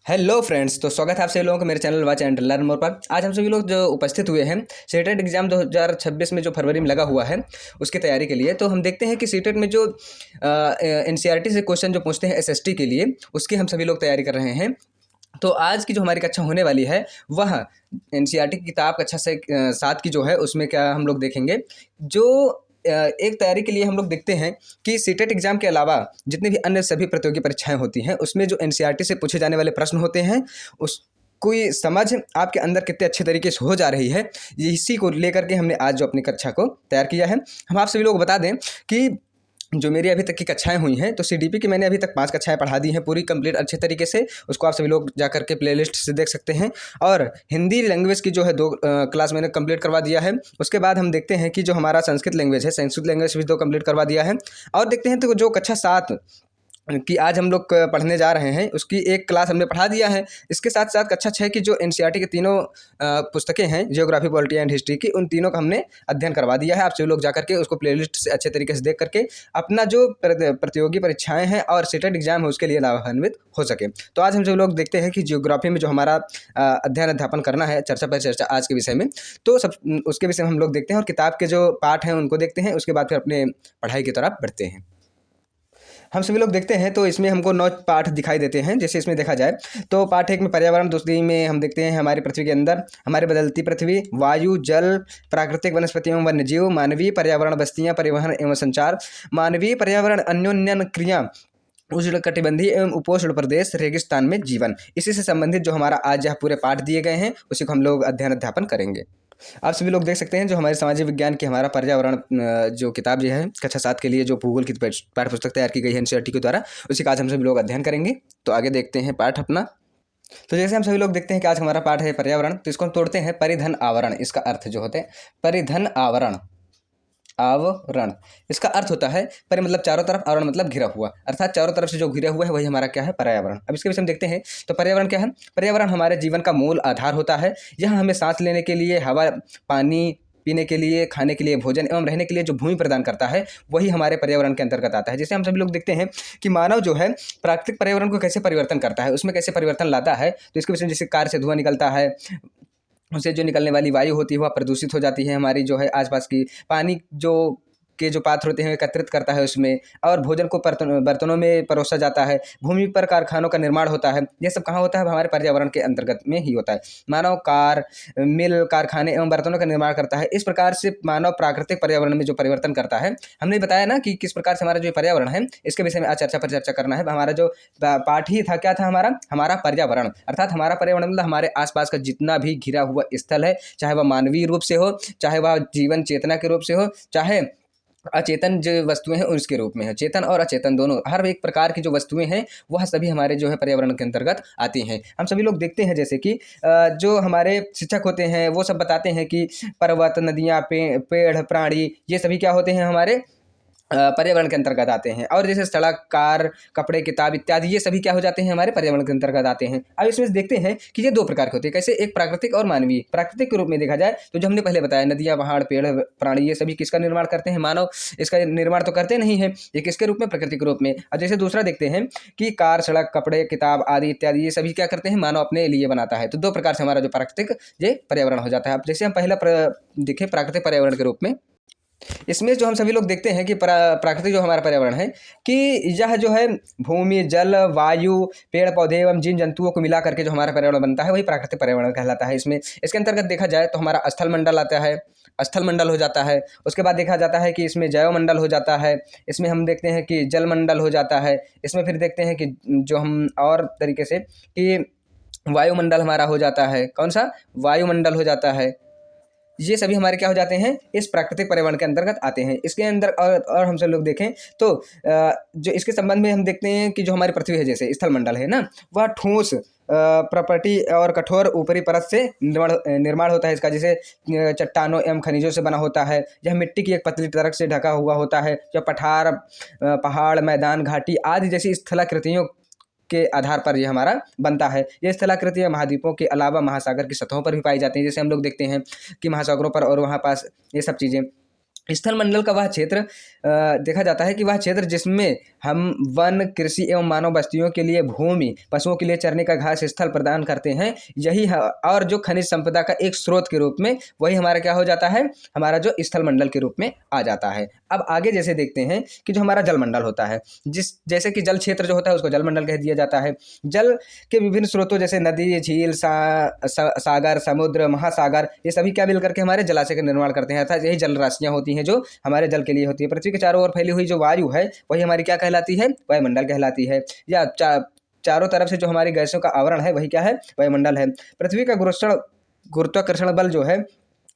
Hello friends, तो स्वागत है आप सभी लोगों का मेरे channel watch and learn more पर। आज हम सभी लोग जो उपस्थित हुए हैं सीटेट एग्जाम 2026 में जो फरवरी में लगा हुआ है उसकी तैयारी के लिए। तो हम देखते हैं कि सीटेट में जो एनसीईआरटी से क्वेश्चन जो पूछते हैं एसएसटी के लिए, उसकी हम सभी लोग तैयारी कर रहे हैं। तो आज की जो हमारी कक्षा होने वाली है वह एनसीईआरटी की किताब कक्षा से 7 की जो है उसमें क्या हम लोग देखेंगे। जो एक तैयारी के लिए हम लोग देखते हैं कि सीटेट एग्जाम के अलावा जितनी भी अन्य सभी प्रतियोगी परीक्षाएं होती हैं उसमें जो एनसीईआरटी से पूछे जाने वाले प्रश्न होते हैं उस कोई समझ आपके अंदर कितने अच्छे तरीके से हो जा रही है, इसी को लेकर के हमने आज जो अपनी कक्षा को तैयार किया है। हम आप सभी लोग बता दें कि जो मेरी अभी तक की कक्षाएं हुई हैं तो सीडीपी की मैंने अभी तक 5 कक्षाएं पढ़ा दी हैं पूरी कंप्लीट अच्छे तरीके से। उसको आप सभी लोग जा करके प्लेलिस्ट से देख सकते हैं। और हिंदी लैंग्वेज की जो है 2 क्लास मैंने कंप्लीट करवा दिया है। उसके बाद हम देखते हैं कि जो हमारा संस्कृत लैंग्वेज है, संस्कृत लैंग्वेज भी 2 कंप्लीट करवा दिया है। और देखते हैं तो जो कक्षा 7 कि आज हम लोग पढ़ने जा रहे हैं उसकी एक क्लास हमने पढ़ा दिया है। इसके साथ साथ कक्षा 6 की जो एनसीईआरटी के तीनों पुस्तकें हैं, जियोग्राफी, पॉलिटी एंड हिस्ट्री की, उन तीनों का हमने अध्ययन करवा दिया है। आप सभी लोग जा करके उसको प्लेलिस्ट से अच्छे तरीके से देख करके अपना जो प्रतियोगी परीक्षाएं हैं और सीटेट एग्जाम है उसके लिए लाभान्वित हो सके। तो आज हम सभी लोग देखते हैं कि जियोग्राफी में जो हमारा अध्ययन अध्यापन करना है, चर्चा पर चर्चा आज के विषय में, तो सब उसके विषय में हम लोग देखते हैं और किताब के जो पाठ हैं उनको देखते हैं। उसके बाद फिर अपने पढ़ाई की तरफ बढ़ते हैं। हम सभी लोग देखते हैं तो इसमें हमको 9 पाठ दिखाई देते हैं। जैसे इसमें देखा जाए तो पाठ 1 में पर्यावरण, दूसरी में हम देखते हैं हमारी पृथ्वी के अंदर हमारी बदलती पृथ्वी, वायु, जल, प्राकृतिक वनस्पति एवं वन्यजीव, मानवीय पर्यावरण, बस्तियां, परिवहन एवं संचार, मानवीय पर्यावरण, अन्योन्यन क्रिया, उष्णकटिबंधीय एवं उपोष्ण प्रदेश, रेगिस्तान में जीवन। इसी से संबंधित जो हमारा आज यह पूरे पाठ दिए गए हैं उसी को हम लोग अध्ययन अध्यापन करेंगे। आप सभी लोग देख सकते हैं जो हमारे सामाजिक विज्ञान की हमारा पर्यावरण जो किताब जो है कक्षा 7 के लिए जो भूगोल की पाठ्य पुस्तक तैयार की गई है एनसीईआरटी के द्वारा, उसी का आज हम सभी लोग अध्ययन करेंगे। तो आगे देखते हैं पाठ अपना। तो जैसे हम सभी लोग देखते हैं कि आज हमारा पाठ है पर्यावरण, तो इसको हम तोड़ते हैं। परिधन आवरण, इसका अर्थ जो होते हैं परिधन आवरण, आवरण इसका अर्थ होता है परि मतलब चारों तरफ, आवरण मतलब घिरा हुआ, अर्थात चारों तरफ से जो घिरा हुआ है वही हमारा क्या है, पर्यावरण। अब इसके विषय में देखते हैं तो पर्यावरण क्या है। पर्यावरण हमारे जीवन का मूल आधार होता है। यह हमें सांस लेने के लिए हवा, पानी, पीने के लिए, खाने के लिए भोजन एवं रहने के लिए जो भूमि प्रदान करता है वही हमारे पर्यावरण के अंतर्गत आता है। जैसे हम सभी लोग देखते हैं कि मानव जो है प्राकृतिक पर्यावरण को कैसे परिवर्तन करता है, उसमें कैसे परिवर्तन लाता है। तो इसके विषय में जैसे कार से धुआं निकलता है, उससे जो निकलने वाली वायु होती है वह प्रदूषित हो जाती है, हमारी जो है आसपास की पानी जो के जो पात्र होते हैं एकत्रित करता है उसमें, और भोजन को बर्तनों में परोसा जाता है, भूमि पर कारखानों का निर्माण होता है। यह सब कहाँ होता है, हमारे पर्यावरण के अंतर्गत में ही होता है। मानव कार, मिल, कारखाने एवं बर्तनों का निर्माण करता है। इस प्रकार से मानव प्राकृतिक पर्यावरण में जो परिवर्तन करता है, हमने बताया ना कि किस प्रकार से हमारा जो पर्यावरण है इसके विषय में आज चर्चा पर चर्चा करना है। हमारा जो पाठ ही था क्या था, हमारा पर्यावरण, अर्थात हमारा पर्यावरण मतलब हमारे आसपास का जितना भी घिरा हुआ स्थल है, चाहे वह मानवीय रूप से हो, चाहे वह जीवन चेतना के रूप से हो, चाहे अचेतन जो वस्तुएं हैं उसके रूप में है। चेतन और अचेतन दोनों, हर एक प्रकार की जो वस्तुएं हैं वह सभी हमारे जो है पर्यावरण के अंतर्गत आती हैं। हम सभी लोग देखते हैं जैसे कि जो हमारे शिक्षक होते हैं वो सब बताते हैं कि पर्वत, नदियाँ, पेड़, प्राणी, ये सभी क्या होते हैं, हमारे पर्यावरण के अंतर्गत आते हैं। और जैसे सड़क, कार, कपड़े, किताब इत्यादि ये सभी क्या हो जाते हैं, हमारे पर्यावरण के अंतर्गत आते हैं। अब इसमें देखते हैं कि ये 2 प्रकार के होते हैं, कैसे, एक प्राकृतिक और मानवीय। प्राकृतिक के रूप में देखा जाए तो जो हमने पहले बताया, नदियाँ, पहाड़, पेड़, प्राणी, ये सभी किसका निर्माण करते हैं, मानव इसका निर्माण तो करते नहीं है, ये किसके रूप में, प्रकृति के रूप में। और जैसे दूसरा देखते हैं कि कार, सड़क, कपड़े, किताब आदि इत्यादि ये सभी क्या करते हैं, मानव अपने लिए बनाता है। तो 2 प्रकार से हमारा जो प्राकृतिक ये पर्यावरण हो जाता है। अब जैसे हम पहला देखें प्राकृतिक पर्यावरण के रूप में, इसमें जो हम सभी लोग देखते हैं कि प्राकृतिक जो हमारा पर्यावरण है कि यह जो है भूमि, जल, वायु, पेड़ पौधे एवं जीव जंतुओं को मिला करके जो हमारा पर्यावरण बनता है वही प्राकृतिक पर्यावरण कहलाता है। इसमें इसके अंतर्गत देखा जाए तो हमारा स्थल मंडल आता है, स्थल मंडल हो जाता है। उसके बाद देखा जाता है कि इसमें जैव मंडल हो जाता है, इसमें हम देखते हैं कि जल मंडल हो जाता है, इसमें फिर देखते हैं कि जो हम और तरीके से कि वायुमंडल हमारा हो जाता है। कौन सा, वायुमंडल हो जाता है। ये सभी हमारे क्या हो जाते हैं, इस प्राकृतिक पर्यावरण के अंतर्गत आते हैं। इसके अंदर और हम सब लोग देखें तो जो इसके संबंध में हम देखते हैं कि जो हमारी पृथ्वी है जैसे स्थल मंडल है ना, वह ठोस प्रॉपर्टी और कठोर ऊपरी परत से निर्माण होता है इसका। जैसे चट्टानों एवं खनिजों से बना होता है। यह मिट्टी की एक पतली परत से ढका हुआ होता है। जो पठार, पहाड़, मैदान, घाटी आदि जैसी स्थलाकृतियों के आधार पर ये हमारा बनता है। ये स्थलाकृतियाँ महाद्वीपों के अलावा महासागर की सतहों पर भी पाई जाती हैं। जैसे हम लोग देखते हैं कि महासागरों पर और वहाँ पास ये सब चीज़ें स्थल मंडल का वह क्षेत्र देखा जाता है कि वह क्षेत्र जिसमें हम वन, कृषि एवं मानव बस्तियों के लिए भूमि, पशुओं के लिए चरने का घास स्थल प्रदान करते हैं, यही और जो खनिज संपदा का एक स्रोत के रूप में, वही हमारा क्या हो जाता है, हमारा जो स्थल मंडल के रूप में आ जाता है। अब आगे जैसे देखते हैं कि जो हमारा जल मंडल होता है, जैसे कि जल क्षेत्र जो होता है उसको जल मंडल कह दिया जाता है। जल के विभिन्न स्रोतों जैसे नदी, झील, सागर, समुद्र, महासागर, ये सभी क्या मिल करके हमारे जलाशय का निर्माण करते हैं, अर्थात यही जल राशियां होती हैं जो हमारे जल के लिए होती है। पृथ्वी के चारों ओर फैली हुई जो वायु है वही हमारी क्या कहलाती है, वायुमंडल कहलाती है। या चारों तरफ से जो हमारी गैसों का आवरण है वही क्या है, वायुमंडल है। पृथ्वी का गुरुत्वाकर्षण बल जो है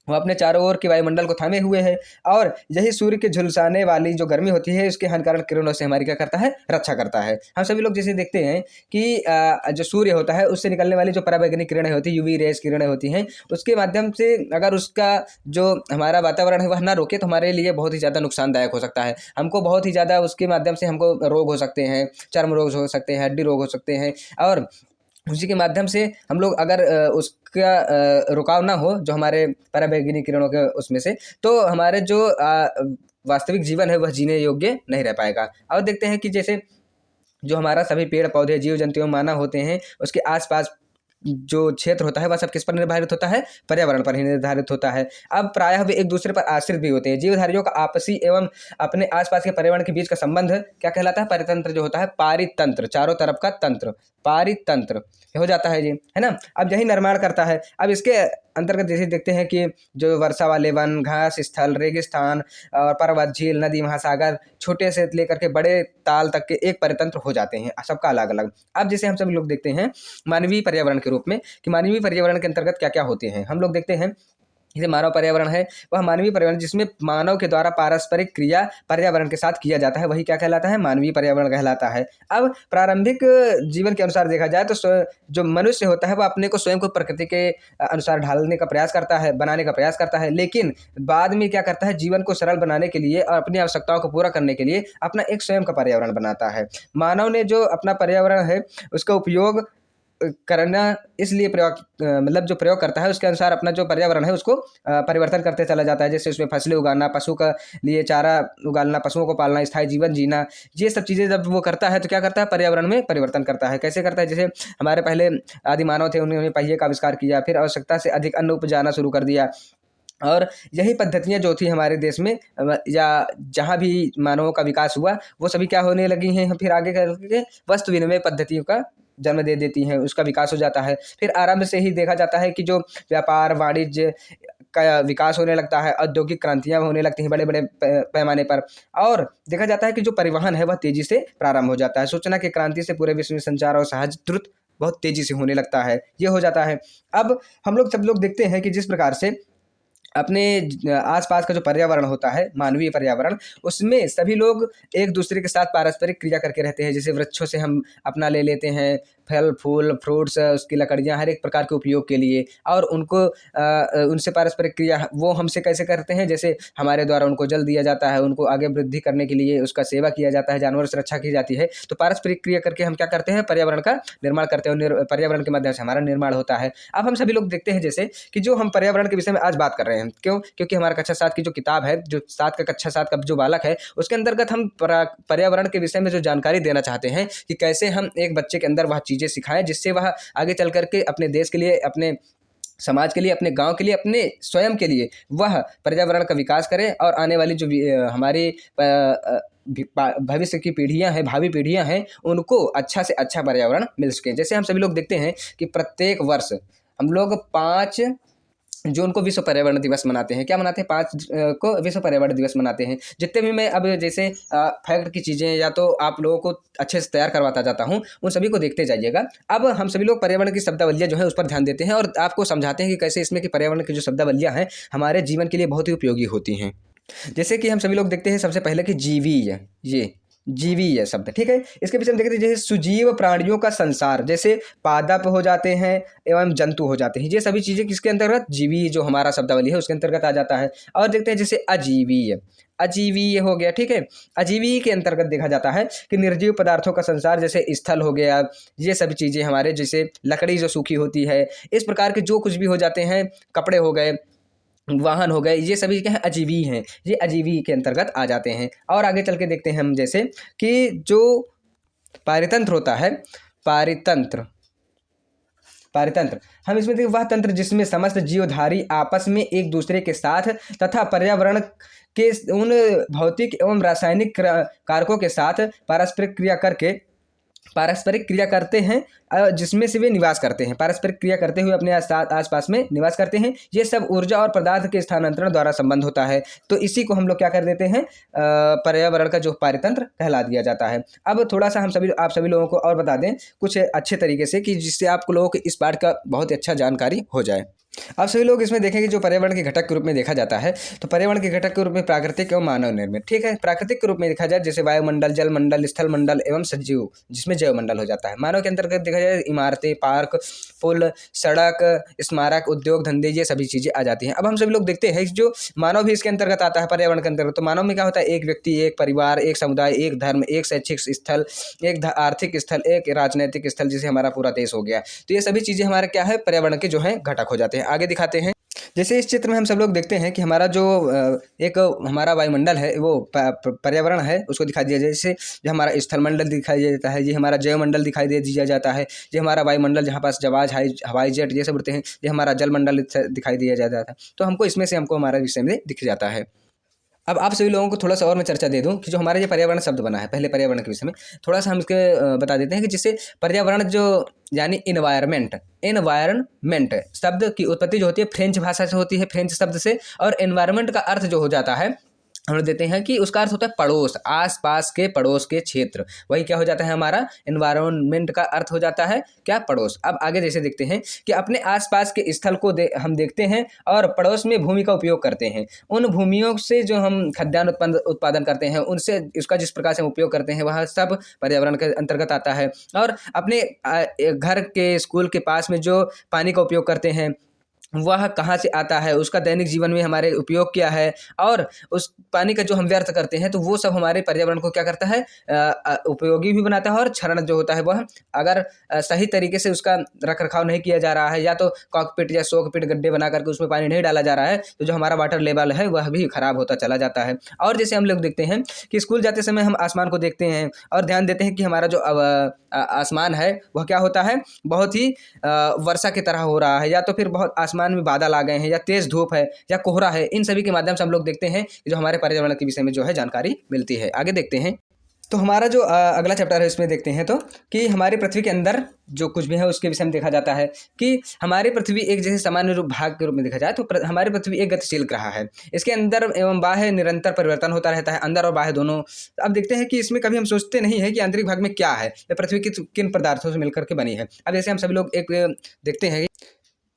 वो अपने चारों ओर के वायुमंडल को थामे हुए है, और यही सूर्य के झुलसाने वाली जो गर्मी होती है उसके हानिकारक किरणों से हमारी क्या करता है, रक्षा करता है। हम सभी लोग जैसे देखते हैं कि जो सूर्य होता है उससे निकलने वाली जो पराबैंगनी किरणें होती है, यूवी रेस किरणें होती हैं, उसके माध्यम से अगर उसका जो हमारा वातावरण है वह ना रोके तो हमारे लिए बहुत ही ज़्यादा नुकसानदायक हो सकता है। हमको बहुत ही ज़्यादा उसके माध्यम से हमको रोग हो सकते हैं, चर्म रोग हो सकते हैं, हड्डी रोग हो सकते हैं, और उसी के माध्यम से हम लोग अगर उसका रुकाव ना हो जो हमारे पराबैंगनी किरणों के उसमें से, तो हमारे जो वास्तविक जीवन है वह जीने योग्य नहीं रह पाएगा। और देखते हैं कि जैसे जो हमारा सभी पेड़ पौधे, जीव जंतु एवं मानव होते हैं, उसके आसपास जो क्षेत्र होता है वह सब किस पर निर्धारित होता है, पर्यावरण पर ही निर्धारित होता है। अब प्रायः वे एक दूसरे पर आश्रित भी होते हैं। जीवधारियों का आपसी एवं अपने आसपास के पर्यावरण के बीच का संबंध क्या कहलाता है, परितंत्र जो होता है, पारितंत्र, चारों तरफ का तंत्र, पारितंत्र हो जाता है जी, है ना। अब यही निर्माण करता है। अब इसके अंतर्गत जैसे देखते हैं कि जो वर्षा वाले वन, घास स्थल, रेगिस्तान और पर्वत, झील, नदी, महासागर, छोटे से लेकर के बड़े ताल तक के एक परितंत्र हो जाते हैं, सबका अलग अलग। अब जैसे हम सब लोग देखते हैं मानवीय पर्यावरण के रूप में कि मानवीय पर्यावरण के अंतर्गत क्या क्या होते हैं, हम लोग देखते हैं जैसे मानव पर्यावरण है वह मानवीय पर्यावरण जिसमें मानव के द्वारा पारस्परिक क्रिया पर्यावरण के साथ किया जाता है वही क्या कहलाता है, मानवीय पर्यावरण कहलाता है। अब प्रारंभिक जीवन के अनुसार देखा जाए तो जो मनुष्य होता है वह अपने को स्वयं को प्रकृति के अनुसार ढालने का प्रयास करता है, बनाने का प्रयास करता है, लेकिन बाद में क्या करता है, जीवन को सरल बनाने के लिए और अपनी आवश्यकताओं को पूरा करने के लिए अपना एक स्वयं का पर्यावरण बनाता है। मानव ने जो अपना पर्यावरण है उसका उपयोग करना इसलिए मतलब जो प्रयोग करता है उसके अनुसार अपना जो पर्यावरण है उसको परिवर्तन करते चला जाता है। जैसे उसमें फसलें उगाना, पशु का लिए चारा उगालना, पशुओं को पालना, स्थायी जीवन जीना, ये सब चीज़ें जब वो करता है तो क्या करता है, पर्यावरण में परिवर्तन करता है। कैसे करता है, जैसे हमारे पहले आदि मानव थे, उन्होंने पहिए का आविष्कार किया, फिर आवश्यकता से अधिक अन्न उपजाना शुरू कर दिया, और यही पद्धतियाँ जो थी हमारे देश में या जहाँ भी मानवों का विकास हुआ वो सभी क्या होने लगी हैं, फिर आगे करके वस्तु विनिमय पद्धतियों का जन्म दे देती हैं, उसका विकास हो जाता है। फिर आरंभ से ही देखा जाता है कि जो व्यापार वाणिज्य का विकास होने लगता है, औद्योगिक क्रांतियाँ होने लगती हैं बड़े बड़े पैमाने पर, और देखा जाता है कि जो परिवहन है वह तेजी से प्रारंभ हो जाता है। सूचना की क्रांति से पूरे विश्व में संचार और सहज द्रुत बहुत तेजी से होने लगता है, ये हो जाता है। अब हम लोग सब लोग देखते हैं कि जिस प्रकार से अपने आसपास का जो पर्यावरण होता है, मानवीय पर्यावरण, उसमें सभी लोग एक दूसरे के साथ पारस्परिक क्रिया करके रहते हैं। जैसे वृक्षों से हम अपना ले लेते हैं फल फूल, फ्रूट्स, उसकी लकड़ियाँ, हर एक प्रकार के उपयोग के लिए, और उनको उनसे पारस्परिक क्रिया वो हमसे कैसे करते हैं, जैसे हमारे द्वारा उनको जल दिया जाता है, उनको आगे वृद्धि करने के लिए उसका सेवा किया जाता है, जानवर से रक्षा की जाती है। तो पारस्परिक क्रिया करके हम क्या करते हैं, पर्यावरण का निर्माण करते हैं, पर्यावरण के माध्यम से हमारा निर्माण होता है। अब हम सभी लोग देखते हैं जैसे कि जो हम पर्यावरण के विषय में आज बात कर रहे हैं, क्यों, क्योंकि हमारा कक्षा 7 की जो किताब है, जो कक्षा 7 का जो बालक है, उसके अंतर्गत हम पर्यावरण के विषय में जो जानकारी देना चाहते हैं कि कैसे हम एक बच्चे के अंदर वह चीज़ें सिखाएं जिससे वह आगे चल करके अपने देश के लिए, अपने समाज के लिए, अपने गांव के लिए, अपने स्वयं के लिए वह पर्यावरण का विकास करे, और आने वाली जो हमारी भविष्य की पीढ़ियां हैं, भावी पीढ़ियां हैं, उनको अच्छा से अच्छा पर्यावरण मिल सके। जैसे हम सभी लोग देखते हैं कि प्रत्येक वर्ष हम लोग 5 जून को विश्व पर्यावरण दिवस मनाते हैं। क्या मनाते हैं, 5 को विश्व पर्यावरण दिवस मनाते हैं। जितने भी मैं अब जैसे फैक्ट की चीज़ें या तो आप लोगों को अच्छे से तैयार करवाता जाता हूं, उन सभी को देखते जाइएगा। अब हम सभी लोग पर्यावरण की शब्दावलियाँ जो है उस पर ध्यान देते हैं और आपको समझाते हैं कि कैसे इसमें कि पर्यावरण की जो शब्दावलियाँ हैं हमारे जीवन के लिए बहुत ही उपयोगी होती हैं। जैसे कि हम सभी लोग देखते हैं सबसे पहले कि जीवीय, ये जीवीय शब्द, ठीक है। इसके पीछे हम देखते हैं जैसे सुजीव प्राणियों का संसार, जैसे पादप हो जाते हैं एवं जंतु हो जाते हैं, ये सभी चीज़ें किसके अंतर्गत, जीवी जो हमारा शब्दावली है उसके अंतर्गत आ जाता है। और देखते हैं जैसे अजीवीय, अजीवीय हो गया, ठीक है। अजीवीय के अंतर्गत देखा जाता है कि निर्जीव पदार्थों का संसार, जैसे स्थल हो गया, ये सभी चीज़ें हमारे, जैसे लकड़ी जो सूखी होती है, इस प्रकार के जो कुछ भी हो जाते हैं, कपड़े हो गए, वाहन हो गए, ये सभी क्या है, अजीवी हैं, ये अजीवी के अंतर्गत आ जाते हैं। और आगे चल के देखते हैं हम, जैसे कि जो पारितंत्र होता है, पारितंत्र पारितंत्र हम इसमें देखिए वह तंत्र जिसमें समस्त जीवधारी आपस में एक दूसरे के साथ तथा पर्यावरण के उन भौतिक एवं रासायनिक कारकों के साथ पारस्परिक क्रिया करते हैं, जिसमें से वे निवास करते हैं, पारस्परिक क्रिया करते हुए अपने आसपास में निवास करते हैं। ये सब ऊर्जा और पदार्थ के स्थानांतरण द्वारा संबंध होता है। तो इसी को हम लोग क्या कर देते हैं, पर्यावरण का जो पारितंत्र कहला दिया जाता है। अब थोड़ा सा आप सभी लोगों को और बता दें कुछ अच्छे तरीके से, कि जिससे आप लोगों को इस पाठ का बहुत ही अच्छा जानकारी हो जाए। आप सभी लोग इसमें देखेंगे जो पर्यावरण के घटक के रूप में देखा जाता है, तो पर्यावरण के घटक के रूप में प्राकृतिक एवं मानव निर्मित, ठीक है। प्राकृतिक के रूप में देखा जाए जैसे वायुमंडल, जलमंडल, स्थल मंडल एवं सजीव, जिसमें जैवमंडल हो जाता है। मानव के अंतर्गत देखा जाए इमारतें, पार्क, पुल, सड़क, स्मारक, उद्योग धंधे, ये सभी चीज़ें आ जाती हैं। अब हम सभी लोग देखते हैं जो मानव भी इसके अंतर्गत आता है, पर्यावरण के अंतर्गत। तो मानव में क्या होता है, एक व्यक्ति, एक परिवार, एक समुदाय, एक धर्म, एक शैक्षिक स्थल, एक आर्थिक स्थल, एक राजनीतिक स्थल, जिसे हमारा पूरा देश हो गया। तो ये सभी चीज़ें हमारे क्या है, पर्यावरण के जो है घटक हो जाते हैं। आगे दिखाते हैं, जैसे इस चित्र में हम सब लोग देखते हैं कि हमारा जो एक हमारा वायुमंडल है, वो पर्यावरण है, उसको दिखाई दिया जाए। जैसे जो हमारा स्थलमंडल दिखाई दिया जाता है, ये हमारा जैवमंडल दिखाई दे दिया जाता है। ये हमारा वायुमंडल जहाँ पास जहाज, हवाई जेट ये सब उड़ते हैं, ये हमारा जलमंडल दिखाई दिया जाता है। तो हमको इसमें से हमको हमारा विषय में दिख जाता है। अब आप सभी लोगों को थोड़ा सा और मैं चर्चा दे दूं कि जो हमारा ये पर्यावरण शब्द बना है, पहले पर्यावरण के विषय में थोड़ा सा हम इसके बता देते हैं कि जिससे पर्यावरण जो यानी एनवायरनमेंट शब्द की उत्पत्ति जो होती है फ्रेंच भाषा से होती है, फ्रेंच शब्द से। और एनवायरनमेंट का अर्थ जो हो जाता है, हम लोग देते हैं कि उसका अर्थ होता है पड़ोस, आसपास के पड़ोस के क्षेत्र। वही क्या हो जाता है, हमारा एनवायरनमेंट का अर्थ हो जाता है क्या, पड़ोस। अब आगे जैसे देखते हैं कि अपने आसपास के स्थल को हम देखते हैं और पड़ोस में भूमि का उपयोग करते हैं। उन भूमियों से जो हम खाद्यान्न उत्पादन करते हैं, उनसे उसका जिस प्रकार से हम उपयोग करते हैं, वह सब पर्यावरण के अंतर्गत आता है। और अपने घर के, स्कूल के पास में जो पानी का उपयोग करते हैं, वह कहाँ से आता है, उसका दैनिक जीवन में हमारे उपयोग क्या है, और उस पानी का जो हम व्यर्थ करते हैं, तो वो सब हमारे पर्यावरण को क्या करता है, उपयोगी भी बनाता है। और क्षरण जो होता है वह अगर सही तरीके से उसका रख रखाव नहीं किया जा रहा है, या तो कॉकपिट या शोकपिट गड्ढे बना करके उसमें पानी नहीं डाला जा रहा है, तो जो हमारा वाटर लेवल है वह भी खराब होता चला जाता है। और जैसे हम लोग देखते हैं कि स्कूल जाते समय हम आसमान को देखते हैं और ध्यान देते हैं कि हमारा जो आसमान है वह क्या होता है, बहुत ही वर्षा की तरह हो रहा है, या तो फिर बहुत आसमान में बादल आ गए हैं, या तेज धूप है, या कोहरा है। इन सभी के माध्यम से हम लोग देखते हैं जो हमारे पर्यावरण के विषय में जो है जानकारी मिलती है। आगे देखते हैं, तो हमारा जो अगला चैप्टर है इसमें देखते हैं तो कि हमारी पृथ्वी के अंदर जो कुछ भी है उसके विषय में देखा जाता है कि हमारी पृथ्वी एक जैसे सामान्य रूप भाग के रूप में देखा जाए तो हमारी पृथ्वी एक गतिशील ग्रह है। इसके अंदर एवं बाह्य निरंतर परिवर्तन होता रहता है, अंदर और बाह्य दोनों। अब देखते हैं कि इसमें कभी हम सोचते नहीं है कि आंतरिक भाग में क्या है, या पृथ्वी किन पदार्थों से मिलकर के बनी है। अब जैसे हम सभी लोग एक देखते हैं,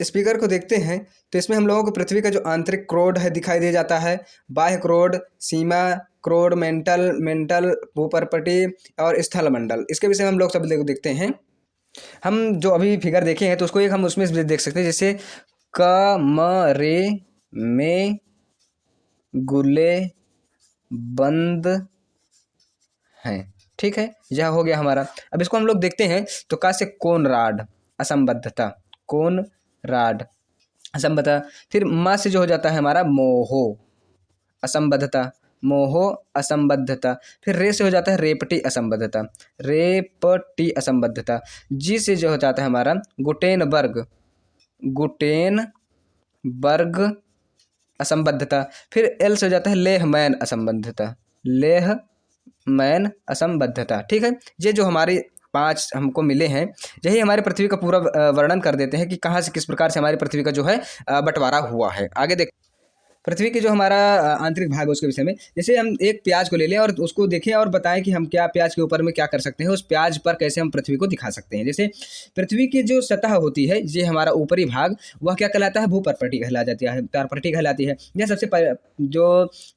स्पीकर को देखते हैं, तो इसमें हम लोगों को पृथ्वी का जो आंतरिक क्रोड है दिखाई दे जाता है, बाह्य क्रोड, सीमा क्रोड, मेंटल भूपर्पटी और स्थल मंडल। इसके विषय में हम लोग सब देखते हैं। हम जो अभी फिगर देखे हैं तो उसको एक हम उसमें देख सकते हैं, जैसे कमरे में गुले बंद हैं, ठीक है, यह हो गया हमारा। अब इसको हम लोग देखते हैं तो का से कोनराड असंबद्धता, कोनराड असंबद्धता। फिर मा से जो हो जाता है हमारा मोहो असंबद्धता, मोहो असंबद्धता। फिर रे से हो जाता है रेपटी असंबद्धता, रेपटी असंबद्धता। जी से जो हो जाता है हमारा गुटेनबर्ग, गुटेनबर्ग असंबद्धता। फिर एल से हो जाता है लेहमैन असंबद्धता, लेहमैन असंबद्धता, ठीक है। ये जो हमारी 5 हमको मिले हैं, यही हमारी पृथ्वी का पूरा वर्णन कर देते हैं कि कहाँ से किस प्रकार से हमारी पृथ्वी का जो है बंटवारा हुआ है। आगे देख, पृथ्वी की जो हमारा आंतरिक भाग है उसके विषय में, जैसे हम एक प्याज को ले लें और उसको देखें और बताएं कि हम क्या प्याज के ऊपर में क्या कर सकते हैं, उस प्याज पर कैसे हम पृथ्वी को दिखा सकते हैं। जैसे पृथ्वी की जो सतह होती है, ये हमारा ऊपरी भाग, वह क्या कहलाता है, भूपर्पटी कहला जाती है, तारपट्टी कहलाती है। यह सबसे जो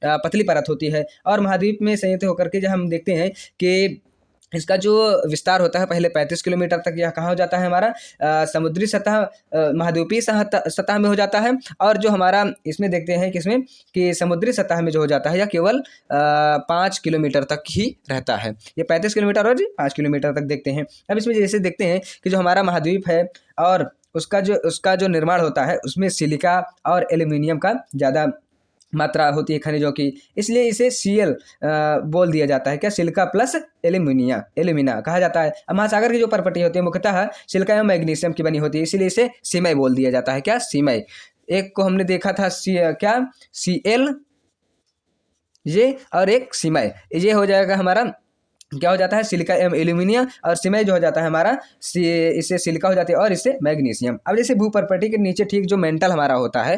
पतली परत होती है। और महाद्वीप में संयुक्त होकर के जब हम देखते हैं कि इसका जो विस्तार होता है पहले 35 किलोमीटर तक, यह कहाँ हो जाता है हमारा समुद्री सतह, महाद्वीपीय सतह में हो जाता है। और जो हमारा इसमें देखते हैं किसमें कि समुद्री सतह में जो हो जाता है यह केवल 5 किलोमीटर तक ही रहता है। ये 35 किलोमीटर और 5 किलोमीटर तक देखते हैं। अब इसमें जैसे देखते हैं कि जो हमारा महाद्वीप है और उसका जो निर्माण होता है उसमें सिलिका और एल्यूमिनियम का ज़्यादा मात्रा होती है खनिजों की, इसलिए इसे Cl बोल दिया जाता है। क्या? सिलिका प्लस एल्यूमिना कहा जाता है। अब महासागर की जो प्रॉपर्टी होती है मुख्यतः सिलिका एवं मैग्नीशियम की बनी होती है, इसीलिए इसे सीमय बोल दिया जाता है। क्या? सीमय। एक को हमने देखा था क्या Cl ये, और एक सीमय, ये हो जाएगा हमारा क्या हो जाता है सिलिका एवं एल्यूमिनियम, और सीमय जो हो जाता है हमारा इससे सिलिका हो जाती है और इससे मैग्नीशियम। अब जैसे भू प्रॉपर्टी के नीचे ठीक जो मेंटल हमारा होता है,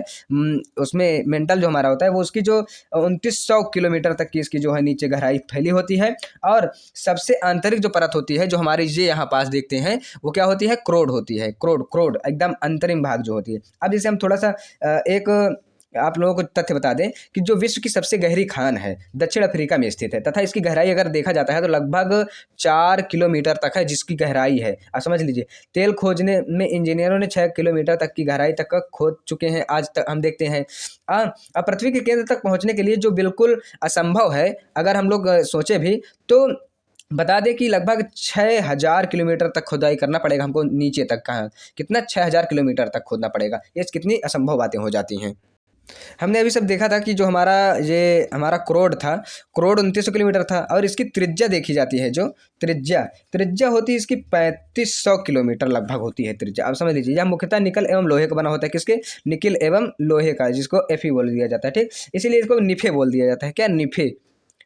उसमें मेंटल जो हमारा होता है वो उसकी जो 2900 किलोमीटर तक की इसकी जो है नीचे गहराई फैली होती है, और सबसे आंतरिक जो परत होती है जो हमारी ये यहाँ पास देखते हैं वो क्या होती है? क्रोड होती है। क्रोड एकदम अंतरिम भाग जो होती है। अब जैसे हम थोड़ा सा एक आप लोगों को तथ्य बता दें कि जो विश्व की सबसे गहरी खान है दक्षिण अफ्रीका में स्थित है, तथा इसकी गहराई अगर देखा जाता है तो लगभग 4 किलोमीटर तक है जिसकी गहराई है। आप समझ लीजिए, तेल खोजने में इंजीनियरों ने 6 किलोमीटर तक की गहराई तक खोद चुके हैं आज तक हम देखते हैं। अब पृथ्वी के केंद्र तक पहुंचने के लिए जो बिल्कुल असंभव है, अगर हम लोग सोचे भी तो बता दें कि लगभग 6000 किलोमीटर तक खुदाई करना पड़ेगा हमको नीचे तक। कहाँ कितना? 6000 किलोमीटर तक खोदना पड़ेगा। ये कितनी असंभव बातें हो जाती हैं। हमने अभी सब देखा था कि जो हमारा क्रोड था, क्रोड 2900 किलोमीटर था, और इसकी त्रिज्या देखी जाती है। जो त्रिज्या होती है इसकी 3500 किलोमीटर लगभग होती है त्रिज्या। आप समझ लीजिए, यह मुख्यतः निकल एवं लोहे का बना होता है। किसके? निकिल एवं लोहे का, जिसको Fe बोल दिया जाता है। ठीक, इसीलिए इसको निफे बोल दिया जाता है। क्या? निफे।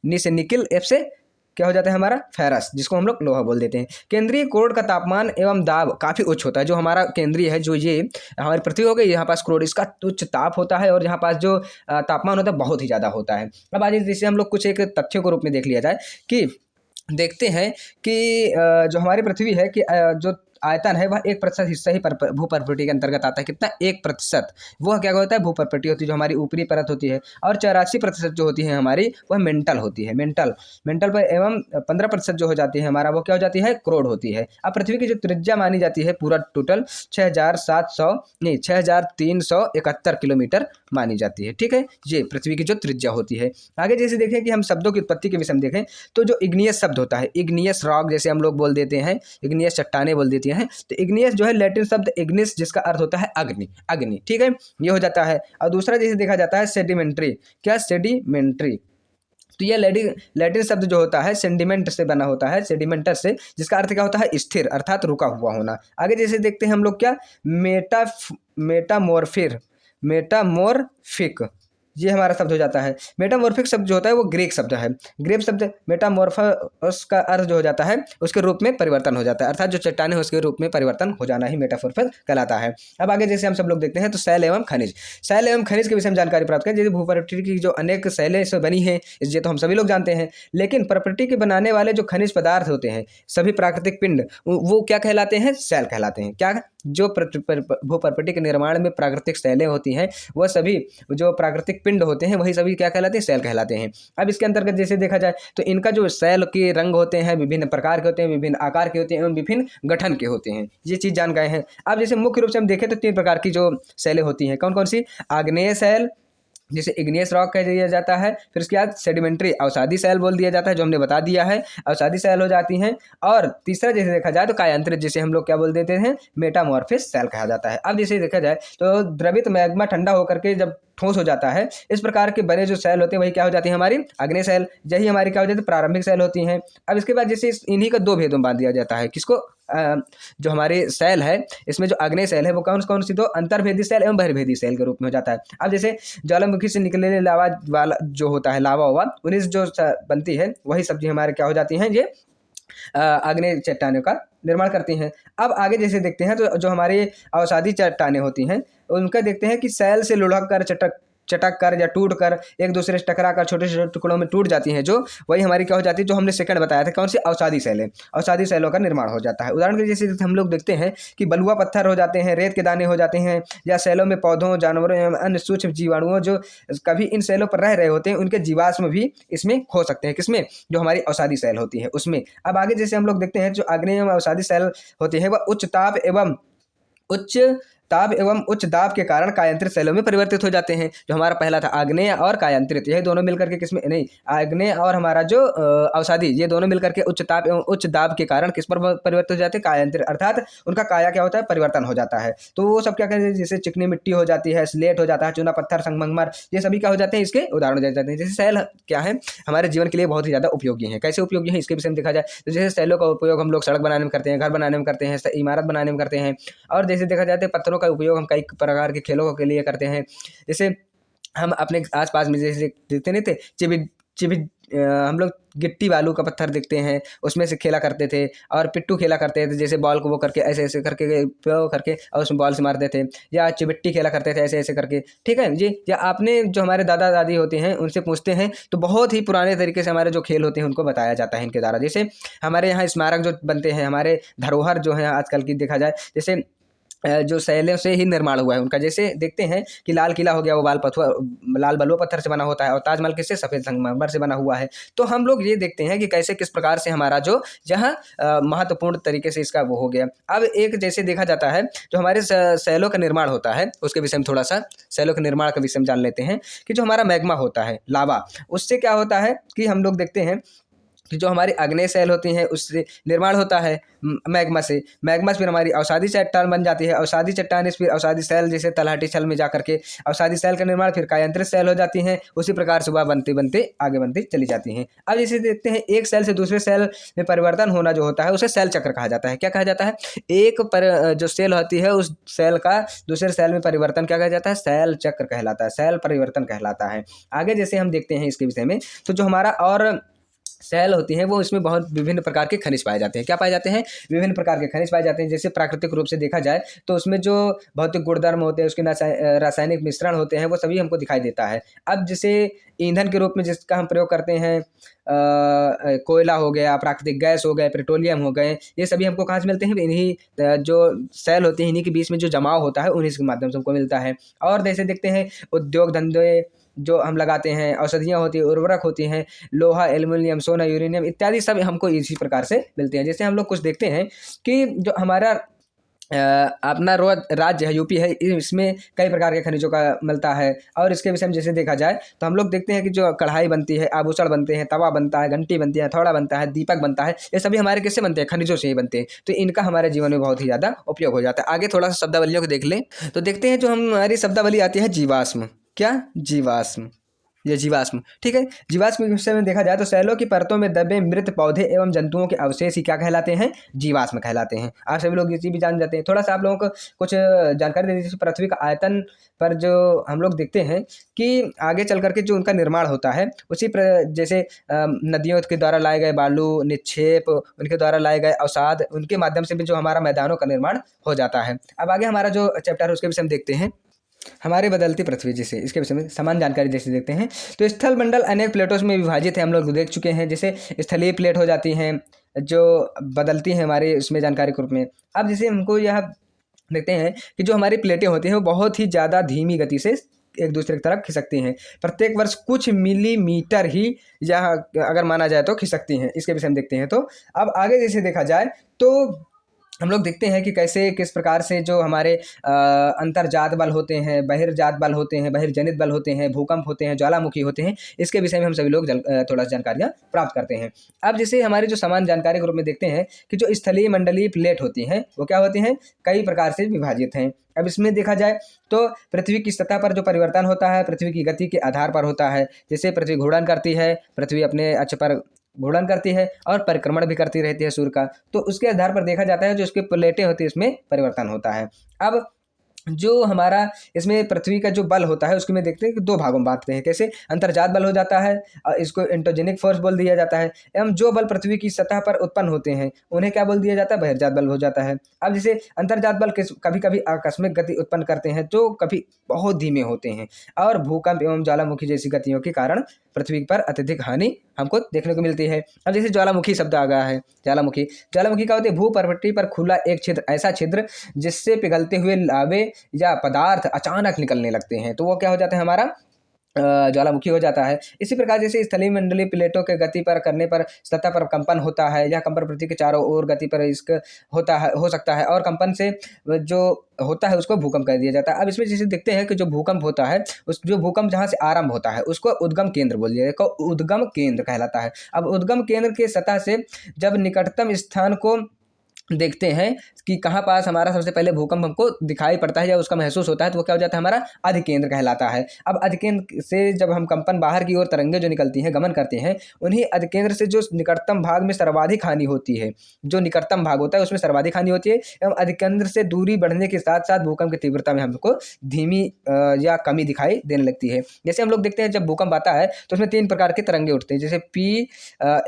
नि से निकिल, एफ से क्या हो जाता है हमारा? फेरस, जिसको हम लोग लोहा बोल देते हैं। केंद्रीय क्रोड का तापमान एवं दाब काफ़ी उच्च होता है। जो हमारा केंद्रीय है, जो ये हमारी पृथ्वी हो गई, यहाँ पास क्रोड, इसका उच्च ताप होता है, और यहाँ पास जो तापमान होता है बहुत ही ज़्यादा होता है। अब आज जैसे हम लोग कुछ एक तथ्यों के रूप में देख लिया जाए कि देखते हैं कि जो हमारी पृथ्वी है कि जो आयतन है वह 1% हिस्सा ही भू प्रॉपर्टी के अंतर्गत आता है। कितना? 1%। वह क्या होता है? भू प्रॉपर्टी होती है, जो हमारी ऊपरी परत होती है, और 84% जो होती है हमारी वह मेंटल होती है। मेंटल पर एवं 15% जो हो जाती है हमारा वो क्या हो जाती है? क्रोड होती है। अब पृथ्वी की जो त्रिज्या मानी जाती है पूरा टोटल 6371 किलोमीटर मानी जाती है। ठीक है, ये पृथ्वी की जो त्रिज्या होती है। आगे जैसे देखें कि हम शब्दों की उत्पत्ति के विषय में देखें तो जो इग्नियस शब्द होता है, इग्नियस रॉक जैसे हम लोग बोल देते हैं, इग्नियस चट्टाने बोल देती हैं, तो इग्नियस जो है लैटिन शब्द इग्निस, जिसका अर्थ होता है अग्नि। ठीक है, ये हो जाता है। और दूसरा जैसे देखा जाता है सेडिमेंट्री। क्या? सेडिमेंट्री। तो यह लैटिन शब्द जो होता है सेंडिमेंट से बना होता है, सेडिमेंटर से, जिसका अर्थ क्या होता है? स्थिर, अर्थात रुका हुआ होना। आगे जैसे देखते हैं हम लोग क्या मेटामॉर्फिक, ये हमारा शब्द हो जाता है। मेटामॉर्फिक शब्द जो होता है वो ग्रीक शब्द है। ग्रीक शब्द मेटामॉर्फोस का अर्थ जो हो जाता है उसके रूप में परिवर्तन हो जाता है, अर्थात जो चट्टान है उसके रूप में परिवर्तन हो जाना ही मेटामॉर्फिक कहलाता है। अब आगे जैसे हम सब लोग देखते हैं तो शैल एवं खनिज के विषय में जानकारी प्राप्त करें। जैसे भू प्रॉपर्टी की जो अनेक शैलें से बनी है, ये तो हम सभी लोग जानते हैं, लेकिन प्रॉपर्टी के बनाने वाले जो खनिज पदार्थ होते हैं, सभी प्राकृतिक पिंड, वो क्या कहलाते हैं? शैल कहलाते हैं। क्या? जो भू प्रॉपर्टी के निर्माण में प्राकृतिक शैलें होती हैं, वह सभी जो प्राकृतिक पिंड होते हैं वही सभी क्या कहलाते हैं? शैल कहलाते हैं। अब इसके अंतर्गत जैसे देखा जाए तो इनका जो शैल के रंग होते हैं विभिन्न प्रकार के होते हैं, विभिन्न आकार के होते हैं एवं विभिन्न गठन के होते हैं, ये चीज़ जान गए हैं। अब जैसे मुख्य रूप से हम देखें तो 3 प्रकार की जो शैलें होती हैं, कौन कौन सी? आग्नेय शैल, जिसे इग्नियस रॉक कह दिया जाता है। फिर उसके बाद सेडिमेंट्री, अवसादी शैल बोल दिया जाता है, जो हमने बता दिया है, अवसादी शैल हो जाती हैं। और तीसरा जैसे देखा जाए तो कायांतरित, जिसे हम लोग क्या बोल देते हैं? मेटामॉर्फिस शैल कहा जाता है। अब जैसे देखा जाए तो द्रवित मैग्मा ठंडा होकर के जब ठोस हो जाता है, इस प्रकार के बने जो शैल होते हैं वही क्या हो जाती है? हमारी अग्नि शैल। यही हमारी क्या हो जाती है? प्रारंभिक शैल होती हैं। अब इसके बाद जैसे इन्हीं का 2 भेदों में बांध दिया जाता है। किसको? जो हमारे शैल है इसमें जो अग्नि शैल है वो कौन सी? 2 अंतर्भेदी शैल एवं बहिर्भेदी शैल के रूप में हो जाता है। अब जैसे ज्वालामुखी से निकलने लावा वाला जो होता है, लावा उन्हीं से जो बनती है वही सब्जी हमारे क्या हो जाती हैं? ये आग्नेय चट्टानों का निर्माण करती हैं। अब आगे जैसे देखते हैं तो जो हमारी अवसादी चट्टानें होती हैं उनका देखते हैं कि शैल से लुढ़क कर चटक कर या टूट कर एक दूसरे से टकरा कर छोटे छोटे टुकड़ों में टूट जाती हैं, जो वही हमारी क्या हो जाती है? जो हमने सेकंड बताया था, कौन सी? अवसादी शैलें। अवसादी शैलों का निर्माण हो जाता है। उदाहरण के जैसे हम लोग देखते हैं कि बलुआ पत्थर हो जाते हैं, रेत के दाने हो जाते हैं, या शैलों में पौधों, जानवरों एवं अन्य सूक्ष्म जीवाणुओं जो कभी इन शैलों पर रह रहे होते हैं उनके जीवाश्म भी इसमें हो सकते हैं। किसमें? जो हमारी अवसादी शैल होती है उसमें। अब आगे जैसे हम लोग देखते हैं जो आग्नेय एवं अवसादी शैल होती है वह उच्च ताप एवं उच्च ताप एवं उच्च दाब के कारण कायांतरित सेलों में परिवर्तित हो जाते हैं। जो हमारा पहला था आग्नेय और कायांतरित, यह दोनों मिलकर के किसमें नहीं, आग्नेय और हमारा जो अवसादी, ये दोनों मिलकर के उच्च ताप एवं उच्च दाब के कारण किस पर परिवर्तित हो जाते हैं, कायांतरित, अर्थात उनका काया क्या होता है, परिवर्तन हो जाता है। तो वो सब क्या कहते हैं, जैसे चिकनी मिट्टी हो जाती है, स्लेट हो जाता है, चूना पत्थर, संगमरमर, ये सभी क्या हो जाते हैं, इसके उदाहरण दिए जाते हैं। जैसे सेल क्या है, हमारे जीवन के लिए बहुत ही ज़्यादा उपयोगी है। कैसे उपयोगी है इसके विषय में देखा जाए तो जैसे सेलों का उपयोग हम लोग सड़क बनाने में करते हैं, घर बनाने में करते हैं, इमारत बनाने में करते हैं, और जैसे देखा जाए तो पत्थरों का उपयोग हम कई प्रकार के खेलों के लिए करते हैं। जैसे हम अपने आसपास में जैसे देखते नहीं थे, चिबी हम लोग गिट्टी बालू का पत्थर देखते हैं, उसमें से खेला करते थे, और पिट्टू खेला करते थे, जैसे बॉल को वो करके ऐसे ऐसे करके वो करके और उसमें बॉल से मारते थे, या चिबिट्टी खेला करते थे ऐसे ऐसे करके, ठीक है जी। या आपने जो हमारे दादा दादी होते हैं उनसे पूछते हैं तो बहुत ही पुराने तरीके से हमारे जो खेल होते हैं उनको बताया जाता है इनके द्वारा। जैसे हमारे यहाँ स्मारक जो बनते हैं, हमारे धरोहर जो है आजकल की देखा जाए, जैसे जो शैलों से ही निर्माण हुआ है उनका, जैसे देखते हैं कि लाल किला हो गया, वो लाल बलुआ पत्थर से बना होता है, और ताजमहल किससे, सफ़ेद संगमरमर से बना हुआ है। तो हम लोग ये देखते हैं कि कैसे किस प्रकार से हमारा जो यहाँ महत्वपूर्ण तरीके से इसका वो हो गया। अब एक जैसे देखा जाता है जो हमारे शैलों का निर्माण होता है उसके विषय में थोड़ा सा शैलों के निर्माण का विषय में जान लेते हैं कि जो हमारा मैग्मा होता है, लावा, उससे क्या होता है कि हम लोग देखते हैं कि जो हमारी आग्नेय सेल होती हैं उससे निर्माण होता है मैग्मा से। मैग्मा से फिर हमारी अवसादी चट्टान बन जाती है, अवसादी चट्टान से फिर अवसादी सेल, जैसे तलहटी सेल में जा करके अवसादी सेल का निर्माण, फिर कायांतरित सेल हो जाती हैं। उसी प्रकार सुबह बनते बनते आगे बनते चली जाती हैं। अब जैसे देखते हैं एक सेल से दूसरे सेल में परिवर्तन होना जो होता है उसे सेल चक्र कहा जाता है। क्या कहा जाता है, एक जो सेल होती है उस सेल का दूसरे सेल में परिवर्तन क्या कहा जाता है, सेल चक्र कहलाता है, सेल परिवर्तन कहलाता है। आगे जैसे हम देखते हैं इसके विषय में, तो जो हमारा और सेल होती हैं वो इसमें बहुत विभिन्न प्रकार के खनिज पाए जाते हैं। क्या पाए जाते हैं, विभिन्न प्रकार के खनिज पाए जाते हैं। जैसे प्राकृतिक रूप से देखा जाए तो उसमें जो भौतिक गुणधर्म होते हैं, उसके रासायनिक मिश्रण होते हैं, वो सभी हमको दिखाई देता है। अब जैसे ईंधन के रूप में जिसका हम प्रयोग करते हैं, कोयला हो गया, प्राकृतिक गैस हो गए, पेट्रोलियम हो गए, ये सभी हमको कहाँ से मिलते हैं, इन्हीं जो सेल होते हैं इन्हीं के बीच में जो जमाव होता है उन्हीं के माध्यम से हमको मिलता है। और जैसे देखते हैं उद्योग धंधे जो हम लगाते हैं, औषधियाँ होती हैं, उर्वरक होती हैं, लोहा, एल्युमिनियम, सोना, यूरेनियम इत्यादि सब हमको इसी प्रकार से मिलते हैं। जैसे हम लोग कुछ देखते हैं कि जो हमारा अपना राज्य है यूपी है, इसमें कई प्रकार के खनिजों का मिलता है। और इसके विषय में जैसे देखा जाए तो हम लोग देखते हैं कि जो कढ़ाई बनती है, आभूषण बनते हैं, तवा बनता है, घंटी बनती है, हथौड़ा बनता है, दीपक बनता है, ये सभी हमारे किससे बनते हैं, खनिजों से ही बनते हैं। तो इनका हमारे जीवन में बहुत ही ज़्यादा उपयोग हो जाता है। आगे थोड़ा सा शब्दावलियों को देख लें तो देखते हैं जो हमारी शब्दावली आती है जीवाश्म। क्या, जीवाश्म, ये जीवाश्म, ठीक है। जीवाश्म के विषय में देखा जाए तो सेलों की परतों में दबे मृत पौधे एवं जंतुओं के अवशेष ही क्या कहलाते हैं, जीवाश्म कहलाते हैं। आप सभी लोग ये चीज़ भी जान जाते हैं। थोड़ा सा आप लोगों को कुछ जानकारी दे दीजिए। पृथ्वी का आयतन पर जो हम लोग देखते हैं कि आगे चल करके जो उनका निर्माण होता है उसी जैसे नदियों के द्वारा लाए गए बालू निक्षेप, उनके द्वारा लाए गए अवसाद, उनके माध्यम से भी जो हमारा मैदानों का निर्माण हो जाता है। अब आगे हमारा जो चैप्टर है उसके विषय में देखते हैं, हमारी बदलती पृथ्वी, जैसे इसके विषय में समान जानकारी जैसे देखते हैं। तो स्थल मंडल अनेक प्लेटों में विभाजित है, हम लोग देख चुके हैं। जैसे स्थलीय प्लेट हो जाती हैं जो बदलती हैं हमारे उसमें जानकारी के रूप में। अब जैसे हमको यह देखते हैं कि जो हमारी प्लेटें होती हैं वो बहुत ही ज़्यादा धीमी गति से एक दूसरे की तरफ खिसकती हैं, प्रत्येक वर्ष कुछ मिलीमीटर ही यह अगर माना जाए तो खिसकती हैं। इसके विषय में देखते हैं। तो अब आगे जैसे देखा जाए तो हम लोग देखते हैं कि कैसे किस प्रकार से जो हमारे अंतर्जात बल होते हैं, बहिर्जात बल होते हैं, बहिर्जनित बल होते हैं, भूकंप होते हैं, ज्वालामुखी होते हैं, इसके विषय में हम सभी लोग थोड़ा सा जानकारियाँ प्राप्त करते हैं। अब जैसे हमारी जो समान जानकारी के रूप में देखते हैं कि जो स्थलीय मंडलीय प्लेट होती हैं वो क्या होती हैं, कई प्रकार से विभाजित हैं। अब इसमें देखा जाए तो पृथ्वी की सतह पर जो परिवर्तन होता है पृथ्वी की गति के आधार पर होता है। जैसे पृथ्वी घूर्णन करती है, पृथ्वी अपने अक्ष पर घूर्णन करती है और परिक्रमण भी करती रहती है सूर्य का, तो उसके आधार पर देखा जाता है जो उसके प्लेटें होती है उसमें परिवर्तन होता है। अब जो हमारा इसमें पृथ्वी का जो बल होता है उसको में देखते हैं कि दो भागों में बांटते हैं। कैसे, अंतर्जात बल हो जाता है और इसको एंटोजेनिक फोर्स बोल दिया जाता है, एवं जो बल पृथ्वी की सतह पर उत्पन्न होते हैं उन्हें क्या बोल दिया जाता है, बहिर्जात बल हो जाता है। अब जैसे अंतर्जात बल कभी कभी आकस्मिक गति उत्पन्न करते हैं जो कभी बहुत धीमे होते हैं, और भूकंप एवं ज्वालामुखी जैसी गतियों के कारण पृथ्वी पर अत्यधिक हानि हमको देखने को मिलती है। अब जैसे ज्वालामुखी शब्द आ गया है, ज्वालामुखी क्या होती है, भूपर्वती पर खुला एक छिद्र, ऐसा छिद्र जिससे पिघलते हुए लावे या पदार्थ अचानक निकलने लगते हैं, तो वो क्या हो जाता है हमारा ज्वालामुखी हो जाता है। इसी प्रकार जैसे स्थलीय मंडलीय प्लेटों के गति पर करने पर सतह पर कंपन होता है, यह कंपन पृथ्वी के चारों ओर गति पर इसका होता है हो सकता है, और कंपन से जो होता है उसको भूकंप कह दिया जाता है। अब इसमें जैसे देखते हैं कि जो भूकंप होता है, उस जो भूकंप जहाँ से आरंभ होता है उसको उद्गम केंद्र बोल दिया जाएगा, उद्गम केंद्र कहलाता है। अब उद्गम केंद्र के सतह से जब निकटतम स्थान को देखते हैं कि कहाँ पास हमारा सबसे पहले भूकंप हमको दिखाई पड़ता है या उसका महसूस होता है, तो वो क्या हो जाता है, हमारा अधिकेंद्र कहलाता है। अब अधिकेंद्र से जब हम कंपन बाहर की ओर तरंगे जो निकलती हैं गमन करते हैं, उन्हीं अधिकेंद्र से जो निकटतम भाग में सर्वाधिक हानि होती है, जो निकटतम भाग होता है उसमें सर्वाधिक हानि होती है, एवं अधिकेंद्र से दूरी बढ़ने के साथ साथ भूकंप की तीव्रता में हमको धीमी या कमी दिखाई देने लगती है। जैसे हम लोग देखते हैं जब भूकंप आता है तो उसमें 3 प्रकार के तरंगे उठते हैं, जैसे पी,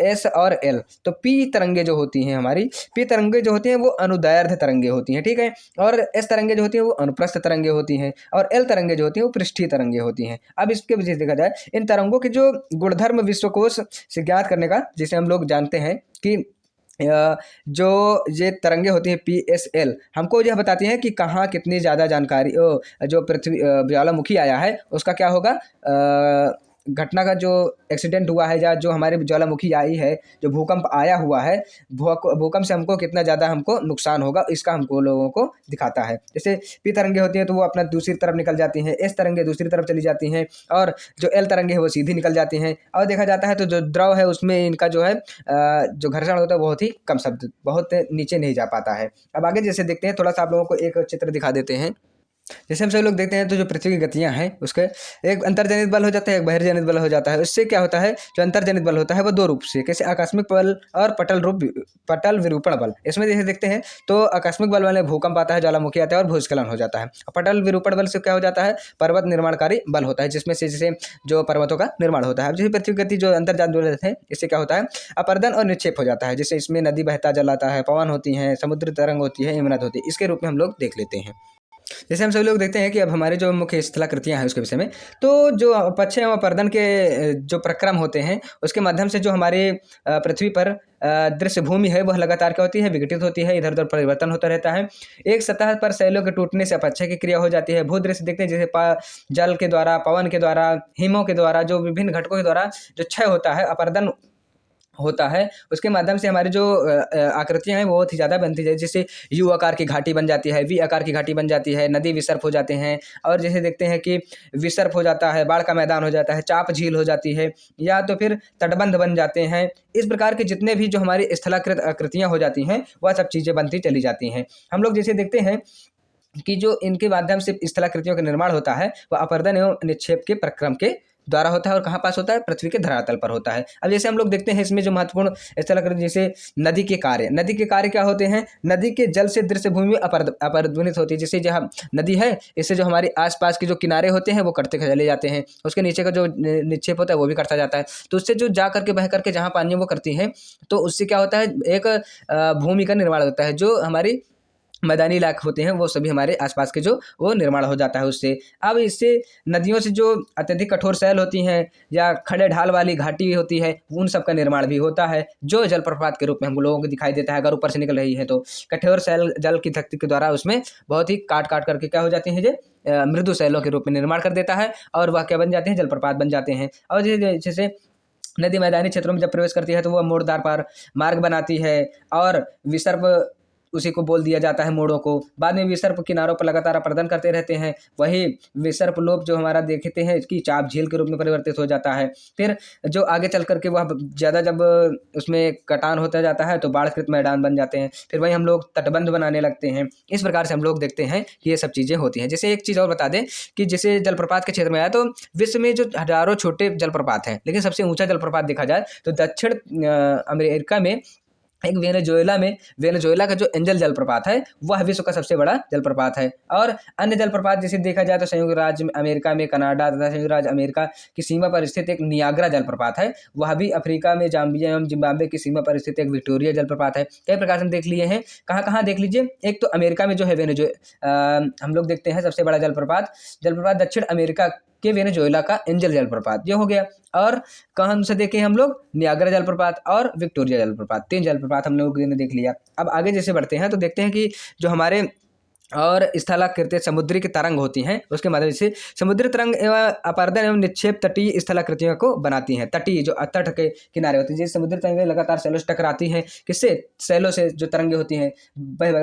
एस और एल। तो पी तरंगे जो होती हैं, हमारी पी तरंगे जो होती हैं वो अनुदैर्ध्य तरंगे होती हैं, ठीक है, और एस तरंगे जो होती हैं वो अनुप्रस्थ तरंगे होती हैं, और एल तरंगे जो होती हैं वो पृष्ठीय तरंगे होती हैं। अब इसके वजह से देखा जाए इन तरंगों के जो गुणधर्म विश्वकोश से ज्ञात करने का, जिसे हम लोग जानते हैं कि जो ये तरंगे होती हैं पी एस एल, हमको यह बताती हैं कि कहाँ कितनी ज़्यादा जानकारी जो पृथ्वी ज्वालामुखी आया है उसका क्या होगा, घटना का जो एक्सीडेंट हुआ है या जो हमारे ज्वालामुखी आई है, जो भूकंप आया हुआ है, भूकंप से हमको कितना ज़्यादा हमको नुकसान होगा, इसका हमको लोगों को दिखाता है। जैसे पी तरंगे होती हैं तो वो अपना दूसरी तरफ निकल जाती हैं, एस तरंगे दूसरी तरफ चली जाती हैं, और जो एल तरंगे है वो सीधी निकल जाती हैं। और देखा जाता है तो जो द्रव है उसमें इनका जो है जो घर्षण होता है बहुत ही कम, शब्द बहुत नीचे नहीं जा पाता है। अब आगे जैसे देखते हैं, थोड़ा सा आप लोगों को एक चित्र दिखा देते हैं। जैसे हम सभी लोग देखते हैं तो जो पृथ्वी की गतियां हैं उसके एक अंतर्जनित बल हो जाता है, एक बहिर्जनित बल हो जाता है। उससे क्या होता है, जो अंतर्जनित बल होता है वो 2 रूप से, कैसे आकस्मिक बल और पटल विरूपण बल। इसमें जैसे देखते हैं तो आकस्मिक बल वाले भूकंप आता है, ज्वालामुखी आता है और भूस्खलन हो जाता है। पटल विरूपण बल से क्या हो जाता है, पर्वत निर्माणकारी बल होता है, जिसमें से जैसे जो पर्वतों का निर्माण होता है। अब जैसे पृथ्वी की गति जो अंतर्जात बल है, इससे क्या होता है, अपर्दन और निक्षेप हो जाता है, जैसे इसमें नदी बहता जल आता है, पवन होती है, समुद्र तरंग होती है, हिमनद होती है, इसके रूप में हम लोग देख लेते हैं। जैसे हम सभी लोग देखते हैं कि अब हमारे जो मुख्य स्थलाकृतियाँ हैं उसके विषय में, तो जो पश्चिम एवं अपर्दन के जो प्रक्रम होते हैं उसके माध्यम से जो हमारे पृथ्वी पर दृश्य भूमि है वह लगातार क्या होती है, विघटित होती है, इधर उधर परिवर्तन होता रहता है। एक सतह पर शैलों के टूटने से अपक्षय की क्रिया हो जाती है। भूदृश्य देखते हैं जैसे जल के द्वारा, पवन के द्वारा, हिमों के द्वारा, जो विभिन्न घटकों के द्वारा जो क्षय होता है, अपर्दन होता है, उसके माध्यम से हमारी जो आकृतियाँ हैं वो बहुत ही ज़्यादा बनती है। जैसे यू आकार की घाटी बन जाती है, वी आकार की घाटी बन जाती है, नदी विसर्प हो जाते हैं, और जैसे देखते हैं कि विसर्प हो जाता है, बाढ़ का मैदान हो जाता है, चाप झील हो जाती है, या तो फिर तटबंध बन जाते हैं। इस प्रकार के जितने भी जो हमारी स्थलाकृत आकृतियाँ हो जाती हैं वह सब चीज़ें बनती चली जाती हैं। हम लोग जैसे देखते हैं कि जो इनके माध्यम से स्थलाकृतियों का निर्माण होता है वह अपर्दन एवं निक्षेप के प्रक्रम के द्वारा होता है, और कहाँ पास होता है, पृथ्वी के धरातल पर होता है। अब जैसे हम लोग देखते हैं इसमें जो महत्वपूर्ण स्थलाकृति, जैसे नदी के कार्य क्या होते हैं, नदी के जल से दृश्य भूमि में अपर्दनित होती है। जैसे जहाँ नदी है इससे जो हमारे आसपास के जो किनारे होते हैं वो कटते चले जाते हैं, उसके नीचे का जो निक्षेप होता है वो भी कटता जाता है। तो उससे जो जा करके बह करके जहाँ पानी वो करती हैं, तो उससे क्या होता है, एक भूमि का निर्माण होता है। जो हमारी मैदानी इलाके होते हैं वो सभी हमारे आसपास के जो वो निर्माण हो जाता है उससे। अब इससे नदियों से जो अत्यधिक कठोर शैल होती हैं या खड़े ढाल वाली घाटी होती है, उन सब का निर्माण भी होता है, जो जलप्रपात के रूप में हम लोगों को दिखाई देता है। अगर ऊपर से निकल रही है तो कठोर शैल जल की शक्ति के द्वारा उसमें बहुत ही काट काट करके क्या हो जाती हैं, जो मृदु शैलों के रूप में निर्माण कर देता है, और वह क्या बन जाते हैं, जलप्रपात बन जाते हैं। और जैसे नदी मैदानी क्षेत्रों में जब प्रवेश करती है तो वह मोड़दार पार मार्ग बनाती है, और विसर्प उसी को बोल दिया जाता है, मोड़ों को। बाद में विसर्प किनारों पर लगातार अपर्दन करते रहते हैं। वही विसर्प लोप जो हमारा देखते हैं इसकी चाप झील के रूप में परिवर्तित हो जाता है। फिर जो आगे चल करके वह ज़्यादा जब उसमें कटान होता जाता है तो बाढ़कृत मैदान बन जाते हैं, फिर वही हम लोग तटबंध बनाने लगते हैं। इस प्रकार से हम लोग देखते हैं कि ये सब चीज़ें होती हैं। जैसे एक चीज़ और बता दें कि जैसे जलप्रपात के क्षेत्र में आया तो विश्व में जो हज़ारों छोटे जलप्रपात हैं, लेकिन सबसे ऊँचा जलप्रपात देखा जाए तो दक्षिण अमेरिका में एक वेनेजुएला का जो एंजल जलप्रपात है वह विश्व का सबसे बड़ा जलप्रपात है। और अन्य जलप्रपात जैसे देखा जाए तो संयुक्त राज्य अमेरिका में कनाडा तथा संयुक्त राज्य अमेरिका की सीमा पर स्थित एक नियाग्रा जलप्रपात है, वह भी अफ्रीका में जाम्बिया एवं जिम्बाब्वे की सीमा पर स्थित एक विक्टोरिया जलप्रपात है। कई प्रकार से हम देख लिए हैं, कहाँ कहाँ देख लीजिए। एक तो अमेरिका में जो है हम लोग देखते हैं सबसे बड़ा जलप्रपात दक्षिण अमेरिका के वेनेजुएला का एंजल जलप्रपात ये हो गया। और कहाँ से देखे हम लोग, नियाग्रा जलप्रपात और विक्टोरिया जलप्रपात, 3 जलप्रपात हम लोग ने देख लिया। अब आगे जैसे बढ़ते हैं तो देखते हैं कि जो हमारे और स्थलाकृतियाँ समुद्री की तरंग होती हैं, उसके माध्यम से समुद्री तरंग एवं अपरदन एवं निक्षेप तटीय स्थलाकृतियों को बनाती हैं। तटीय जो तट के किनारे होती हैं, जैसे समुद्री तरंगें लगातार सैलों से टकराती हैं, किससे? सैलों से जो तरंगें होती हैं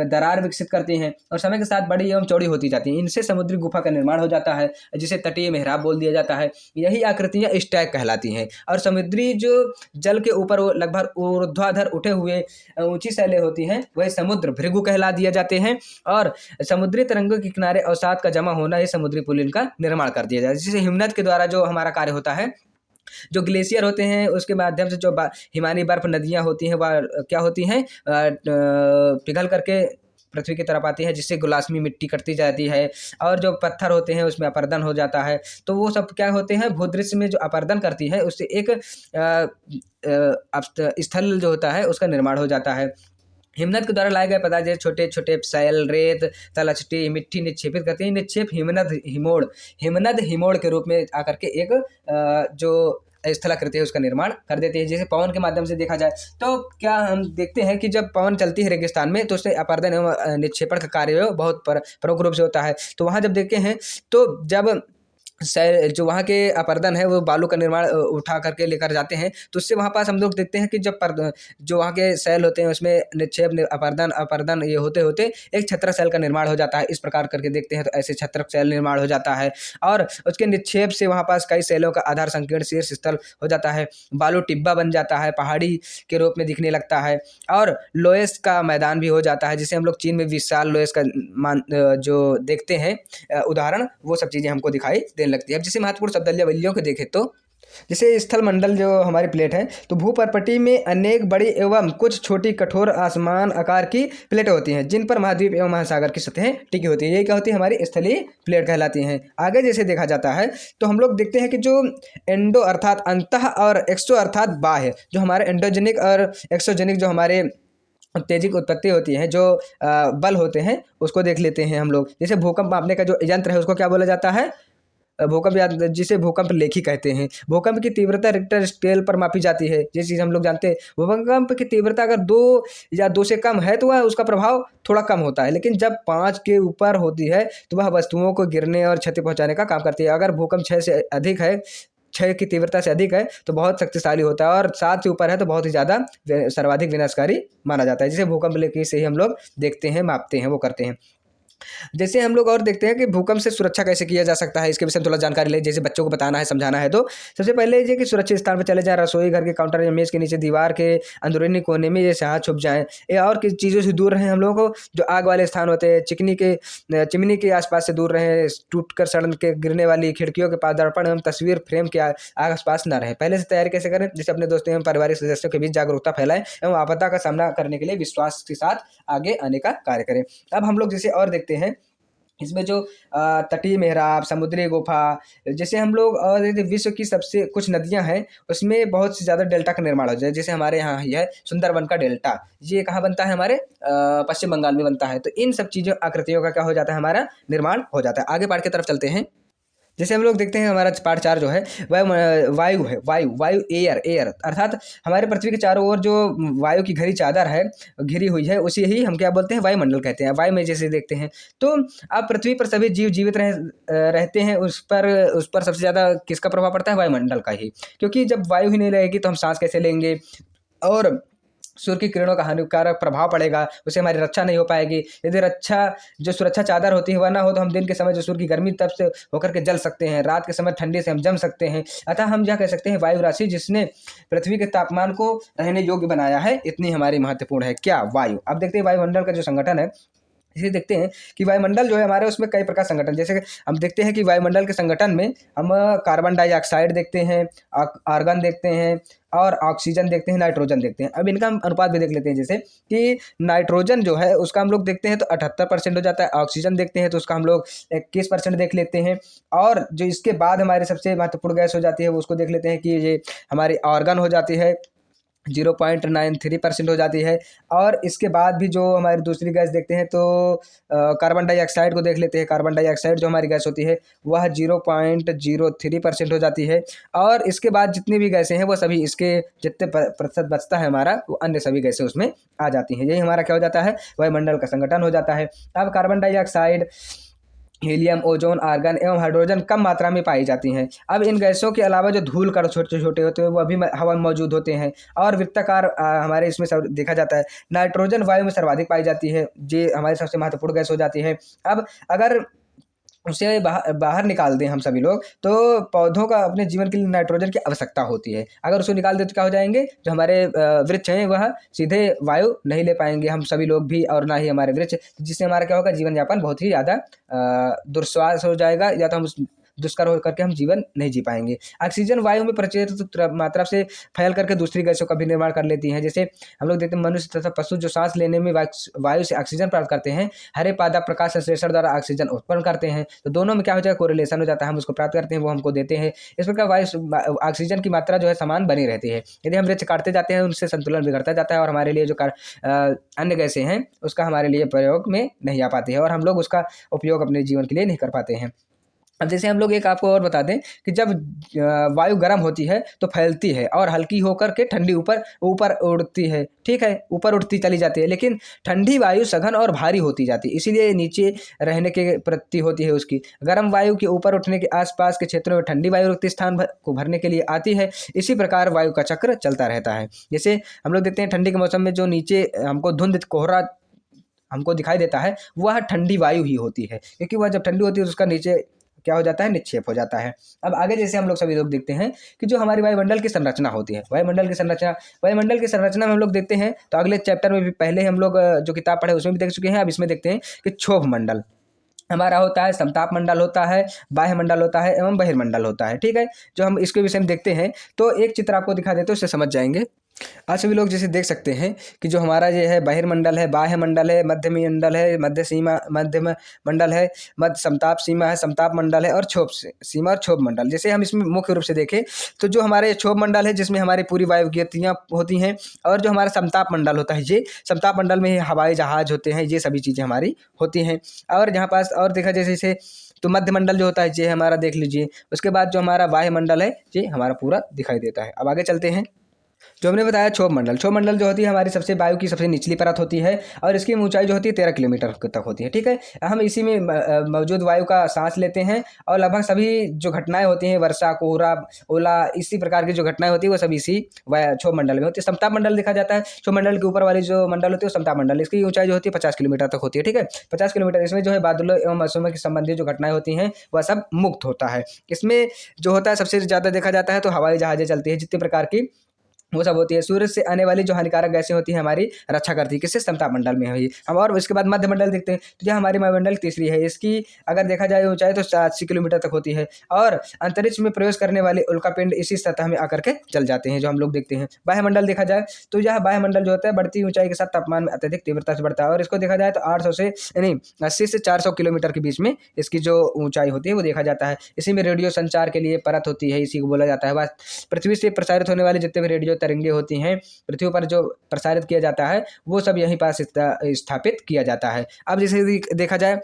दरार विकसित करती हैं और समय के साथ बड़ी एवं चौड़ी होती जाती हैं। इनसे समुद्री गुफा का निर्माण हो जाता है, जिसे तटीय मेहराब बोल दिया जाता है। यही आकृतियाँ स्टैग कहलाती हैं। और समुद्री जो जल के ऊपर वो लगभग ऊर्ध्वाधर उठे हुए ऊंची सैलें होती हैं, वही समुद्र भृगु कहला दिए जाते हैं। और समुद्री तरंगों के किनारे अवसाद का जमा होना ये समुद्री पुलिन का निर्माण कर दिया जाता है। जिससे हिमनद के द्वारा जो हमारा कार्य होता है, जो ग्लेशियर होते हैं उसके माध्यम से जो हिमानी बर्फ नदियाँ होती हैं वह क्या होती हैं, पिघल करके पृथ्वी की तरफ आती है, जिससे गुलासमी मिट्टी कटती जाती है और जो पत्थर होते हैं उसमें अपरदन हो जाता है। तो वो सब क्या होते हैं, भूदृश्य में जो अपरदन करती है उससे एक स्थल जो होता है उसका निर्माण हो जाता है। हिमनद के द्वारा लाए गए पदार्थ जैसे छोटे छोटे सैल, रेत, तलछटी, मिट्टी निक्षेपित करते हैं। निक्षेप हिमनद हिमोड़ के रूप में आकर के एक जो स्थलाकृति है उसका निर्माण कर देती है। जैसे पवन के माध्यम से देखा जाए तो क्या हम देखते हैं कि जब पवन चलती है रेगिस्तान में तो उससे अपरदन एवं निक्षेपण का कार्य बहुत प्रमुख रूप से होता है। तो वहाँ जब देखते हैं तो जब जो वहाँ के अपरदन है वो बालू का निर्माण उठा करके लेकर जाते हैं, तो उससे वहाँ पास हम लोग देखते हैं कि जब जो वहाँ के सैल होते हैं उसमें निक्षेप अपरदन ये होते होते एक छत्रक सैल का निर्माण हो जाता है। इस प्रकार करके देखते हैं तो ऐसे छत्रक सैल निर्माण हो जाता है और उसके निक्षेप से वहाँ पास कई सैलों का आधार संकीर्ण शीर्ष स्थल हो जाता है। बालू टिब्बा बन जाता है, पहाड़ी के रूप में दिखने लगता है और लोयस का मैदान भी हो जाता है, जिसे हम लोग चीन में विशाल लोयस का जो देखते हैं उदाहरण, वो सब चीज़ें हमको दिखाई देने लगती है। अब जैसे महत्वपूर्ण शब्दावली वल्लियों को देखें तो जैसे स्थल मंडल जो हमारी प्लेट है, तो भूपर्पटी में अनेक बड़ी एवं कुछ छोटी कठोर आसमान आकार की प्लेटें होती हैं, जिन पर महाद्वीप एवं महासागर की सतहें टिकी होती हैं। ये क्या होती है, हमारी स्थलीय प्लेट कहलाती हैं। आगे जैसे देखा जाता है तो हम लोग देखते हैं कि जो एंडो अर्थात अंतः और एक्सो अर्थात बाह्य, जो हमारे एंडोजेनिक और एक्सोजेनिक जो हमारे उत्तेजित उत्पत्ति होती है, जो बल होते हैं उसको देख लेते हैं हम लोग। जैसे भूकंप मापने का जो यंत्र है उसको क्या बोला जाता है, भूकंप, जिसे भूकंप लेखी कहते हैं। भूकंप की तीव्रता रिक्टर स्केल पर मापी जाती है। ये चीज़ हम लोग जानते हैं। भूकंप की तीव्रता अगर 2 या 2 से कम है तो वह उसका प्रभाव थोड़ा कम होता है, लेकिन जब 5 के ऊपर होती है तो वह वस्तुओं को गिरने और क्षति पहुंचाने का काम करती है। अगर भूकंप 6 से अधिक है, 6 की तीव्रता से अधिक है तो बहुत शक्तिशाली होता है और 7 से ऊपर है तो बहुत ही ज़्यादा सर्वाधिक विनाशकारी माना जाता है। जिसे भूकंप लेखी से ही हम लोग देखते हैं, मापते हैं, वो करते हैं। जैसे हम लोग और देखते हैं कि भूकंप से सुरक्षा कैसे किया जा सकता है, इसके विषय में थोड़ा जानकारी ले। जैसे बच्चों को बताना है, समझाना है, तो सबसे पहले ये कि सुरक्षित स्थान पर चले जाएं, रसोई घर के काउंटर या मेज के नीचे, दीवार के अंदरूनी कोने में ये हाथ छुप जाएं, या और किसी चीज़ों से दूर रहें। हम लोगों को जो आग वाले स्थान होते हैं, चिमनी के आसपास से दूर रहें, टूटकर सड़न के गिरने वाली खिड़कियों के पास, दर्पण एवं तस्वीर फ्रेम के आसपास न रहें। पहले से तैयारी कैसे करें, जैसे अपने दोस्तों एवं पारिवारिक सदस्यों के बीच जागरूकता फैलाएं एवं आपदा का सामना करने के लिए विश्वास के साथ आगे आने का कार्य करें। अब हम लोग जैसे और देखते हैं इसमें जो तटीय मेहराब, समुद्री गुफा, जैसे हम लोग और विश्व की सबसे कुछ नदियां हैं उसमें बहुत से ज़्यादा डेल्टा का निर्माण हो जाए। जैसे हमारे यहाँ ही है सुंदरवन का डेल्टा, ये कहाँ बनता है, हमारे पश्चिम बंगाल में बनता है। तो इन सब चीज़ों आकृतियों का क्या हो जाता है, हमारा निर्माण हो जाता है। आगे पाठ की तरफ चलते हैं। जैसे हम लोग देखते हैं हमारा पार्ट 4 जो है वायु है। वायु एयर अर्थात हमारे पृथ्वी के चारों ओर जो वायु की घिरी चादर है, घिरी हुई है, उसी ही हम क्या बोलते हैं, वायुमंडल कहते हैं। वायु में जैसे देखते हैं तो अब पृथ्वी पर सभी जीव जीवित रहते हैं, उस पर सबसे ज़्यादा किसका प्रभाव पड़ता है, वायुमंडल का ही। क्योंकि जब वायु ही नहीं रहेगी तो हम सांस कैसे लेंगे और सूर्य की किरणों का हानिकारक प्रभाव पड़ेगा, उससे हमारी रक्षा नहीं हो पाएगी। यदि जो सुरक्षा चादर होती है वह ना हो तो हम दिन के समय जो सूर्य की गर्मी तप से होकर के जल सकते हैं, रात के समय ठंडी से हम जम सकते हैं। अतः हम यह कह सकते हैं वायु राशि जिसने पृथ्वी के तापमान को रहने योग्य बनाया है, इतनी हमारी महत्वपूर्ण है। क्या, वायु। अब देखते हैं वायुमंडल का जो संगठन है, इसे देखते हैं कि वायुमंडल जो है हमारे उसमें कई प्रकार संगठन, जैसे हम देखते हैं कि वायुमंडल के संगठन में हम कार्बन डाइऑक्साइड देखते हैं, आर्गन देखते हैं और ऑक्सीजन देखते हैं, नाइट्रोजन देखते हैं। अब इनका हम अनुपात भी देख लेते हैं। जैसे कि नाइट्रोजन जो है उसका हम लोग देखते हैं तो 78% हो जाता है, ऑक्सीजन देखते हैं तो उसका हम लोग 21% देख लेते हैं, और जो इसके बाद हमारी सबसे महत्वपूर्ण गैस हो जाती है वो उसको देख लेते हैं कि ये हमारी आर्गन हो जाती है, 0.93% हो जाती है। और इसके बाद भी जो हमारी दूसरी गैस देखते हैं तो कार्बन डाइऑक्साइड को देख लेते हैं। कार्बन डाइऑक्साइड जो हमारी गैस होती है वह 0.03% हो जाती है। और इसके बाद जितनी भी गैसें हैं वो सभी इसके जितने प्रतिशत बचता है हमारा, वो अन्य सभी गैसें उसमें आ जाती हैं। यही हमारा क्या हो जाता है, वायुमंडल का संगठन हो जाता है। अब carbon dioxide, helium, ozone, argon एवं हाइड्रोजन कम मात्रा में पाई जाती हैं। अब इन गैसों के अलावा जो धूल कण छोटे छोटे होते हैं वो भी हवा में मौजूद होते हैं। और वृत्ताकार हमारे इसमें सब देखा जाता है। नाइट्रोजन वायु में सर्वाधिक पाई जाती है, ये हमारी सबसे महत्वपूर्ण गैस हो जाती है। अब अगर उसे बाहर निकाल दें हम सभी लोग, तो पौधों का अपने जीवन के लिए नाइट्रोजन की आवश्यकता होती है। अगर उसको निकाल दें तो क्या हो जाएंगे, जो हमारे वृक्ष हैं वह सीधे वायु नहीं ले पाएंगे, हम सभी लोग भी और ना ही हमारे वृक्ष, जिससे हमारा क्या होगा, जीवन यापन बहुत ही ज़्यादा दुस्वास हो जाएगा, या तो हम दुष्कर हो करके हम जीवन नहीं जी पाएंगे। ऑक्सीजन वायु में प्रचुर मात्रा से फैल करके दूसरी गैसों का भी निर्माण कर लेती हैं। जैसे हम लोग देखते हैं मनुष्य तथा पशु जो सांस लेने में वायु से ऑक्सीजन प्राप्त करते हैं, हरे पादप प्रकाश संश्लेषण द्वारा ऑक्सीजन उत्पन्न करते हैं। तो दोनों में क्या हो जाएगा, कोरिलेशन हो जाता है, हम उसको प्राप्त करते हैं, वो हमको देते हैं। इस प्रकार वायु ऑक्सीजन की मात्रा जो है समान बनी रहती है। यदि हम वृक्ष काटते जाते हैं उनसे संतुलन बिगड़ता जाता है, और हमारे लिए जो अन्य गैसें हैं उसका हमारे लिए प्रयोग में नहीं आ पाती है, और हम लोग उसका उपयोग अपने जीवन के लिए नहीं कर पाते हैं। अब जैसे हम लोग एक आपको और बता दें कि जब वायु गर्म होती है तो फैलती है और हल्की होकर के ठंडी ऊपर ऊपर उड़ती है, ठीक है, ऊपर उड़ती चली जाती है। लेकिन ठंडी वायु सघन और भारी होती जाती है, इसीलिए नीचे रहने के प्रति होती है उसकी। गर्म वायु के ऊपर उठने के आसपास के क्षेत्रों में ठंडी वायु रिक्त स्थान को भरने के लिए आती है। इसी प्रकार वायु का चक्र चलता रहता है। जैसे हम लोग देखते हैं ठंडी के मौसम में जो नीचे हमको धुंध कोहरा हमको दिखाई देता है, वह ठंडी वायु ही होती है, क्योंकि वह जब ठंडी होती है तो उसका नीचे क्या हो जाता है, निक्षेप हो जाता है। अब आगे जैसे हम लोग सभी लोग देखते हैं कि जो हमारी वायुमंडल की संरचना होती है, वायुमंडल की संरचना में हम लोग देखते हैं, तो अगले चैप्टर में भी पहले हम लोग जो किताब पढ़े उसमें भी देख चुके हैं। अब इसमें देखते हैं कि क्षोभ मंडल हमारा होता है, समताप मंडल होता है, बाह्य मंडल होता है एवं बहिर्मंडल होता है, ठीक है। जो हम इसके विषय में देखते हैं तो एक चित्र आपको दिखा देते हैं, उससे समझ जाएंगे। आज सभी लोग जैसे देख सकते हैं कि जो हमारा ये है बहिर्मंडल है, बाह्य मंडल है, मध्य मंडल है, मध्य मंडल है, मध्य समताप सीमा है, समताप मंडल है, और क्षोभ सीमा और क्षोभ मंडल। जैसे हम इसमें मुख्य रूप से देखें तो जो हमारे क्षोभ मंडल है जिसमें हमारी पूरी वायु गतियाँ होती हैं, और जो हमारा समताप मंडल होता है, ये समताप मंडल में हवाई जहाज होते हैं, ये सभी चीज़ें हमारी होती हैं। और यहाँ पास और देखा जैसे तो मध्य मंडल जो होता है ये हमारा देख लीजिए। उसके बाद जो हमारा बाह्य मंडल है ये हमारा पूरा दिखाई देता है। अब आगे चलते हैं। जो हमने बताया क्षोभ मंडल जो होती है हमारी सबसे वायु की सबसे निचली परत होती है, और इसकी ऊंचाई जो होती है 13 किलोमीटर तक होती है, ठीक है। हम इसी में मौजूद वायु का सांस लेते हैं, और लगभग सभी जो घटनाएं होती हैं, वर्षा, कोहरा, ओला, इसी प्रकार की जो घटनाएं होती है वो सभी इसी क्षोभ मंडल में होती है। समताप मंडल देखा जाता है, क्षोभ मंडल के ऊपर वाली जो मंडल होती है वो समताप मंडल, इसकी ऊंचाई जो होती है 50 किलोमीटर तक होती है, ठीक है, 50 किलोमीटर। इसमें जो है बादलों एवं मौसम के संबंधित जो घटनाएं होती हैं वह सब मुक्त होता है। इसमें जो होता है सबसे ज़्यादा देखा जाता है तो हवाई जहाजें चलती है, जितने प्रकार की वो सब होती है। सूरज से आने वाली जो हानिकारक गैसें होती है हमारी रक्षा करती है, किससे, समताप मंडल में हुई हम। और उसके बाद मध्य मंडल देखते हैं, तो यह हमारी वायुमंडल तीसरी है। इसकी अगर देखा जाए ऊंचाई तो 80 किलोमीटर तक होती है, और अंतरिक्ष में प्रवेश करने वाले उल्कापिंड इसी सतह में आकर के जल जाते हैं, जो हम लोग देखते हैं। वायुमंडल देखा जाए तो यह वायुमंडल जो होता है बढ़ती ऊंचाई के साथ तापमान में अत्यधिक तीव्रता से बढ़ता है, और इसको देखा जाए तो 800 से नहीं 80 से 400 किलोमीटर के बीच में इसकी जो ऊंचाई होती है वो देखा जाता है। इसी में रेडियो संचार के लिए परत होती है, इसी को बोला जाता है। पृथ्वी से प्रसारित होने वाली जितने भी रेडियो तरंगे होती हैं पृथ्वी पर जो प्रसारित किया जाता है वो सब यहीं पास स्थापित किया जाता है। अब जैसे देखा जाए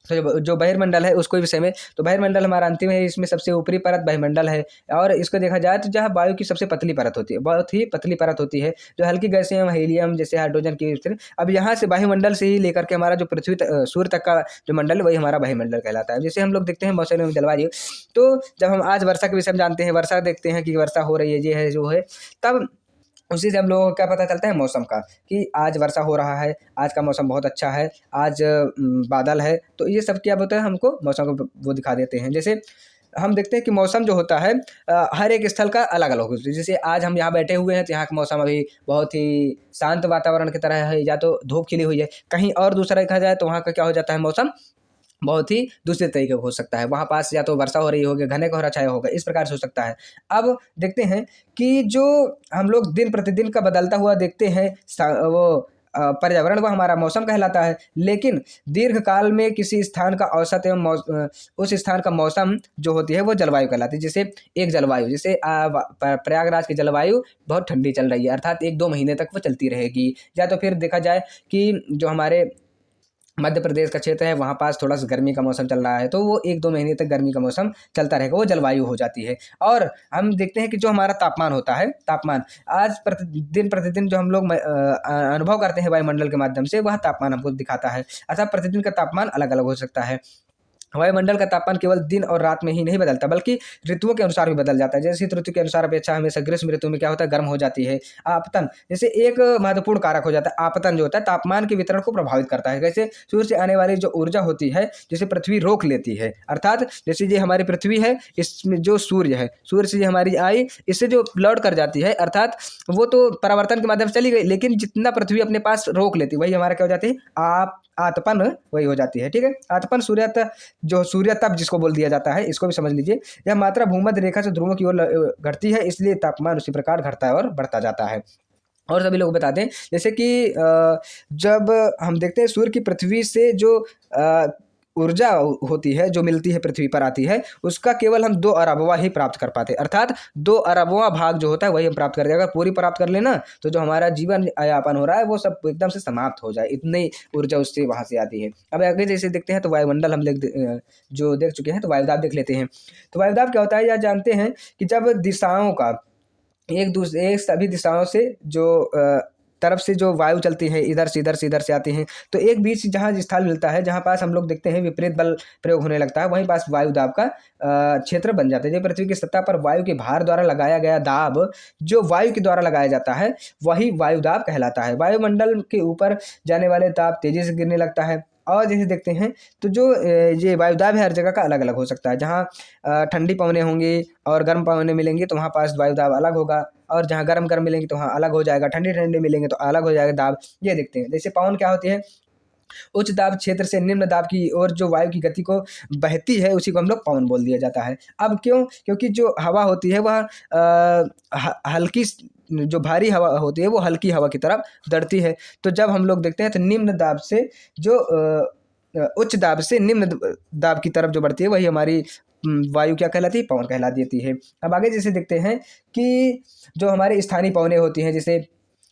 तो जो बहिर्मंडल है उसको विषय में, तो बहिर्मंडल हमारा अंतिम है, इसमें सबसे ऊपरी परत बहिर्मंडल है। और इसको देखा जाए तो जहाँ वायु की सबसे पतली परत होती है, बहुत ही पतली परत होती है, जो हल्की गैसें हैं, हीलियम जैसे हाइड्रोजन की। अब यहाँ से वायुमंडल से ही लेकर के हमारा जो पृथ्वी सूर्य तक का जो मंडल है वही हमारा वायुमंडल कहलाता है। जैसे हम लोग देखते हैं मौसम एवं जलवायु, तो जब हम आज वर्षा के विषय में जानते हैं, वर्षा देखते हैं कि वर्षा हो रही है, ये है जो है, तब उसी से हम लोगों को क्या पता चलता है मौसम का, कि आज वर्षा हो रहा है, आज का मौसम बहुत अच्छा है, आज बादल है। तो ये सब क्या होता है, हमको मौसम को वो दिखा देते हैं। जैसे हम देखते हैं कि मौसम जो होता है हर एक स्थल का अलग अलग होता है। जैसे आज हम यहाँ बैठे हुए हैं तो यहाँ का मौसम अभी बहुत ही शांत वातावरण की तरह है, या तो धूप खिली हुई है। कहीं और दूसरा देखा जाए तो वहाँ का क्या हो जाता है, मौसम बहुत ही दूसरे तरीके का हो सकता है, वहाँ पास या तो वर्षा हो रही होगी, घने कोहरा छाया होगा, इस प्रकार से हो सकता है। अब देखते हैं कि जो हम लोग दिन प्रतिदिन का बदलता हुआ देखते हैं वो पर्यावरण वो हमारा मौसम कहलाता है। लेकिन दीर्घ काल में किसी स्थान का औसत एवं उस स्थान का मौसम जो होती है वो जलवायु कहलाती है। जैसे एक जलवायु, जैसे प्रयागराज की जलवायु बहुत ठंडी चल रही है, अर्थात 1-2 महीने तक वो चलती रहेगी। या तो फिर देखा जाए कि जो हमारे मध्य प्रदेश का क्षेत्र है वहाँ पास थोड़ा सा गर्मी का मौसम चल रहा है, तो वो 1-2 महीने तक गर्मी का मौसम चलता रहेगा, वो जलवायु हो जाती है। और हम देखते हैं कि जो हमारा तापमान होता है, तापमान आज दिन प्रतिदिन जो हम लोग अनुभव करते हैं वायुमंडल के माध्यम से, वह तापमान हमको दिखाता है। अर्थात प्रतिदिन का तापमान अलग अलग हो सकता है। वायुमंडल का तापमान केवल दिन और रात में ही नहीं बदलता, बल्कि ऋतुओं के अनुसार भी बदल जाता है। जैसे शीत ऋतु के अनुसार अपेक्षा हमेशा ग्रीष्म ऋतु में क्या होता है, गर्म हो जाती है। आपतन जैसे एक महत्वपूर्ण कारक हो जाता है। आपतन जो होता है तापमान के वितरण को प्रभावित करता है। जैसे सूर्य से आने वाली जो ऊर्जा होती है, जिसे पृथ्वी रोक लेती है, अर्थात जैसे ये हमारी पृथ्वी है, इसमें जो सूर्य है, सूर्य से हमारी आई, इससे जो लौट कर जाती है, अर्थात वो तो परावर्तन के माध्यम से चली गई, लेकिन जितना पृथ्वी अपने पास रोक लेती है वही हमारा क्या हो जाती है, आतपन वही हो जाती है। ठीक है, आतपन सूर्य तप जिसको बोल दिया जाता है, इसको भी समझ लीजिए। यह मात्रा भूमध्य रेखा से ध्रुवों की ओर घटती है, इसलिए तापमान उसी प्रकार घटता है और बढ़ता जाता है। और सभी लोग बता दें जैसे कि जब हम देखते हैं सूर्य की पृथ्वी से जो ऊर्जा होती है, जो मिलती है पृथ्वी पर आती है, उसका केवल हम 2 अरबवां ही प्राप्त कर पाते हैं। अर्थात 2 अरबवां भाग जो होता है वही हम प्राप्त करते हैं। अगर पूरी प्राप्त कर लेना तो जो हमारा जीवन यापन हो रहा है वो सब एकदम से समाप्त हो जाए, इतनी ऊर्जा उससे वहाँ से आती है। अब आगे जैसे देखते हैं तो वायुमंडल हम जो देख चुके हैं, तो वायुदाब देख लेते हैं। तो वायुदाब क्या होता है, यह जानते हैं कि जब दिशाओं का एक सभी दिशाओं से जो तरफ से जो वायु चलती है, इधर से आती हैं, तो एक बीच जहाँ स्थल मिलता है, जहाँ पास हम लोग देखते हैं विपरीत बल प्रयोग होने लगता है, वहीं पास वायु दाब का क्षेत्र बन जाता है। जो पृथ्वी की सतह पर वायु के भार द्वारा लगाया गया दाब, जो वायु के द्वारा लगाया जाता है, वही वायु दाब कहलाता है। वायुमंडल के ऊपर जाने वाले दाब तेजी से गिरने लगता है। और जैसे देखते हैं तो जो ये वायुदाब है हर जगह का अलग अलग हो सकता है। जहाँ ठंडी पवनें होंगी और गर्म पवनें मिलेंगी तो वहाँ पास वायुदाब अलग होगा, और जहाँ गर्म गर्म मिलेंगी तो वहाँ अलग हो जाएगा, ठंडी ठंडी मिलेंगे तो अलग हो जाएगा दाब। ये देखते हैं जैसे पवन क्या होती है, उच्च दाब क्षेत्र से निम्न दाब की ओर जो वायु की गति को बहती है, उसी को हम लोग पवन बोल दिया जाता है। अब क्यों, क्योंकि जो हवा होती है वह हल्की, जो भारी हवा होती है वो हल्की हवा की तरफ दौड़ती है। तो जब हम लोग देखते हैं तो निम्न दाब से जो उच्च दाब से निम्न दाब की तरफ जो बढ़ती है वही हमारी वायु क्या कहलाती है, पवन कहला देती है। अब आगे जैसे देखते हैं कि जो हमारे स्थानीय पवनें होती हैं, जैसे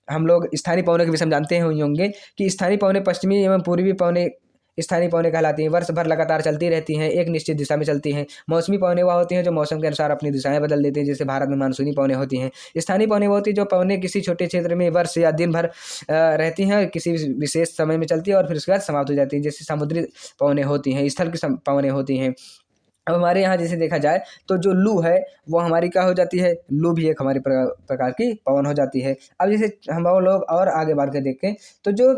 हम लोग स्थानीय पवनों के विषय में जानते होंगे कि स्थानीय पवनें पश्चिमी एवं पूर्वी पवनें स्थानीय पवनें कहलाती हैं। वर्ष भर लगातार चलती रहती हैं, एक निश्चित दिशा में चलती हैं। मौसमी पवनें वह होती हैं जो मौसम के अनुसार अपनी दिशाएं बदल देती हैं, जैसे भारत में मानसूनी पवनें होती हैं। स्थानीय पवनें वो होती हैं जो पवनें किसी छोटे क्षेत्र में वर्ष या दिन भर रहती हैं, किसी विशेष समय में चलती है और फिर उसके बाद समाप्त हो जाती हैं। जैसे समुद्री पवनें होती हैं, स्थल की पवनें होती हैं। अब हमारे यहाँ जैसे देखा जाए तो जो लू है वो हमारी क्या हो जाती है, लू भी एक हमारी प्रकार की पवन हो जाती है। अब जैसे हम लोग और आगे बढ़ के देखें तो जो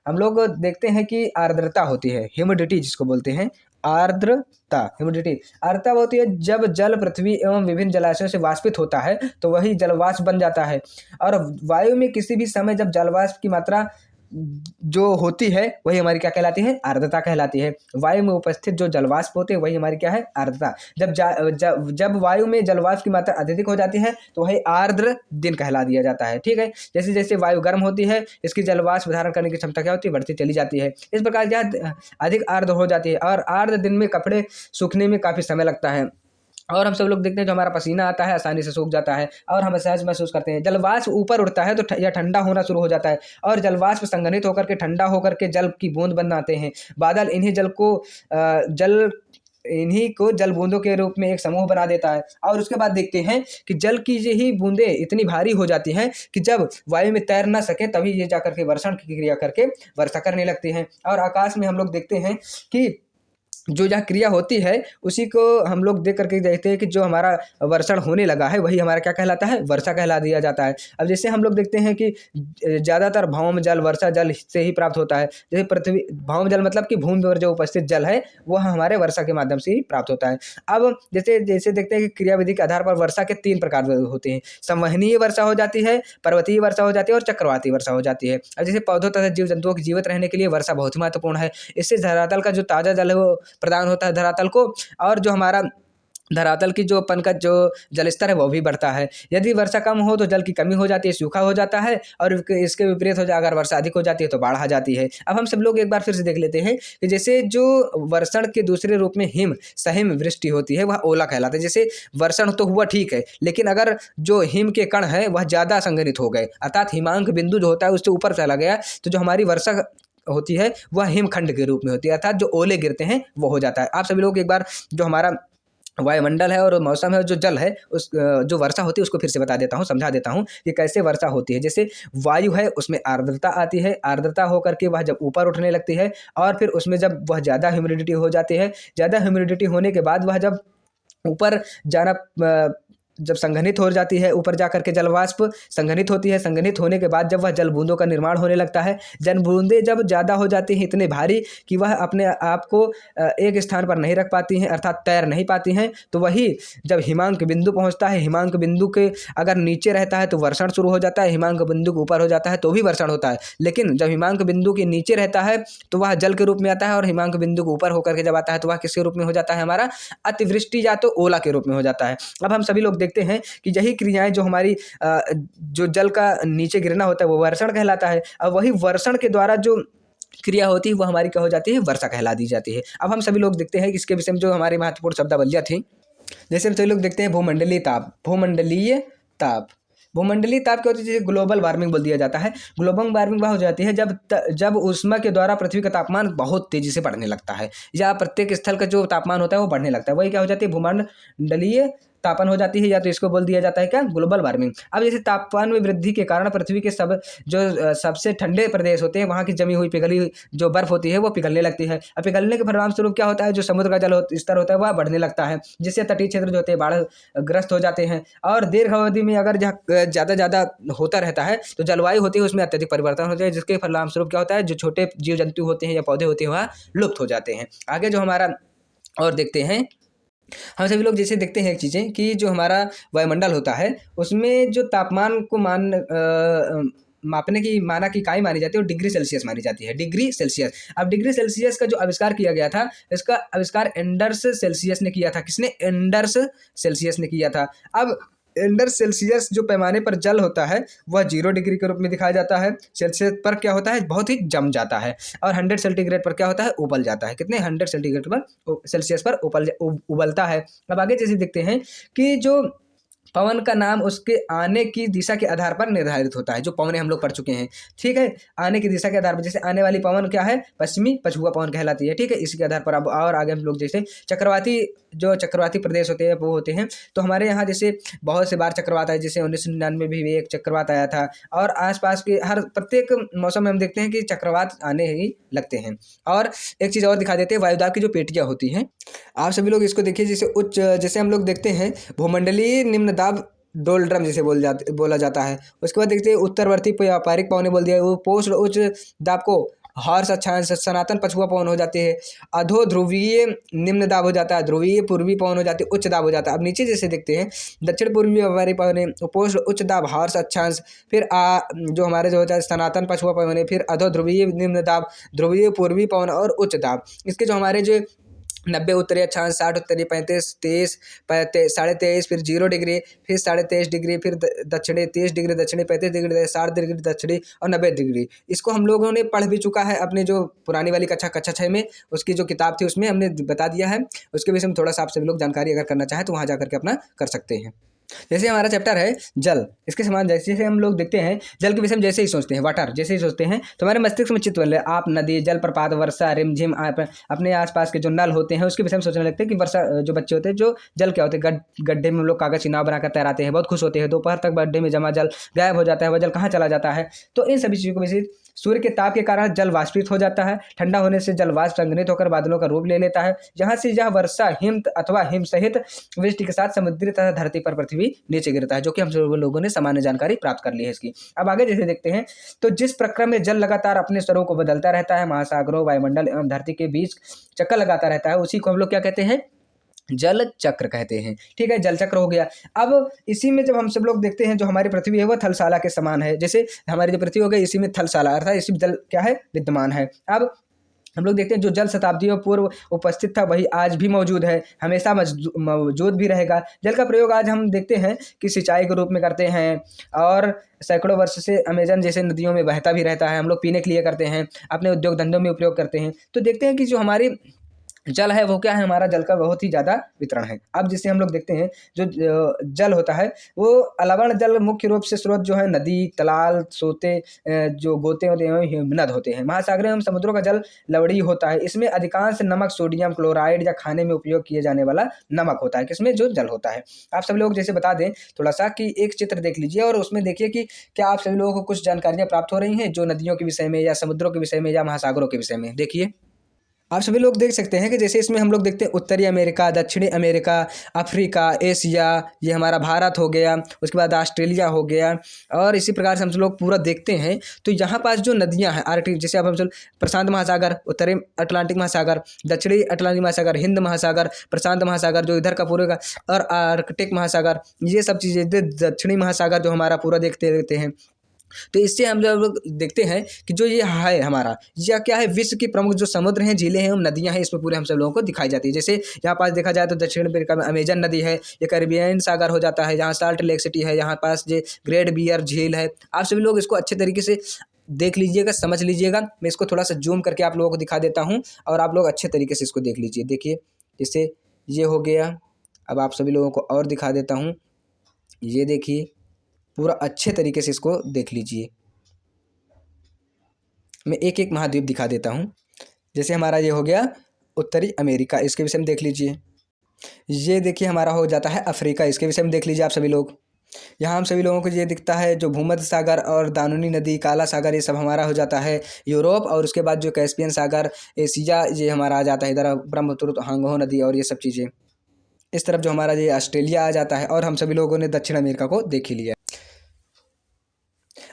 हम लोग देखते हैं कि आर्द्रता होती है, ह्यूमिडिटी जिसको बोलते हैं, ह्यूमिडिटी आर्द्रता होती है जब जल पृथ्वी एवं विभिन्न जलाशयों से वाष्पित होता है तो वही जलवाष्प बन जाता है। और वायु में किसी भी समय जब जलवाष्प की मात्रा जो होती है वही हमारी क्या कहलाती है, आर्द्रता कहलाती है। वायु में उपस्थित जो जलवाष्प होते हैं वही हमारी क्या है, आर्द्रता। जब वायु में जलवाष्प की मात्रा अत्यधिक हो जाती है तो वही आर्द्र दिन कहला दिया जाता है। ठीक है, जैसे जैसे वायु गर्म होती है इसकी जलवाष्प धारण करने की क्षमता क्या होती है, बढ़ती चली जाती है। इस प्रकार क्या अधिक आर्द्र हो जाती है, और आर्द्र दिन में कपड़े सूखने में काफ़ी समय लगता है। और हम सब लोग देखते हैं जो हमारा पसीना आता है आसानी से सूख जाता है और हम सहज महसूस करते हैं। जलवाष्प ऊपर उठता है तो यह ठंडा होना शुरू हो जाता है, और जलवाष्प संघनित होकर के ठंडा होकर के जल की बूंद बनाते हैं। बादल इन्हीं को जल बूंदों के रूप में एक समूह बना देता है। और उसके बाद देखते हैं कि जल की यही बूंदें इतनी भारी हो जाती हैं कि जब वायु में तैर ना सके तभी ये जाकर के वर्षण की क्रिया करके वर्षा करने लगती हैं। और आकाश में हम लोग देखते हैं कि जो यह क्रिया होती है उसी को हम लोग देख करके देखते हैं कि जो हमारा वर्षण होने लगा है वही हमारा क्या कहलाता है, वर्षा कहला दिया जाता है। अब जैसे हम लोग देखते हैं कि ज़्यादातर भौम जल वर्षा जल से ही प्राप्त होता है। जैसे पृथ्वी भौम जल मतलब कि भूमि पर जो उपस्थित जल है वह हमारे वर्षा के माध्यम से ही प्राप्त होता है। अब जैसे जैसे देखते हैं कि क्रियाविधि के आधार पर वर्षा के 3 प्रकार होते हैं। संवहनीय वर्षा हो जाती है, पर्वतीय वर्षा हो जाती है और चक्रवाती वर्षा हो जाती है। अब जैसे पौधों तथा जीव जंतुओं के जीवित रहने के लिए वर्षा बहुत ही महत्वपूर्ण है। इससे धरातल का जो ताज़ा जल है वो प्रदान होता है धरातल को, और जो हमारा धरातल की जो अपन का जो जल स्तर है वो भी बढ़ता है। यदि वर्षा कम हो तो जल की कमी हो जाती है, सूखा हो जाता है, और इसके विपरीत हो जाए अगर वर्षा अधिक हो जाती है तो बाढ़ आ जाती है। अब हम सब लोग एक बार फिर से देख लेते हैं कि जैसे जो वर्षण के दूसरे रूप में सहिम वृष्टि होती है वह ओला कहलाता है। जैसे वर्षण तो हुआ ठीक है, लेकिन अगर जो हिम के कण है वह ज़्यादा संघनित हो गए, अर्थात हिमांक बिंदु जो होता है उससे ऊपर चला गया, तो जो हमारी वर्षा होती है वह हिमखंड के रूप में होती है, अर्थात जो ओले गिरते हैं वो हो जाता है। आप सभी लोग एक बार जो हमारा वायुमंडल है और मौसम है और जो जल है उस जो वर्षा होती है उसको फिर से बता देता हूँ, समझा देता हूँ कि कैसे वर्षा होती है। जैसे वायु है उसमें आर्द्रता आती है, आर्द्रता होकर के वह जब ऊपर उठने लगती है और फिर उसमें जब वह ज़्यादा ह्यूमिडिटी हो जाती है, ज़्यादा ह्यूमिडिटी होने के बाद वह जब ऊपर जाना जब संघनित हो जाती है, ऊपर जा करके जल वाष्प संघनित होती है, संघनित होने के बाद जब वह जल बूंदों का निर्माण होने लगता है, जल बूंदें जब ज़्यादा हो जाती हैं इतने भारी कि वह अपने आप को एक स्थान पर नहीं रख पाती हैं, अर्थात तैर नहीं पाती हैं, तो वही जब हिमांक बिंदु पहुंचता है, हिमांक बिंदु के अगर नीचे रहता है तो वर्षण शुरू हो जाता है, हिमांक बिंदु के ऊपर हो जाता है तो भी वर्षण होता है। लेकिन जब हिमांक बिंदु के नीचे रहता है तो वह जल के रूप में आता है, और हिमांक बिंदु के ऊपर होकर के जब आता है तो वह किसके रूप में हो जाता है, हमारा अतिवृष्टि या तो ओला के रूप में हो जाता है। अब हम सभी लोग देखते हैं कि यही क्रियाएं जो हमारी जो जल का नीचे गिरना होता है वो वर्षण कहलाता है, और वही वर्षण के द्वारा जो क्रिया होती है वो हमारी क्या हो जाती है, वर्षा कहला दी जाती है। अब हम सभी लोग देखते हैं कि इसके विषय में जो हमारी महत्वपूर्ण शब्दावलियाँ थी, जैसे हम सभी लोग देखते हैं भूमंडलीय ताप, भूमंडलीय ताप, भूमंडलीय ताप क्या होती है, जैसे ग्लोबल वार्मिंग बोल दिया जाता है। ग्लोबल वार्मिंग वह हो जाती है जब ऊष्मा के द्वारा पृथ्वी का तापमान बहुत तेजी से बढ़ने लगता है, या प्रत्येक स्थल का जो तापमान होता है वो बढ़ने लगता है, वही क्या हो जाती है, भूमंडलीय तापन हो जाती है, या तो इसको बोल दिया जाता है क्या, ग्लोबल वार्मिंग। अब जैसे तापमान में वृद्धि के कारण पृथ्वी के सबसे ठंडे प्रदेश होते हैं वहाँ की जमी हुई पिघली जो बर्फ होती है वो पिघलने लगती है। अब पिघलने के परिणाम स्वरूप क्या होता है, जो समुद्र का जल स्तर होता है वह बढ़ने लगता है, जिससे तटीय क्षेत्र जो होते हैं बाढ़ ग्रस्त हो जाते हैं। और दीर्घ अवधि में अगर ज़्यादा होता रहता है तो जलवायु होती है उसमें अत्यधिक परिवर्तन होते हैं, जिसके परिणाम स्वरूप क्या होता है, जो छोटे जीव जंतु होते हैं या पौधे होते हैं वह लुप्त हो जाते हैं। आगे जो हमारा और देखते हैं, हम सभी लोग जैसे देखते हैं एक चीज़ें कि जो हमारा वायुमंडल होता है उसमें जो तापमान को मापने की मानक इकाई मानी जाती है वो डिग्री सेल्सियस मानी जाती है, डिग्री सेल्सियस। अब डिग्री सेल्सियस का जो आविष्कार किया गया था, इसका आविष्कार एंडर्स सेल्सियस ने किया था। किसने, एंडर्स सेल्सियस ने किया था। अब एंडर्स सेल्सियस जो पैमाने पर जल होता है वह 0 डिग्री के रूप में दिखाया जाता है, सेल्सियस पर क्या होता है, बहुत ही जम जाता है, और 100 सेंटीग्रेड पर क्या होता है, उबल जाता है। कितने, 100 सेंटीग्रेड पर सेल्सियस पर उबलता है। अब आगे जैसे देखते हैं कि जो पवन का नाम उसके आने की दिशा के आधार पर निर्धारित होता है, जो पवनें हम लोग पढ़ चुके हैं, ठीक है, आने की दिशा के आधार पर, जैसे आने वाली पवन क्या है, पश्चिमी पछुआ पवन कहलाती है, ठीक है, इसी के आधार पर। अब और आगे हम लोग जैसे चक्रवाती प्रदेश होते हैं वो होते हैं, तो हमारे यहाँ जैसे बहुत से बार चक्रवात आए, जैसे 1999 में भी एक चक्रवात आया था, और आसपास के हर प्रत्येक मौसम में हम देखते हैं कि चक्रवात आने ही लगते हैं। और एक चीज़ और दिखा देते हैं, वायुदाब की जो पेटियाँ होती हैं, आप सभी लोग इसको देखिए, जैसे हम लोग देखते हैं भूमंडलीय निम्न दाब डोलड्रम जैसे बोला जाता है। उसके बाद देखते हैं उत्तरवर्ती व्यापारिक पवनें बोल दिया, वो पोस्ट उच्च दाब को हर्ष अक्षांश सनातन पछुआ पवन हो जाते हैं। अधो ध्रुवीय निम्न दाब हो जाता है, ध्रुवीय पूर्वी पवन हो जाती है, उच्च दाब हो जाता है। अब नीचे जैसे देखते हैं दक्षिण पूर्वी व्यापारिक पवनें, पोस्ट उच्च दाब हर्ष अक्षांश, फिर जो हमारे जो होता है सनातन पछुआ पवनें, फिर अधो ध्रुवीय निम्न दाब, ध्रुवीय पूर्वी पवन और उच्च दाब। इसके जो हमारे जो 90 उत्तरी अक्षांश, 60 उत्तरी, 35 23 23.5, फिर 0 डिग्री, फिर 23.5 डिग्री, फिर दक्षिणी 30 डिग्री दक्षिणी, 35 डिग्री 60 डिग्री दक्षिणी और 90 डिग्री। इसको हम लोगों ने पढ़ भी चुका है अपने जो पुरानी वाली कक्षा 6 में, उसकी जो किताब थी उसमें हमने बता दिया है। उसके विषय में थोड़ा सा आप सभी लोग जानकारी अगर करना चाहें तो वहाँ जा करके अपना कर सकते हैं। जैसे हमारा चैप्टर है जल, इसके समान जैसे हम लोग देखते हैं जल के विषय में जैसे ही सोचते हैं, वाटर जैसे ही सोचते हैं तो हमारे मस्तिष्क में चित्र बन रहे, आप नदी, जलप्रपात, वर्षा, रिमझिम, अपने आसपास के जो नल होते हैं उसके विषय में सोचने लगते हैं कि वर्षा, जो बच्चे होते हैं जो जल क्या होते हैं, गड्ढे में हम लोग कागज की नाव बनाकर तैराते हैं, बहुत खुश होते हैं, दोपहर तक गड्ढे में जमा जल गायब हो जाता है, वह जल कहाँ चला जाता है। तो इन सभी चीज़ों को वैसे सूर्य के ताप के कारण जल वाष्पित हो जाता है, ठंडा होने से जल वाष्प संघनित होकर बादलों का रूप ले लेता है, जहाँ से यह वर्षा हिम अथवा हिम सहित वृष्टि के साथ समुद्री तथा धरती पर पृथ्वी नीचे गिरता है, जो कि हम सब लोगों ने सामान्य जानकारी प्राप्त कर ली है इसकी। अब आगे जैसे देखते हैं तो जिस प्रक्रम में जल लगातार अपने स्तरों को बदलता रहता है, महासागरों, वायुमंडल एवं धरती के बीच चक्कर लगाता रहता है, उसी को हम लोग क्या कहते हैं, जल चक्र कहते हैं, ठीक है, जल चक्र हो गया। अब इसी में जब हम सब लोग देखते हैं जो हमारी पृथ्वी है वह थलशाला के समान है, जैसे हमारी जो पृथ्वी हो गई इसी में थलशाला अर्थात इसी में जल क्या है, विद्यमान है। अब हम लोग देखते हैं जो जल शताब्दियों पूर्व उपस्थित था वही आज भी मौजूद है, हमेशा मौजूद भी रहेगा। जल का प्रयोग आज हम देखते हैं कि सिंचाई के रूप में करते हैं और सैकड़ों वर्ष से अमेज़न जैसे नदियों में बहता भी रहता है। हम लोग पीने के लिए करते हैं, अपने उद्योग धंधों में उपयोग करते हैं। तो देखते हैं कि जो हमारी जल है वो क्या है, हमारा जल का बहुत ही ज़्यादा वितरण है। अब जिसे हम लोग देखते हैं जो जल होता है वो लवण जल मुख्य रूप से स्रोत जो है नदी, तालाब, सोते जो गोते होते हैं हिमनद होते हैं। महासागरों एवं समुद्रों का जल लवणीय होता है। इसमें अधिकांश नमक, सोडियम क्लोराइड या खाने में उपयोग किए जाने वाला नमक होता है, किसमें जो जल होता है। आप सब लोग जैसे बता दें थोड़ा सा कि एक चित्र देख लीजिए और उसमें देखिए कि क्या आप सभी लोगों को कुछ जानकारियाँ प्राप्त हो रही हैं जो नदियों के विषय में या समुद्रों के विषय में या महासागरों के विषय में। देखिए आप सभी लोग देख सकते हैं कि जैसे इसमें हम लोग देखते हैं उत्तरी अमेरिका, दक्षिणी अमेरिका, अफ्रीका, एशिया, ये हमारा भारत हो गया, उसके बाद ऑस्ट्रेलिया हो गया और इसी प्रकार से हम सब लोग पूरा देखते हैं। तो यहाँ पास जो नदियाँ हैं आर्कटिक, जैसे अब हम सब प्रशांत महासागर, उत्तरी अटलांटिक महासागर, दक्षिणी अटलांटिक महासागर, हिंद महासागर, प्रशांत महासागर जो इधर का पूरे का, और आर्कटिक महासागर, ये सब चीज़ें दक्षिणी महासागर जो हमारा पूरा देखते रहते हैं। तो इससे हम जब लोग देखते हैं कि जो ये है हमारा, यह क्या है, विश्व की प्रमुख जो समुद्र हैं, झीलें हैं एवं नदियां हैं, इसमें पूरे हम सब लोगों को दिखाई जाती है। जैसे यहाँ पास देखा जाए तो दक्षिण अमेरिका में अमेजन नदी है, ये कैरिबियन सागर हो जाता है, यहाँ साल्ट लेक सिटी है, यहाँ पास ये ग्रेट बियर झील है। आप सभी लोग इसको अच्छे तरीके से देख लीजिएगा, समझ लीजिएगा। मैं इसको थोड़ा सा जूम करके आप लोगों को दिखा देता हूँ और आप लोग अच्छे तरीके से इसको देख लीजिए। देखिए जैसे ये हो गया, अब आप सभी लोगों को और दिखा देता हूँ। ये देखिए पूरा अच्छे तरीके से इसको देख लीजिए। मैं एक एक महाद्वीप दिखा देता हूँ। जैसे हमारा ये हो गया उत्तरी अमेरिका, इसके विषय में देख लीजिए। ये देखिए हमारा हो जाता है अफ्रीका, इसके विषय में देख लीजिए आप सभी लोग। यहाँ हम सभी लोगों को ये दिखता है जो भूमध्य सागर और दानुनी नदी, काला सागर, ये सब हमारा हो जाता है यूरोप। और उसके बाद जो कैस्पियन सागर, एशिया, ये हमारा आ जाता है इधर ब्रह्मपुत्र, हांगहो नदी और ये सब चीज़ें। इस तरफ जो हमारा ये ऑस्ट्रेलिया आ जाता है और हम सभी लोगों ने दक्षिण अमेरिका को देख ही लिया।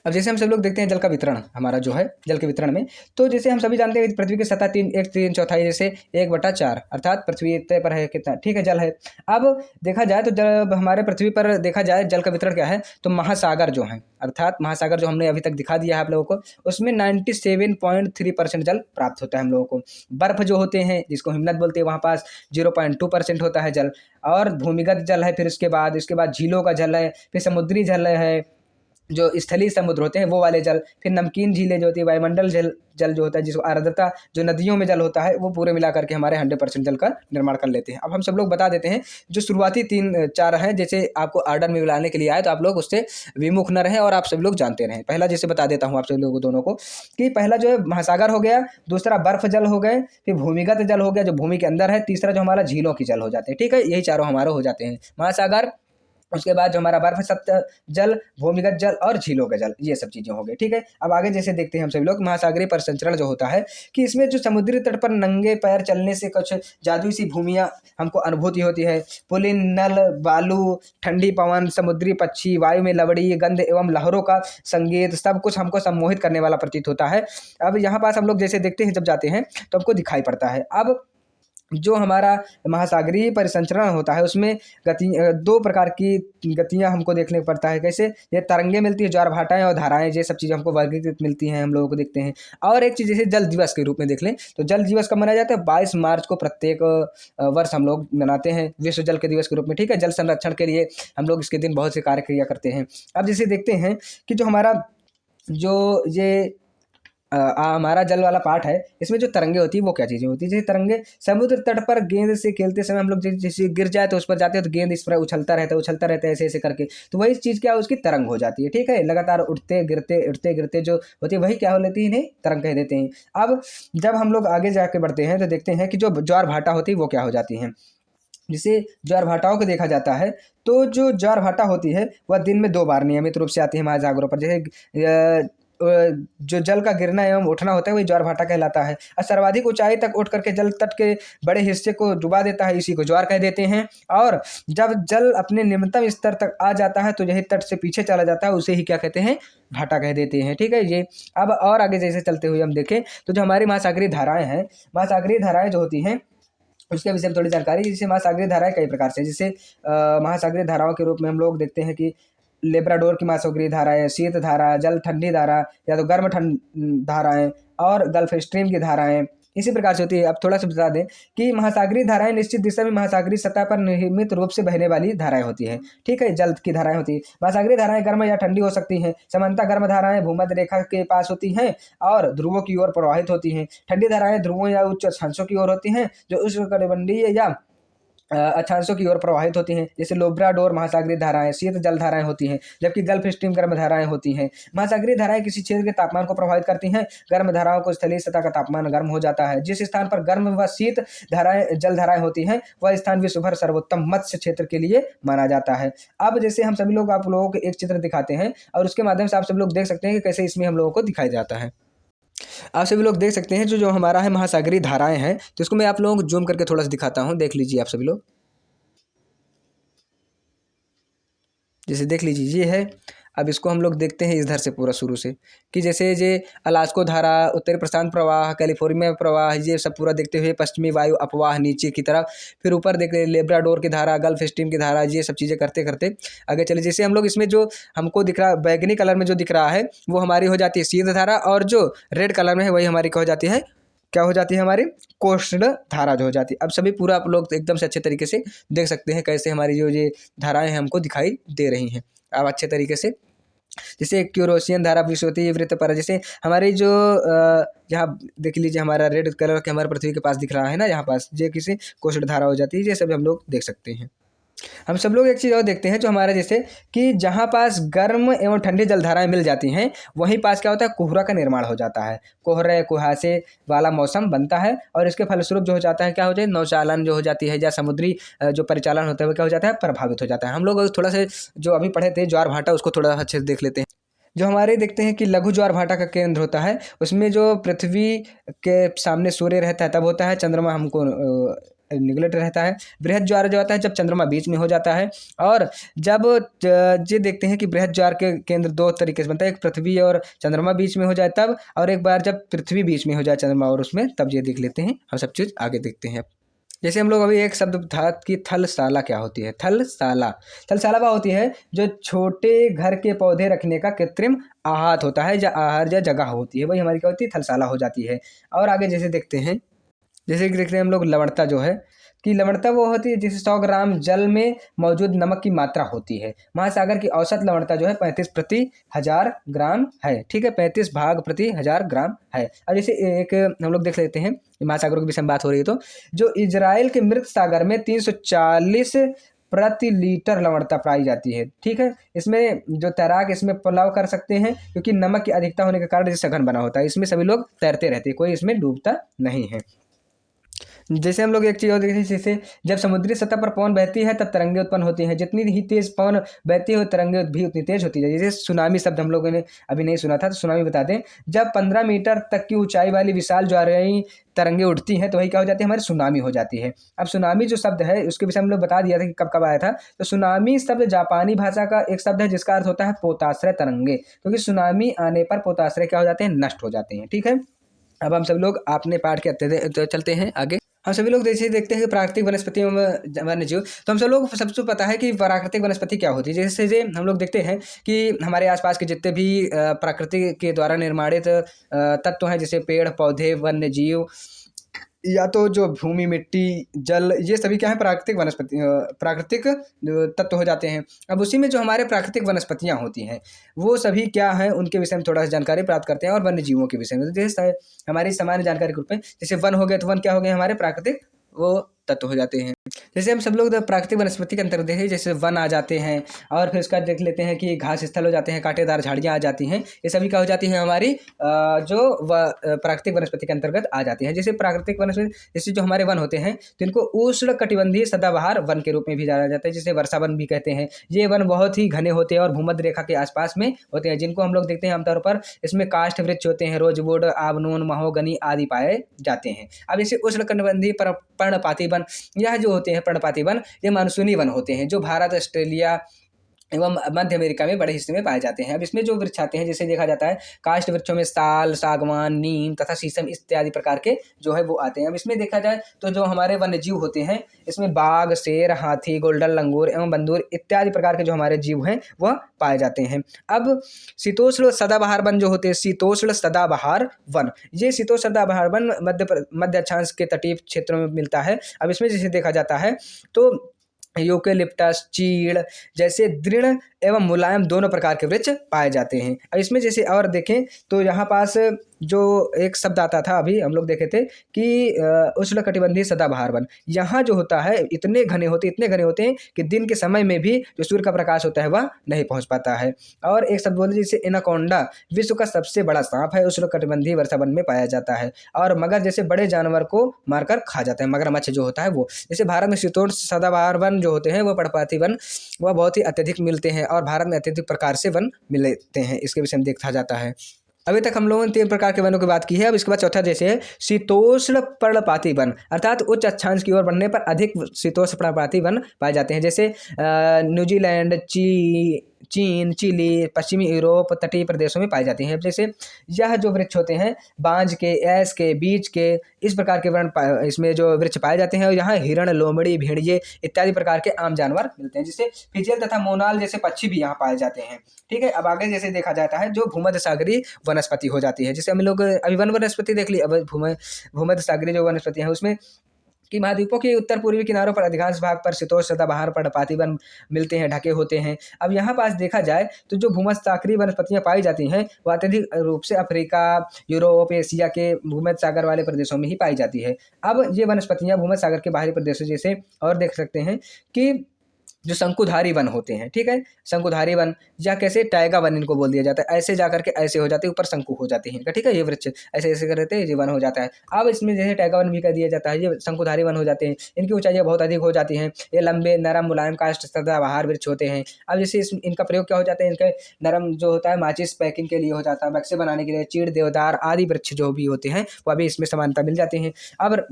अब जैसे हम सब लोग देखते हैं जल का वितरण हमारा जो है जल के वितरण में, तो जैसे हम सभी जानते हैं कि पृथ्वी की सतह तीन चौथाई जैसे 1/4 अर्थात पृथ्वी तय पर है कितना, ठीक है, जल है। अब देखा जाए तो जब हमारे पृथ्वी पर देखा जाए जल का वितरण क्या है, तो महासागर जो है अर्थात महासागर जो हमने अभी तक दिखा दिया है आप लोगों को, उसमें 97.3% जल प्राप्त होता है हम लोगों को। बर्फ जो होते हैं जिसको हिमनद बोलते हैं वहाँ पास 0.2% होता है जल, और भूमिगत जल है, फिर इसके बाद झीलों का जल है, फिर समुद्री जल है, जो स्थलीय समुद्र होते हैं वो वाले जल, फिर नमकीन झीलें जो होती है, वायुमंडल जल जल जो होता है, जिसको आर्द्रता जो नदियों में जल होता है, वो पूरे मिला करके हमारे 100% जल का निर्माण कर लेते हैं। अब हम सब लोग बता देते हैं जो शुरुआती 3-4 हैं, जैसे आपको आर्डर में मिलाने के लिए आए तो आप लोग उससे विमुख न रहें और आप सभी लोग जानते रहें। पहला जैसे बता देता हूँ आप सभी लोगों दोनों को कि पहला जो है महासागर हो गया, दूसरा बर्फ जल हो गए, फिर भूमिगत जल हो गया जो भूमि के अंदर है, तीसरा जो हमारा झीलों की जल हो जाते हैं। ठीक है, यही चारों हमारे हो जाते हैं, महासागर, उसके बाद जो हमारा बर्फ सत्य जल, भूमिगत जल और झीलों का जल, ये सब चीज़ें हो गई। ठीक है, अब आगे जैसे देखते हैं हम सभी लोग महासागरीय परिसंचरण जो होता है कि इसमें जो समुद्री तट पर नंगे पैर चलने से कुछ जादुई सी भूमियाँ हमको अनुभूति होती है। पुलिन, नल, बालू, ठंडी पवन, समुद्री पक्षी, वायु में लवड़ी गंध एवं लहरों का संगीत, सब कुछ हमको सम्मोहित करने वाला प्रतीत होता है। अब यहाँ पास हम लोग जैसे देखते हैं जब जाते हैं तो हमको दिखाई पड़ता है। अब जो हमारा महासागरीय परिसंचरण होता है उसमें दो प्रकार की गतियाँ हमको देखने को पड़ता है। कैसे, ये तरंगे मिलती है, ज्वार भाटाएँ और धाराएँ, ये सब चीज़ें हमको वर्गीकृत मिलती हैं, हम लोगों को देखते हैं। और एक चीज़ जैसे जल दिवस के रूप में देख लें तो जल दिवस कब मनाया जाता है, 22 मार्च को प्रत्येक वर्ष हम लोग मनाते हैं विश्व जल के दिवस के रूप में। ठीक है, जल संरक्षण के लिए हम लोग इसके दिन बहुत से कार्य क्रिया करते हैं। अब जैसे देखते हैं कि जो हमारा जो ये हमारा जल वाला पार्ट है, इसमें जो तरंगे होती है वो क्या चीज़ें होती है। जैसे तरंगे समुद्र तट पर गेंद से खेलते समय हम लोग जैसे गिर जाए तो उस पर जाते हैं तो गेंद इस पर उछलता रहता है ऐसे ऐसे करके, तो वही चीज़ क्या है, उसकी तरंग हो जाती है। ठीक है, लगातार उठते गिरते जो होती है वही क्या हो लेती है, इन्हें तरंग कह देते हैं। अब जब हम लोग आगे जाके बढ़ते हैं तो देखते हैं कि जो ज्वार भाटा होती है वो क्या हो जाती हैं। जिसे ज्वार भाटाओं को देखा जाता है तो जो ज्वार भाटा होती है वह दिन में 2 बार नियमित रूप से आती है महासागरों पर। जैसे जो जल का गिरना एवं उठना होता है वही ज्वार भाटा कहलाता है, और सर्वाधिक ऊंचाई तक उठ करके जल तट के बड़े हिस्से को डुबा देता है, इसी को ज्वार कह देते हैं। और जब जल अपने निम्नतम स्तर तक आ जाता है तो यही तट से पीछे चला जाता है, उसे ही क्या कहते हैं, भाटा कह देते हैं। ठीक है, ये अब और आगे जैसे चलते हुए हम देखें तो जो हमारी महासागरीय धाराएं हैं, महासागरीय धाराएं जो होती हैं उसके विषय में थोड़ी जानकारी। जैसे महासागरीय धाराएं कई प्रकार से, जैसे महासागरीय धाराओं के रूप में हम लोग देखते हैं कि लेब्राडोर की महासागरीय धाराएं, शीत धारा, जल ठंडी धारा या तो गर्म ठंड धाराएं, और गल्फ स्ट्रीम की धाराएं, इसी प्रकार से होती है। अब थोड़ा सा बता दें कि महासागरीय धाराएं निश्चित दिशा में महासागरीय सतह पर नियमित रूप से बहने वाली धाराएं होती हैं। ठीक है, जल की धाराएं होती है। महासागरीय धाराएं गर्म या ठंडी हो सकती हैं। सामान्यतः गर्म धाराएं भूमध्य रेखा के पास होती हैं और ध्रुवों की ओर प्रवाहित होती हैं। ठंडी धाराएं ध्रुवों या उच्च अक्षांशों की ओर होती हैं, जो उष्णकटिबंधीय या अक्षांशों की ओर प्रवाहित होती हैं। जैसे लोब्राडोर महासागरीय धाराएं शीत जल धाराएं होती हैं, जबकि गल्फ स्ट्रीम गर्म धाराएं होती हैं। महासागरीय धाराएं किसी क्षेत्र के तापमान को प्रभावित करती हैं। गर्म धाराओं को स्थलीय सतह का तापमान गर्म हो जाता है। जिस स्थान पर गर्म व शीत धाराएं जल धाराएं होती हैं, वह स्थान विश्व भर सर्वोत्तम मत्स्य क्षेत्र के लिए माना जाता है। अब जैसे हम सभी लोग आप लोगों को एक चित्र दिखाते हैं और उसके माध्यम से आप सभी लोग देख सकते हैं कि कैसे इसमें हम लोगों को दिखाई जाता है। आप सभी लोग देख सकते हैं जो जो हमारा है महासागरीय धाराएं हैं, तो इसको मैं आप लोगों को जूम करके थोड़ा सा दिखाता हूं। देख लीजिए आप सभी लोग, जैसे देख लीजिए ये है। अब इसको हम लोग देखते हैं इधर से पूरा शुरू से, कि जैसे ये अलास्को धारा, उत्तरी प्रशांत प्रवाह, कैलिफोर्निया प्रवाह, ये सब पूरा देखते हुए पश्चिमी वायु अपवाह नीचे की तरफ, फिर ऊपर देख लेब्राडोर की धारा, गल्फ स्ट्रीम की धारा, ये सब चीज़ें करते करते आगे चले। जैसे हम लोग इसमें जो हमको दिख रहा बैगनी कलर में जो दिख रहा है वो हमारी हो जाती है शीत धारा, और जो रेड कलर में है वही हमारी क्या हो जाती है, क्या हो जाती है हमारी कोष्ण धारा जो हो जाती है। अब सभी पूरा आप लोग एकदम से अच्छे तरीके से देख सकते हैं कैसे हमारी जो ये धाराएं हैं हमको दिखाई दे रही हैं अब अच्छे तरीके से। जैसे क्यूरोशियन धारा विषुवतीय वृत्त पर, जैसे हमारी जो यहाँ देख लीजिए हमारा रेड कलर के हमारे पृथ्वी के पास दिख रहा है ना, यहाँ पास ये किसी कोष्ण धारा हो जाती है। ये सब हम लोग देख सकते हैं। हम सब लोग एक चीज़ और देखते हैं जो हमारा जैसे कि जहाँ पास गर्म एवं ठंडी जलधाराएं मिल जाती हैं वहीं पास क्या होता है, कोहरा का निर्माण हो जाता है। कोहरे कुहासे वाला मौसम बनता है और इसके फलस्वरूप जो हो जाता है क्या हो जाए, नौचालन जो हो जाती है या समुद्री जो परिचालन होता है वो क्या हो जाता है, प्रभावित हो जाता है। हम लोग थोड़ा से जो अभी पढ़े थे ज्वार भाटा, उसको थोड़ा अच्छे से देख लेते हैं। जो हमारे देखते हैं कि लघु ज्वार भाटा का केंद्र होता है, उसमें जो पृथ्वी के सामने सूर्य रहता है तब होता है, चंद्रमा हमको निगलेक्ट रहता है। बृहद ज्वार जो आता है जब चंद्रमा बीच में हो जाता है, और जब ये देखते हैं कि बृहद ज्वार के केंद्र दो तरीके से बनता है, एक पृथ्वी और चंद्रमा बीच में हो जाए तब, और एक बार जब पृथ्वी बीच में हो जाए चंद्रमा और उसमें, तब ये देख लेते हैं। हम सब चीज़ आगे देखते हैं। जैसे हम लोग अभी एक शब्द था कि थलशाला क्या होती है। थलशाला, थलशाला वह होती है जो छोटे घर के पौधे रखने का कृत्रिम आहत होता है या आहार या जगह होती है, वही हमारी क्या होती है, थलशाला हो जाती है। और आगे जैसे देखते हैं, जैसे कि देखते हैं हम लोग लवणता जो है, कि लवणता वो होती है जिसे 100 ग्राम जल में मौजूद नमक की मात्रा होती है। महासागर की औसत लवणता जो है 35 प्रति 1000 ग्राम है। ठीक है, 35 भाग प्रति 1000 ग्राम है। अब जैसे एक हम लोग देख लेते हैं, महासागरों के विषय में बात हो रही है, तो जो इजराइल के मृत सागर में 340 प्रति लीटर लवणता पाई जाती है। ठीक है, इसमें जो तैराक इसमें पलाव कर सकते हैं, क्योंकि नमक की अधिकता होने के कारण सघन बना होता है। इसमें सभी लोग तैरते रहते हैं, कोई इसमें डूबता नहीं है। जैसे हम लोग एक चीज़ और देखते हैं, जैसे जब समुद्री सतह पर पवन बहती है तब तरंगे उत्पन्न होती हैं। जितनी ही तेज पवन बहती है तरंगे भी उतनी तेज होती है। जैसे सुनामी शब्द हम लोगों ने अभी नहीं सुना था, तो सुनामी बता दें, जब 15 मीटर तक की ऊंचाई वाली विशाल ज्वारीय तरंगे उठती हैं तो वही क्या हो जाती है, हमारी सुनामी हो जाती है। अब सुनामी जो शब्द है उसके विषय हम लोग बता दिया था कि कब कब आया था। तो सुनामी शब्द जापानी भाषा का एक शब्द है जिसका अर्थ होता है पोताश्रय तरंगे, क्योंकि सुनामी आने पर पोताश्रय क्या हो जाते हैं, नष्ट हो जाते हैं। ठीक है, अब हम सब लोग आपने पाठ के तो चलते हैं आगे। हम सभी लोग जैसे देखते हैं कि प्राकृतिक वनस्पतियों में वन्य जीव, तो हम सब लोग सबसे पता है कि प्राकृतिक वनस्पति क्या होती है। जैसे हम लोग देखते हैं कि हमारे आसपास के जितने भी प्रकृति के द्वारा निर्माणित तत्व हैं, जैसे पेड़ पौधे, वन्य जीव, या तो जो भूमि, मिट्टी, जल, ये सभी क्या है, प्राकृतिक वनस्पति प्राकृतिक तत्व हो जाते हैं। अब उसी में जो हमारे प्राकृतिक वनस्पतियाँ होती हैं वो सभी क्या हैं, उनके विषय में थोड़ा सा जानकारी प्राप्त करते हैं। और वन्य जीवों के विषय में जैसे हमारी सामान्य जानकारी के रूप में, जैसे वन हो गए तो वन क्या हो गए, हमारे प्राकृतिक वो तत्व हो जाते हैं। जैसे हम सब लोग प्राकृतिक वनस्पति के अंतर्गत देखें, जैसे वन आ जाते हैं, और फिर उसका देख लेते हैं कि घास स्थल हो जाते हैं, कांटेदार झाड़ियाँ आ जाती हैं, ये सभी क्या हो जाती हैं, हमारी जो प्राकृतिक वनस्पति के अंतर्गत आ जाती हैं। जैसे प्राकृतिक वनस्पति, जैसे जो हमारे वन होते हैं तो इनको उष्ण कटिबंधीय सदाबहार वन के रूप में भी जाना जाता है, जिसे वर्षा वन भी कहते हैं। ये वन बहुत ही घने होते हैं और भूमध्य रेखा के आसपास में होते हैं, जिनको हम लोग देखते हैं आमतौर पर इसमें काष्ठ वृक्ष होते हैं, रोजवुड, आबनून, महोगनी आदि पाए जाते हैं। अब इसे उष्ण कटिबंधीय पर्णपाती वन, यह जो होते हैं पर्णपाती वन, ये मानसूनी वन होते हैं जो भारत, ऑस्ट्रेलिया, एवं मध्य अमेरिका में बड़े हिस्से में पाए जाते हैं। अब इसमें जो वृक्ष आते हैं, जैसे देखा जाता है काष्ठ वृक्षों में साल, सागवान, नीम तथा शीशम इत्यादि प्रकार के जो है वो आते हैं। अब इसमें देखा जाए तो जो हमारे वन्य जीव होते हैं, इसमें बाघ, शेर, हाथी, गोल्डन लंगूर एवं बंदूर इत्यादि प्रकार के जो हमारे जीव हैं वह पाए जाते हैं। अब शीतोष्ण सदाबहार वन जो होते हैं, शीतोष्ण सदाबहार वन, ये शीतोष्ण सदाबहार वन मध्य अक्षांश के तटीय क्षेत्रों में मिलता है। अब इसमें जैसे देखा जाता है तो यूकेलिप्टस, चीड़ जैसे दृढ़ एवं मुलायम दोनों प्रकार के वृक्ष पाए जाते हैं। अब इसमें जैसे और देखें तो यहाँ पास जो एक शब्द आता था, अभी हम लोग देखे थे कि उष्णकटिबंधीय सदाबहार वन, यहाँ जो होता है इतने घने होते हैं कि दिन के समय में भी जो सूर्य का प्रकाश होता है वह नहीं पहुँच पाता है। और एक शब्द बोलते जैसे एनाकोंडा विश्व का सबसे बड़ा सांप है, उष्णकटिबंधीय वर्षा वन में पाया जाता है। और मगर जैसे बड़े जानवर को मारकर खा जाता है, मगरमच्छ जो होता है वो। जैसे भारत में शीतोष्ण सदाबहार वन जो होते हैं वो पर्णपाती वन वह बहुत ही अत्यधिक मिलते हैं और भारत में अत्यधिक प्रकार से वन मिलते हैं, इसके विषय में देखा जाता है। अभी तक हम लोगों ने 3 प्रकार के वनों की बात की है। अब इसके बाद चौथा जैसे है शीतोष्ण पर्णपाती वन, अर्थात उच्च अक्षांश की ओर बढ़ने पर अधिक शीतोष्ण पर्णपाती वन पाए जाते हैं। जैसे न्यूजीलैंड, चीन, चिली, पश्चिमी यूरोप तटीय प्रदेशों में पाई जाती हैं। जैसे यह जो वृक्ष होते हैं बांज के, ऐस के, बीज के, इस प्रकार के वृक्ष इसमें जो वृक्ष पाए जाते हैं। और यहाँ हिरण, लोमड़ी, भेड़िए इत्यादि प्रकार के आम जानवर मिलते हैं। जिससे फिजियल तथा मोनाल जैसे पक्षी भी यहाँ पाए जाते हैं। ठीक है, अब आगे जैसे देखा जाता है जो भूमध्य सागरीय वनस्पति हो जाती है। जैसे हम लोग अभी वनस्पति देख ली, अब भूमध्य सागरीय जो वनस्पति है उसमें कि महाद्वीपों के उत्तर पूर्वी किनारों पर अधिकांश भाग पर शीतोष्ण सदाबहार पर्णपाती वन मिलते हैं, ढके होते हैं। अब यहाँ पास देखा जाए तो जो भूमध्य सागरीय वनस्पतियाँ पाई जाती हैं वह अत्यधिक रूप से अफ्रीका, यूरोप, एशिया के भूमध्य सागर वाले प्रदेशों में ही पाई जाती है। अब ये वनस्पतियाँ भूमध्य सागर के बाहरी प्रदेशों जैसे और देख सकते हैं कि जो शंकुधारी वन होते हैं, ठीक है, शंकुधारी वन या कैसे टाइगा वन इनको बोल दिया जाता है। ऐसे जाकर के ऐसे हो जाते हैं, ऊपर शंकु हो जाते हैं इनका, ठीक है, ये वृक्ष ऐसे ऐसे करते हैं, ये वन हो जाता है। अब इसमें जैसे टाइगा वन भी कर दिया जाता है, ये शंकुधारी वन हो जाते हैं। इनकी ऊंचाइयाँ बहुत अधिक हो जाती हैं। ये लंबे, नरम, मुलायम काष्ठ सदाबहार वृक्ष होते हैं। अब जैसे इनका प्रयोग क्या हो जाता है, इनके नरम जो होता है माचिस पैकिंग के लिए हो जाता है, बक्से बनाने के लिए, चीड़, देवदार आदि वृक्ष जो भी होते हैं वह भी इसमें समानता मिल जाते हैं। अब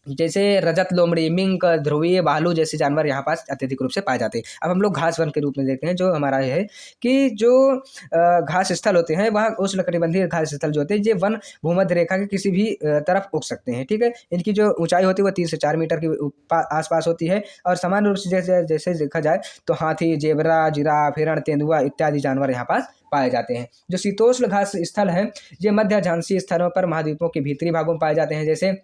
जैसे रजत, लोमड़ी, मिंक, ध्रुवीय भालू जैसे जानवर यहाँ पास अत्यधिक रूप से पाए जाते हैं। अब हम लोग घास वन के रूप में देखते हैं जो हमारा है कि जो घास स्थल होते हैं वहाँ उष्णकटिबंधीय घास स्थल जो होते हैं ये वन भूमध्य रेखा के किसी भी तरफ उग सकते हैं। ठीक है, इनकी जो ऊंचाई होती है वो 3 से 4 मीटर के आसपास होती है। और सामान्य रूप से जैसे देखा जाए तो हाथी, जेबरा, जिराफ, हिरण, तेंदुआ इत्यादि जानवर यहाँ पास पाए जाते हैं। जो शीतोष्ण घास स्थल है ये मध्य अक्षांशीय स्थलों पर महाद्वीपों के भीतरी भागों में पाए जाते हैं। जैसे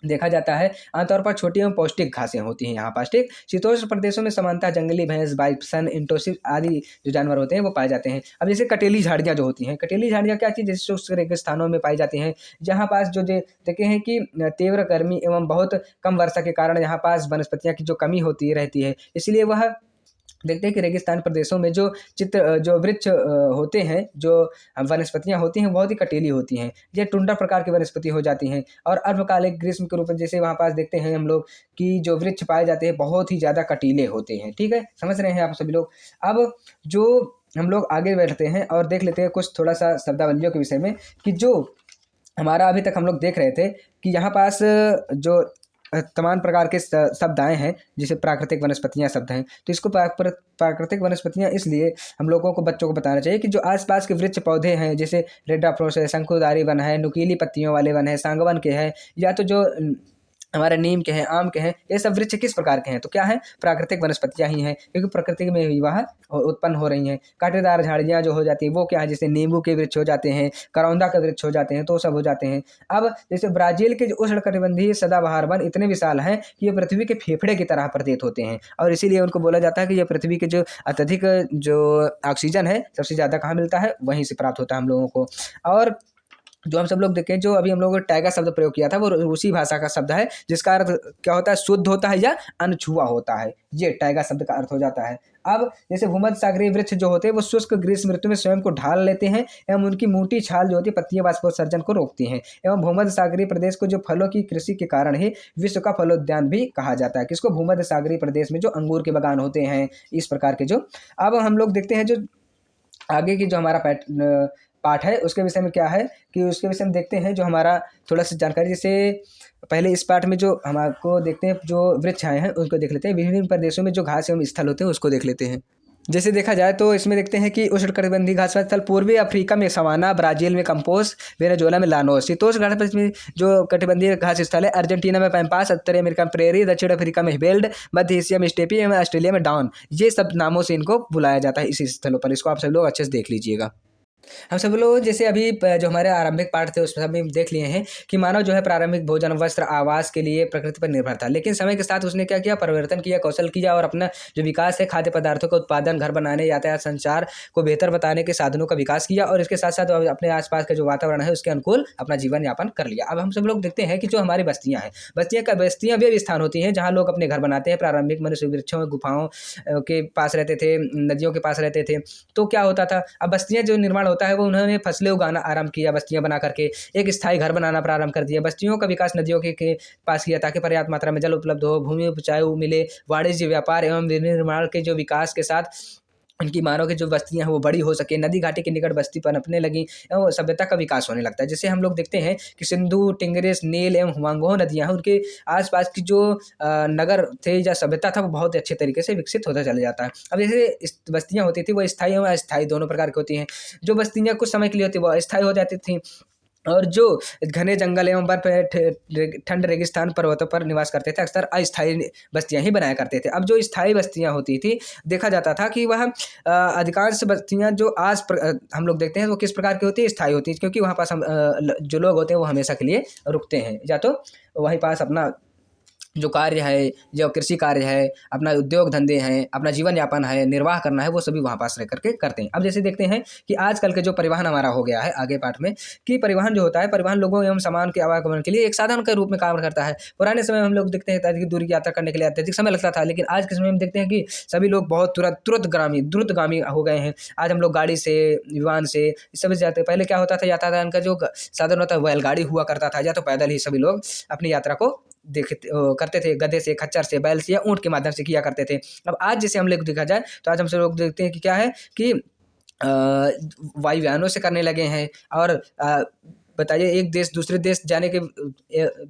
देखा जाता है आमतौर पर छोटी एवं पौष्टिक घासें होती हैं यहाँ पास। ठीक, शीतोष्ण प्रदेशों में सामान्यतः जंगली भैंस, बाइसन, इंटोसिस आदि जो जानवर होते हैं वो पाए जाते हैं। अब जैसे कटेली झाड़ियाँ जो होती हैं, कटेली झाड़ियाँ क्या चीज़ जैसे शुष्क रेगिस्तानों में पाई जाती हैं, जहाँ पास जो देखे हैं कि तीव्र गर्मी एवं बहुत कम वर्षा के कारण यहाँ पास वनस्पतियाँ की जो कमी होती रहती है, इसलिए वह देखते हैं कि रेगिस्तान प्रदेशों में जो वृक्ष होते हैं, जो वनस्पतियां होती हैं बहुत ही कटीली होती हैं। ये टुंड्रा प्रकार की वनस्पति हो जाती हैं। और अल्पकालिक ग्रीष्म के रूप में जैसे वहाँ पास देखते हैं हम लोग कि जो वृक्ष पाए जाते हैं बहुत ही ज़्यादा कटीले होते हैं। ठीक है, समझ रहे हैं आप सभी लोग। अब जो हम लोग आगे बैठते हैं और देख लेते हैं कुछ थोड़ा सा शब्दावलियों के विषय में कि जो हमारा अभी तक हम लोग देख रहे थे कि यहाँ पास जो तमाम प्रकार के शब्द आए हैं जिसे प्राकृतिक वनस्पतियां शब्द हैं। तो इसको प्राकृतिक वनस्पतियां इसलिए हम लोगों को बच्चों को बताना चाहिए कि जो आसपास के वृक्ष पौधे हैं जैसे रेडाफ्रोस है, शंकुधारी वन है, नुकीली पत्तियों वाले वन है, सांगवन के हैं, या तो जो हमारे नीम के हैं, आम के हैं, ये सब वृक्ष किस प्रकार के हैं तो क्या है, प्राकृतिक वनस्पतियां ही हैं, क्योंकि प्रकृति में ही वह उत्पन्न हो रही हैं। कांटेदार झाड़ियाँ जो हो जाती है वो क्या है, जैसे नींबू के वृक्ष हो जाते हैं, करौंदा के वृक्ष हो जाते हैं, तो सब हो जाते हैं। अब जैसे ब्राजील के जो उष्णकटिबंधीय सदाबहार वन इतने विशाल हैं कि ये पृथ्वी के फेफड़े की तरह प्रतीत होते हैं, और इसीलिए उनको बोला जाता है कि ये पृथ्वी के जो अत्यधिक जो ऑक्सीजन है सबसे ज़्यादा कहाँ मिलता है, वहीं से प्राप्त होता है हम लोगों को। और जो हम सब लोग देखें, जो अभी हम लोगों ने टाइगर शब्द प्रयोग किया था वो रूसी भाषा का शब्द है, जिसका अर्थ क्या होता है, शुद्ध होता है या अनछुआ होता है, ये टाइगर शब्द का अर्थ हो जाता है। अब जैसे भूमध्य सागरीय वृक्ष जो होते हैं वो शुष्क ग्रीष्म ऋतु में स्वयं को ढाल लेते हैं एवं उनकी मोटी छाल जो होती है पत्तियां वाष्पोत्सर्जन को रोकती हैं। एवं भूमध्य सागरीय प्रदेश को जो फलों की कृषि के कारण ही विश्व का फलोद्यान भी कहा जाता है। किसको, भूमध्य सागरीय प्रदेश में जो अंगूर के बागान होते हैं, इस प्रकार के जो। अब हम लोग देखते हैं जो आगे की जो हमारा पाठ है उसके विषय में क्या है कि उसके विषय में देखते हैं जो हमारा थोड़ा सा जानकारी। जैसे पहले इस पाठ में जो हमारे देखते हैं जो वृक्ष आए हैं उनको देख लेते हैं, विभिन्न प्रदेशों में जो घास एवं स्थल होते हैं उसको देख लेते हैं। जैसे देखा जाए तो इसमें देखते हैं कि उष्णकटिबंधीय घास वाले स्थल पूर्वी अफ्रीका में सवाना, ब्राजील में कंपोस, वेनेजुएला में लानोस। शीतोष्ण में जो कटिबंधीय घास स्थल है अर्जेंटीना में पैम्पास, उत्तरी अमेरिका में प्रेरी, दक्षिण अफ्रीका में हिबेल्ड, मध्य एशिया में स्टेपी एवं ऑस्ट्रेलिया में डाउन। ये सब नामों से इनको बुलाया जाता है इसी स्थलों पर। इसको आप सब लोग अच्छे से देख लीजिएगा। हम सब लोग जैसे अभी जो हमारे आरंभिक पाठ थे उसमें हम देख लिए हैं कि मानव जो है प्रारंभिक भोजन, वस्त्र, आवास के लिए प्रकृति पर निर्भर था, लेकिन समय के साथ उसने क्या किया, परिवर्तन किया, कौशल किया और अपना जो विकास है खाद्य पदार्थों का उत्पादन, घर बनाने, यातायात, संचार को बेहतर बताने के साधनों का विकास किया और इसके साथ साथ अपने आसपास का जो वातावरण है उसके अनुकूल अपना जीवन यापन कर लिया। अब हम सब लोग देखते हैं कि जो हमारी बस्तियाँ हैं, बस्तियाँ वे स्थान होती हैं जहाँ लोग अपने घर बनाते हैं। प्रारंभिक मनुष्य वृक्षों, गुफाओं के पास रहते थे, नदियों के पास रहते थे। तो क्या होता था, अब बस्तियाँ जो निर्माण होता है वो उन्होंने फसलें उगाना आरंभ किया, बस्तियां बना करके एक स्थायी घर बनाना प्रारंभ कर दिया। बस्तियों का विकास नदियों के पास किया ताकि पर्याप्त मात्रा में जल उपलब्ध हो, भूमि उपजाऊ मिले। वाणिज्य, व्यापार एवं निर्माण के जो विकास के साथ उनकी मानव की जो बस्तियां हैं वो बड़ी हो सके। नदी घाटी के निकट बस्ती पनपने लगी एवं सभ्यता का विकास होने लगता है। जैसे हम लोग देखते हैं कि सिंधु, टिग्रिस, नील एवं हुआंगो नदियां हैं, उनके आसपास की जो नगर थे या सभ्यता था वो बहुत अच्छे तरीके से विकसित होता चला जाता है। अब जैसे बस्तियां होती थी वो स्थायी एवं अस्थायी दोनों प्रकार की होती हैं। जो बस्तियां कुछ समय के लिए होती वो अस्थायी हो जाती थी और जो घने जंगल एवं बर्फ ठंड रेगिस्तान पर्वतों पर निवास करते थे अक्सर अस्थायी बस्तियां ही बनाया करते थे। अब जो स्थायी बस्तियां होती थी देखा जाता था कि वह अधिकांश बस्तियां जो हम लोग देखते हैं वो किस प्रकार की होती है, स्थायी होती है, क्योंकि वहाँ पास जो लोग होते हैं वो हमेशा के लिए रुकते हैं या तो वहीं पास अपना जो कार्य है, जो कृषि कार्य है, अपना उद्योग धंधे हैं, अपना जीवन यापन है, निर्वाह करना है, वो सभी वहाँ पास रह करके करते हैं। अब जैसे देखते हैं कि आजकल के जो परिवहन हमारा हो गया है आगे पाठ में, कि परिवहन जो होता है, परिवहन लोगों एवं सामान के आवागमन के लिए एक साधन के रूप में काम करता है। पुराने समय में हम लोग देखते हैं अधिक दूरी की यात्रा करने के लिए अत्यधिक समय लगता था, लेकिन आज के समय में देखते हैं कि सभी लोग बहुत द्रुतगामी हो गए हैं। आज हम लोग गाड़ी से, विमान से इस सब जाते हैं। पहले क्या होता था, यातायात का जो साधन होता है बैलगाड़ी हुआ करता था या तो पैदल ही सभी लोग अपनी यात्रा को करते थे, गधे से, खच्चर से, बैल से या ऊँट के माध्यम से किया करते थे। अब आज जैसे हम लोग देखा जाए तो आज हम सब लोग देखते हैं कि क्या है कि वायुयानों से करने लगे हैं और बताइए एक देश दूसरे देश जाने के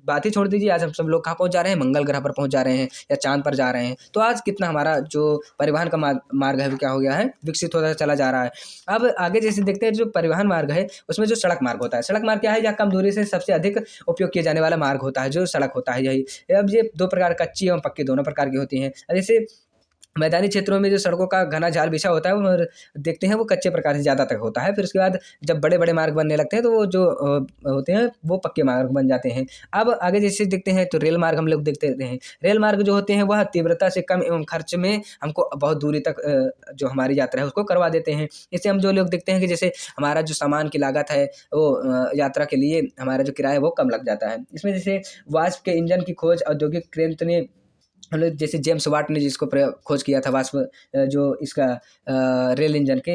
बात ही छोड़ दीजिए, आज हम सब लोग कहाँ पहुँच जा रहे हैं, मंगल ग्रह पर पहुँच जा रहे हैं या चांद पर जा रहे हैं। तो आज कितना हमारा जो परिवहन का मार्ग है वो क्या हो गया है, विकसित होता चला जा रहा है। अब आगे जैसे देखते हैं जो परिवहन मार्ग है उसमें जो सड़क मार्ग होता है, सड़क मार्ग क्या है, या कम दूरी से सबसे अधिक उपयोग किया जाने वाला मार्ग होता है जो सड़क होता है यही। अब ये दो प्रकार, कच्ची एवं पक्की दोनों प्रकार की होती हैं। जैसे मैदानी क्षेत्रों में जो सड़कों का घना जाल बिछा होता है वो देखते हैं वो कच्चे प्रकार से ज़्यादा तक होता है। फिर उसके बाद जब बड़े बड़े मार्ग बनने लगते हैं तो वो जो होते हैं वो पक्के मार्ग बन जाते हैं। अब आगे जैसे देखते हैं तो रेल मार्ग हम लोग देखते हैं। रेल मार्ग जो होते हैं वह तीव्रता से कम एवं खर्च में हमको बहुत दूरी तक जो हमारी यात्रा है उसको करवा देते हैं। इससे हम जो लोग देखते हैं कि जैसे हमारा जो सामान की लागत है वो यात्रा के लिए हमारा जो किराया है वो कम लग जाता है। इसमें जैसे वाष्प के इंजन की खोज औद्योगिक क्रांति ने, मतलब जैसे जेम्स वाट ने जिसको खोज किया था वाष्प जो इसका रेल इंजन के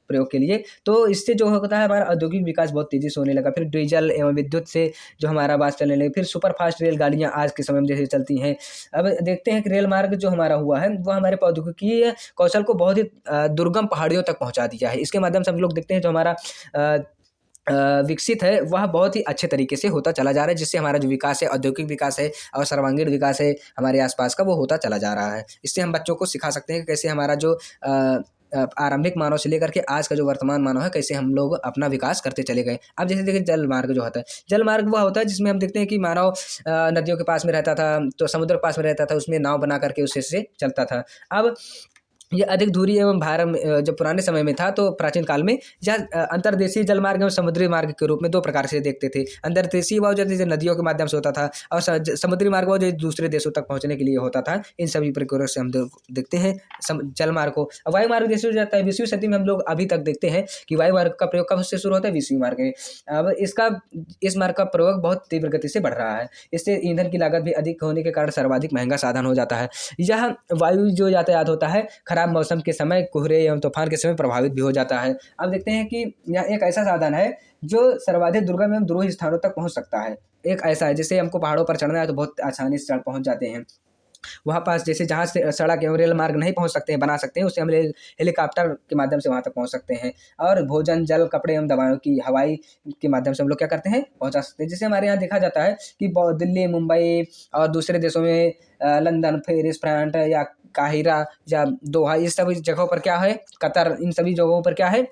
प्रयोग के लिए, तो इससे जो होता है हमारा औद्योगिक विकास बहुत तेजी से होने लगा। फिर डीजल एवं विद्युत से जो हमारा वास चलने लगे। फिर सुपर फास्ट रेलगाड़ियाँ आज के समय में जैसे चलती हैं। अब देखते हैं कि रेल मार्ग जो हमारा हुआ है वो हमारे प्रौद्योगिकी कौशल को बहुत ही दुर्गम पहाड़ियों तक पहुँचा दिया है। इसके माध्यम से हम लोग देखते हैं जो हमारा विकसित है वह बहुत ही अच्छे तरीके से होता चला जा रहा है, जिससे हमारा जो विकास है, औद्योगिक विकास है और सर्वांगीण विकास है हमारे आसपास का, वो होता चला जा रहा है। इससे हम बच्चों को सिखा सकते हैं कि कैसे हमारा जो आरंभिक मानव से लेकर के आज का जो वर्तमान मानव है कैसे हम लोग अपना विकास करते चले गए। अब जैसे देखिए जल मार्ग जो होता है, जल मार्ग वह होता है जिसमें हम देखते हैं कि मानव नदियों के पास में रहता था, तो समुद्र के पास में रहता था, उसमें नाव बना करके उससे से चलता था। अब ये अधिक दूरी एवं भार जो पुराने समय में था तो प्राचीन काल में या अंतर्देशीय जल मार्ग एवं समुद्री मार्ग के रूप में दो प्रकार से देखते थे। अंतर्देशीय वह जो नदियों के माध्यम से होता था और समुद्री मार्ग वो जो दूसरे देशों तक पहुंचने के लिए होता था। इन सभी प्रकारों से हम देखते हैं जल मार्ग को। वायु मार्ग जैसे हो जाता है 20वीं सदी में, हम लोग अभी तक देखते हैं कि वायु मार्ग का प्रयोग कब से शुरू होता है, 20वीं मार्ग में। अब इस मार्ग का प्रयोग बहुत तीव्र गति से बढ़ रहा है। इससे ईंधन की लागत भी अधिक होने के कारण सर्वाधिक महंगा साधन हो जाता है। यह वायु जो यातायात होता है खराब मौसम के समय, कोहरे एवं तूफान के समय प्रभावित भी हो जाता है। अब देखते हैं कि यह एक ऐसा साधन है जो सर्वाधिक दुर्गम एवं द्रोही स्थानों तक पहुंच सकता है। एक ऐसा है जैसे हमको पहाड़ों पर चढ़ना है तो बहुत आसानी से चढ़ पहुंच जाते हैं। वहाँ पास जैसे जहाँ से सड़क एवं रेल मार्ग नहीं पहुँच सकते हैं, बना सकते हैं, उससे हम हेलीकॉप्टर के माध्यम से वहाँ तक पहुँच सकते हैं। और भोजन, जल, कपड़े एवं दवाओं की हवाई के माध्यम से हम लोग क्या करते हैं, पहुँचा सकते हैं। जैसे हमारे यहाँ देखा जाता है कि दिल्ली, मुंबई और दूसरे देशों में लंदन, पेरिस, फ्रांस या काहिरा या दोहा, इस सभी जगहों पर क्या है, कतर, इन सभी जगहों पर क्या है,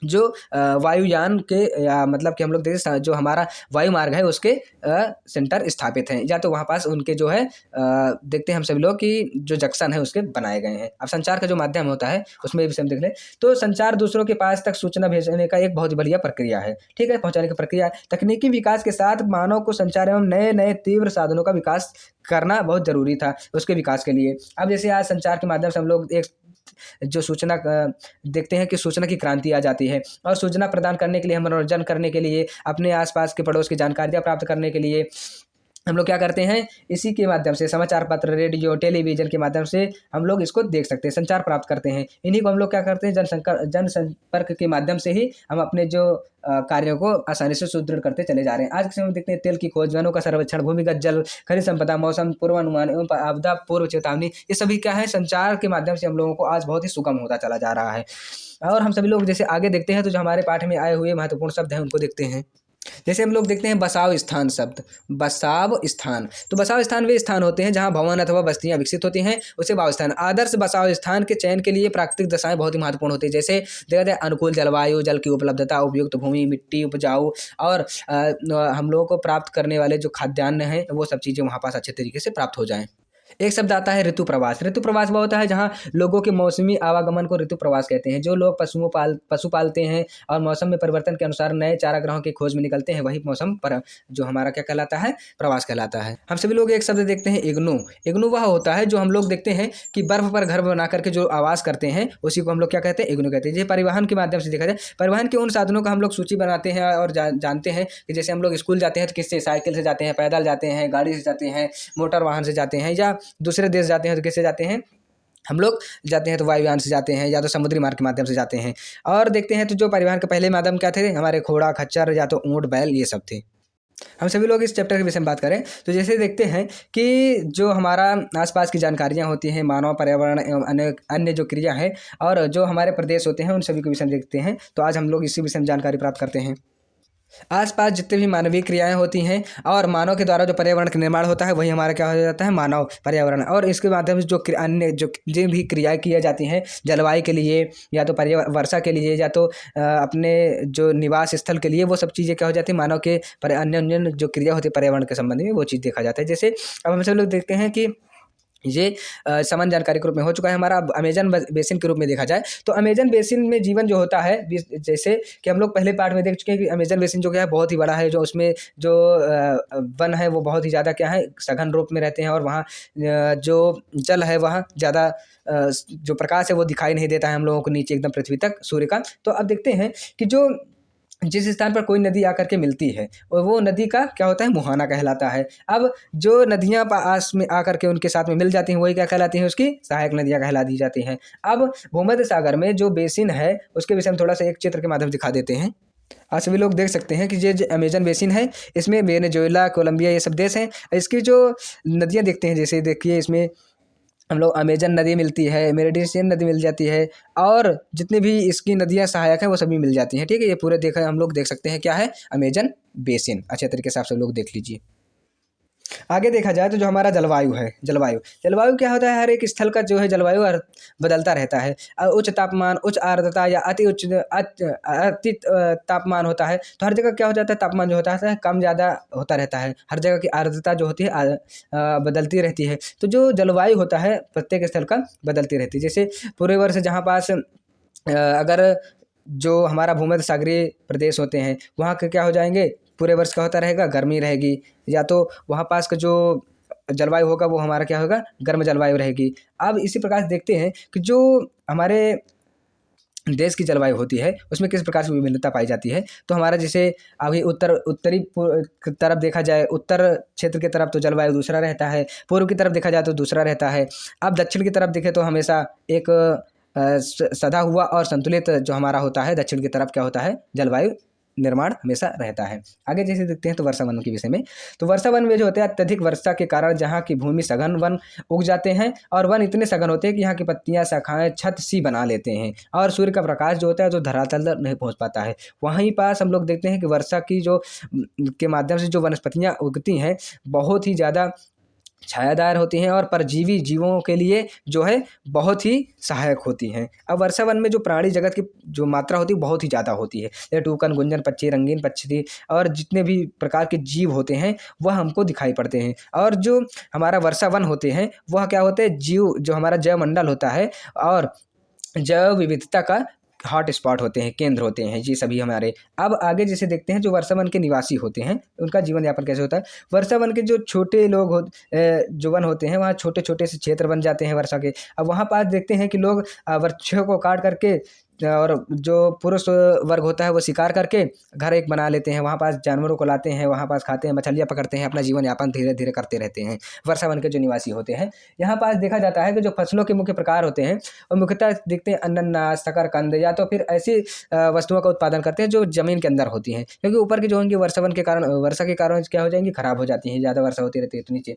जो वायुयान के या मतलब कि हम लोग देखें जो हमारा वायु मार्ग है उसके सेंटर स्थापित हैं, या तो वहाँ पास उनके जो है देखते हैं हम सभी लोग कि जो जंक्शन है उसके बनाए गए हैं। अब संचार का जो माध्यम होता है उसमें भी हम देख लें तो संचार दूसरों के पास तक सूचना भेजने का एक बहुत बढ़िया प्रक्रिया है, ठीक है, पहुँचाने की प्रक्रिया। तकनीकी विकास के साथ मानव को संचार एवं नए नए तीव्र साधनों का विकास करना बहुत जरूरी था उसके विकास के लिए। अब जैसे आज संचार के माध्यम से हम लोग एक जो सूचना देखते हैं कि सूचना की क्रांति आ जाती है, और सूचना प्रदान करने के लिए, मनोरंजन करने के लिए, अपने आसपास के पड़ोस की जानकारियाँ प्राप्त करने के लिए हम लोग क्या करते हैं, इसी के माध्यम से समाचार पत्र, रेडियो, टेलीविजन के माध्यम से हम लोग इसको देख सकते हैं, संचार प्राप्त करते हैं। इन्हीं को हम लोग क्या करते हैं, जनसंपर्क के माध्यम से ही हम अपने जो कार्यों को आसानी से सुदृढ़ करते चले जा रहे हैं। आज के समय में देखते हैं तेल की खोज, वनों का सर्वेक्षण, भूमिगत जल, खनिज संपदा, मौसम पूर्वानुमान एवं आपदा पूर्व चेतावनी, ये सभी क्या है, संचार के माध्यम से हम लोगों को आज बहुत ही सुगम होता चला जा रहा है। और हम सभी लोग जैसे आगे देखते हैं तो जो हमारे पाठ में आए हुए महत्वपूर्ण शब्द हैं उनको देखते हैं। जैसे हम लोग देखते हैं बसाव स्थान शब्द, बसाव स्थान, तो बसाव स्थान वे स्थान होते हैं जहां भवन अथवा बस्तियां विकसित होती हैं, उसे बसाव स्थान। आदर्श बसाव स्थान के चयन के लिए प्राकृतिक दशाएं बहुत ही महत्वपूर्ण होती है। जैसे देखा जाए अनुकूल जलवायु, जल की उपलब्धता, उपयुक्त भूमि, मिट्टी उपजाऊ, और हम लोगों को प्राप्त करने वाले जो खाद्यान्न हैं वो सब चीज़ें वहाँ पास अच्छे तरीके से प्राप्त हो जाएँ। एक शब्द आता है ऋतु प्रवास। ऋतु प्रवास वो होता है जहाँ लोगों के मौसमी आवागमन को ऋतु प्रवास कहते हैं। जो लोग पशु पालते हैं और मौसम में परिवर्तन के अनुसार नए चारागाहों की खोज में निकलते हैं, वही मौसम पर जो हमारा क्या कहलाता है, प्रवास कहलाता है। हम सभी लोग एक शब्द देखते हैं इग्नू। इग्नू वह होता है जो हम लोग देखते हैं कि बर्फ पर घर बना करके जो आवास करते हैं उसी को हम लोग क्या कहते हैं, इग्नू कहते हैं। ये परिवहन के माध्यम से देखा जाए, परिवहन के उन साधनों का हम लोग सूची बनाते हैं और जानते हैं कि जैसे हम लोग स्कूल जाते हैं तो किससे, साइकिल से जाते हैं, पैदल जाते हैं, गाड़ी से जाते हैं, मोटर वाहन से जाते हैं, या दूसरे देश जाते हैं तो कैसे जाते हैं, हम लोग जाते हैं तो वायुयान से जाते हैं या तो समुद्री मार्ग के माध्यम से जाते हैं। और देखते हैं तो जो परिवहन के पहले माध्यम क्या थे, हमारे घोड़ा, खच्चर या तो ऊंट, बैल, ये सब थे। हम सभी लोग इस चैप्टर के विषय में बात करें तो जैसे देखते हैं कि जो हमारा आसपास की जानकारियां होती हैं, मानव, पर्यावरण एवं अन्य जो क्रिया है और जो हमारे प्रदेश होते हैं उन सभी के विषय में देखते हैं। तो आज हम लोग इसी विषय में जानकारी प्राप्त करते हैं। आसपास जितने भी मानवीय क्रियाएं होती हैं और मानव के द्वारा जो पर्यावरण का निर्माण होता है वही हमारा क्या हो जाता है, मानव पर्यावरण। और इसके माध्यम से जो अन्य जो भी क्रियाएं की जाती हैं जलवायु के लिए या तो वर्षा के लिए या तो अपने जो निवास स्थल के लिए, वो सब चीज़ें क्या हो जाती है, मानव के अन्य अन्य जो क्रिया होती है पर्यावरण के संबंध में, वो चीज़ देखा जाता है। जैसे अब हम सब लोग देखते हैं कि ये सामान्य जानकारी के रूप में हो चुका है हमारा। अब अमेजन बेसिन के रूप में देखा जाए तो अमेजन बेसिन में जीवन जो होता है, जैसे कि हम लोग पहले पार्ट में देख चुके हैं कि अमेजन बेसिन जो क्या है बहुत ही बड़ा है, जो उसमें जो वन है वो बहुत ही ज़्यादा क्या है, सघन रूप में रहते हैं, और वहाँ जो जल है वहाँ ज़्यादा जो प्रकाश है वो दिखाई नहीं देता है हम लोगों को नीचे एकदम पृथ्वी तक सूर्य का। तो अब देखते हैं कि जो जिस स्थान पर कोई नदी आकर के मिलती है और वो नदी का क्या होता है, मुहाना कहलाता है। अब जो नदियाँ पास में आकर के उनके साथ में मिल जाती हैं वही क्या कहलाती हैं, उसकी सहायक नदियाँ कहला दी जाती हैं। अब भूमध्य सागर में जो बेसिन है उसके विषय में थोड़ा सा एक चित्र के माध्यम दिखा देते हैं। आज सभी लोग देख सकते हैं कि ये जो अमेजन बेसिन है इसमें वेनेजुएला, कोलंबिया, ये सब देश हैं। इसकी जो नदियाँ देखते हैं, जैसे देखिए इसमें हम लोग अमेजन नदी मिलती है, मेडिटेरेनियन नदी मिल जाती है, और जितनी भी इसकी नदियाँ सहायक हैं वो सभी मिल जाती हैं, ठीक है। ये पूरे देखा हम लोग देख सकते हैं क्या है, अमेजन बेसिन। अच्छे तरीके से आप सब लोग देख लीजिए। आगे देखा जाए तो जो हमारा जलवायु है, जलवायु क्या होता है, हर एक स्थल का जो है जलवायु बदलता रहता है। उच्च तापमान, उच्च आर्द्रता या अति तापमान होता है, तो हर जगह क्या हो जाता है, तापमान जो होता है कम ज़्यादा होता रहता है। हर जगह की आर्द्रता जो होती है बदलती रहती है। तो जो जलवायु होता है प्रत्येक स्थल का बदलती रहती है। जैसे पूरे वर्ष जहाँ पास अगर जो हमारा भूमध्य सागरीय प्रदेश होते हैं वहाँ के क्या हो जाएंगे, पूरे वर्ष का होता रहेगा, गर्मी रहेगी, या तो वहाँ पास का जो जलवायु होगा वो हमारा क्या होगा, गर्म जलवायु रहेगी। अब इसी प्रकार से देखते हैं कि जो हमारे देश की जलवायु होती है उसमें किस प्रकार से विभिन्नता पाई जाती है। तो हमारा जैसे अभी उत्तरी तरफ देखा जाए, उत्तर क्षेत्र की तरफ तो जलवायु दूसरा रहता है, पूर्व की तरफ देखा जाए तो दूसरा रहता है। अब दक्षिण की तरफ देखें तो हमेशा एक सदा हुआ और संतुलित जो हमारा होता है, दक्षिण की तरफ क्या होता है, जलवायु निर्माण हमेशा रहता है। आगे जैसे देखते हैं तो वर्षा वन के विषय में, तो वर्षा वन में जो होता है अत्यधिक वर्षा के कारण जहाँ की भूमि सघन वन उग जाते हैं और वन इतने सघन होते हैं कि यहाँ की पत्तियां शाखाएं छत सी बना लेते हैं और सूर्य का प्रकाश जो होता है जो धरातल तक नहीं पहुँच पाता है। वहीं पास हम लोग देखते हैं कि वर्षा की जो के माध्यम से जो वनस्पतियां उगती हैं बहुत ही ज़्यादा छायादार होती हैं और परजीवी जीवों के लिए जो है बहुत ही सहायक होती हैं। अब वर्षा वन में जो प्राणी जगत की जो मात्रा होती है बहुत ही ज़्यादा होती है। जैसे टूकन, गुंजन, पक्षी, रंगीन पक्षी और जितने भी प्रकार के जीव होते हैं वह हमको दिखाई पड़ते हैं। और जो हमारा वर्षा वन होते हैं वह क्या होते हैं, जीव जो हमारा जैव मंडल होता है और जैव विविधता का हॉट स्पॉट होते हैं, केंद्र होते हैं ये सभी हमारे। अब आगे जैसे देखते हैं जो वर्षा वन के निवासी होते हैं उनका जीवन यापन कैसे होता है। वर्षा वन के जो छोटे लोग जो वन होते हैं वहाँ छोटे छोटे से क्षेत्र बन जाते हैं वर्षा के। अब वहाँ पास देखते हैं कि लोग वृक्षों को काट करके और जो पुरुष वर्ग होता है वो शिकार करके घर एक बना लेते हैं, वहाँ पास जानवरों को लाते हैं, वहाँ पास खाते हैं, मछलियाँ पकड़ते हैं, अपना जीवन यापन धीरे धीरे करते रहते हैं वर्षा वन के जो निवासी होते हैं। यहाँ पास देखा जाता है कि जो फसलों के मुख्य प्रकार होते हैं और मुख्यतः देखते हैं अनानास, शकरकंद या तो फिर ऐसी वस्तुओं का उत्पादन करते हैं जो जमीन के अंदर होती हैं, क्योंकि ऊपर की जो उनकी वर्षा वन के कारण वर्षा के कारण क्या हो जाएंगी, खराब हो जाती हैं, ज़्यादा वर्षा होती रहती है तो नीचे।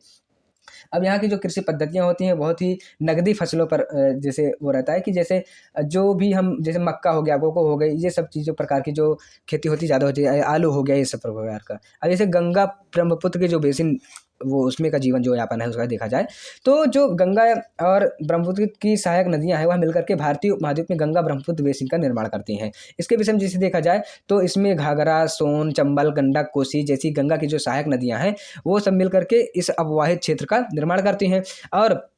अब यहाँ की जो कृषि पद्धतियाँ होती हैं बहुत ही नगदी फसलों पर जैसे वो रहता है कि जैसे जो भी हम जैसे मक्का हो गया, कोको हो गई, ये सब चीज़ों प्रकार की जो खेती होती ज़्यादा होती है, आलू हो गया, ये सब प्रकार का। अब जैसे गंगा ब्रह्मपुत्र के जो बेसिन वो उसमें का जीवन जो यापन है उसका देखा जाए तो जो गंगा और ब्रह्मपुत्र की सहायक नदियां हैं वह मिलकर के भारतीय उपमहाद्वीप में गंगा ब्रह्मपुत्र बेसिन का निर्माण करती हैं। इसके विषय में जिसे देखा जाए तो इसमें घाघरा, सोन, चंबल, गंडक, कोसी जैसी गंगा की जो सहायक नदियां हैं वो सब मिल करके इस अववाहित क्षेत्र का निर्माण करती हैं। और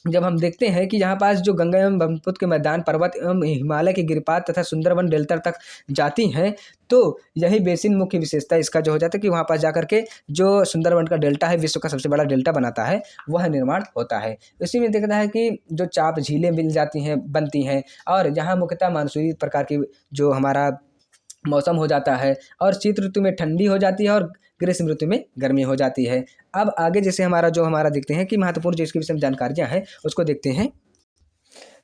जब हम देखते हैं कि यहाँ पास जो गंगा एवं ब्रह्मपुत्र के मैदान, पर्वत एवं हिमालय के गिरिपात तथा सुंदरवन डेल्टा तक जाती हैं तो यही बेसिन मुख्य विशेषता इसका जो हो जाता है कि वहाँ पास जाकर के जो सुंदरवन का डेल्टा है, विश्व का सबसे बड़ा डेल्टा बनाता है, वह निर्माण होता है। इसी में देखता है कि जो चाप झीलें मिल जाती हैं, बनती हैं और यहाँ मुख्यतः मानसूनी प्रकार की जो हमारा मौसम हो जाता है और शीत ऋतु में ठंडी हो जाती है और ग्रीष्म ऋतु में गर्मी हो जाती है। अब आगे जैसे हमारा देखते हैं कि महत्वपूर्ण जो इसके विषय में जानकारियाँ हैं उसको देखते हैं।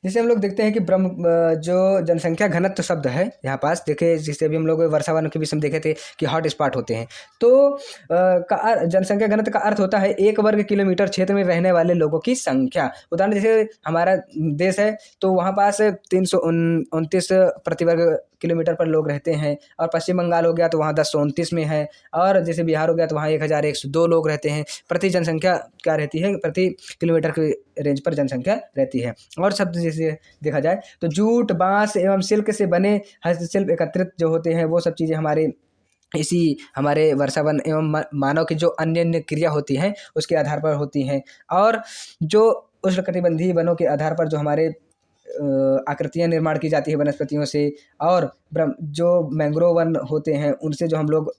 जैसे हम लोग देखते हैं कि जो जनसंख्या घनत्व शब्द है यहाँ पास देखे, जिससे अभी हम लोग वर्षा वन के विषय में देखे थे कि हॉट स्पॉट होते हैं, तो जनसंख्या घनत्व का अर्थ होता है 1 वर्ग किलोमीटर क्षेत्र में रहने वाले लोगों की संख्या। उदाहरण जैसे हमारा देश है तो वहाँ पास 329 प्रति वर्ग किलोमीटर पर लोग रहते हैं और पश्चिम बंगाल हो गया तो वहाँ 1029 में है और जैसे बिहार हो गया तो वहाँ 1102 लोग रहते हैं। प्रति जनसंख्या क्या रहती है, प्रति किलोमीटर के रेंज पर जनसंख्या रहती है। और शब्द जैसे देखा जाए तो जूट, बांस एवं सिल्क से बने हस्तशिल्प एकत्रित जो होते हैं वो सब चीज़ें हमारे वर्षा वन एवं मानव की जो अन्य अन्य क्रिया होती हैं उसके आधार पर होती हैं। और जो उष्णकटिबंधीय वनों के आधार पर जो हमारे आकृतियाँ निर्माण की जाती है वनस्पतियों से, और जो मैंग्रोव वन होते हैं उनसे जो हम लोग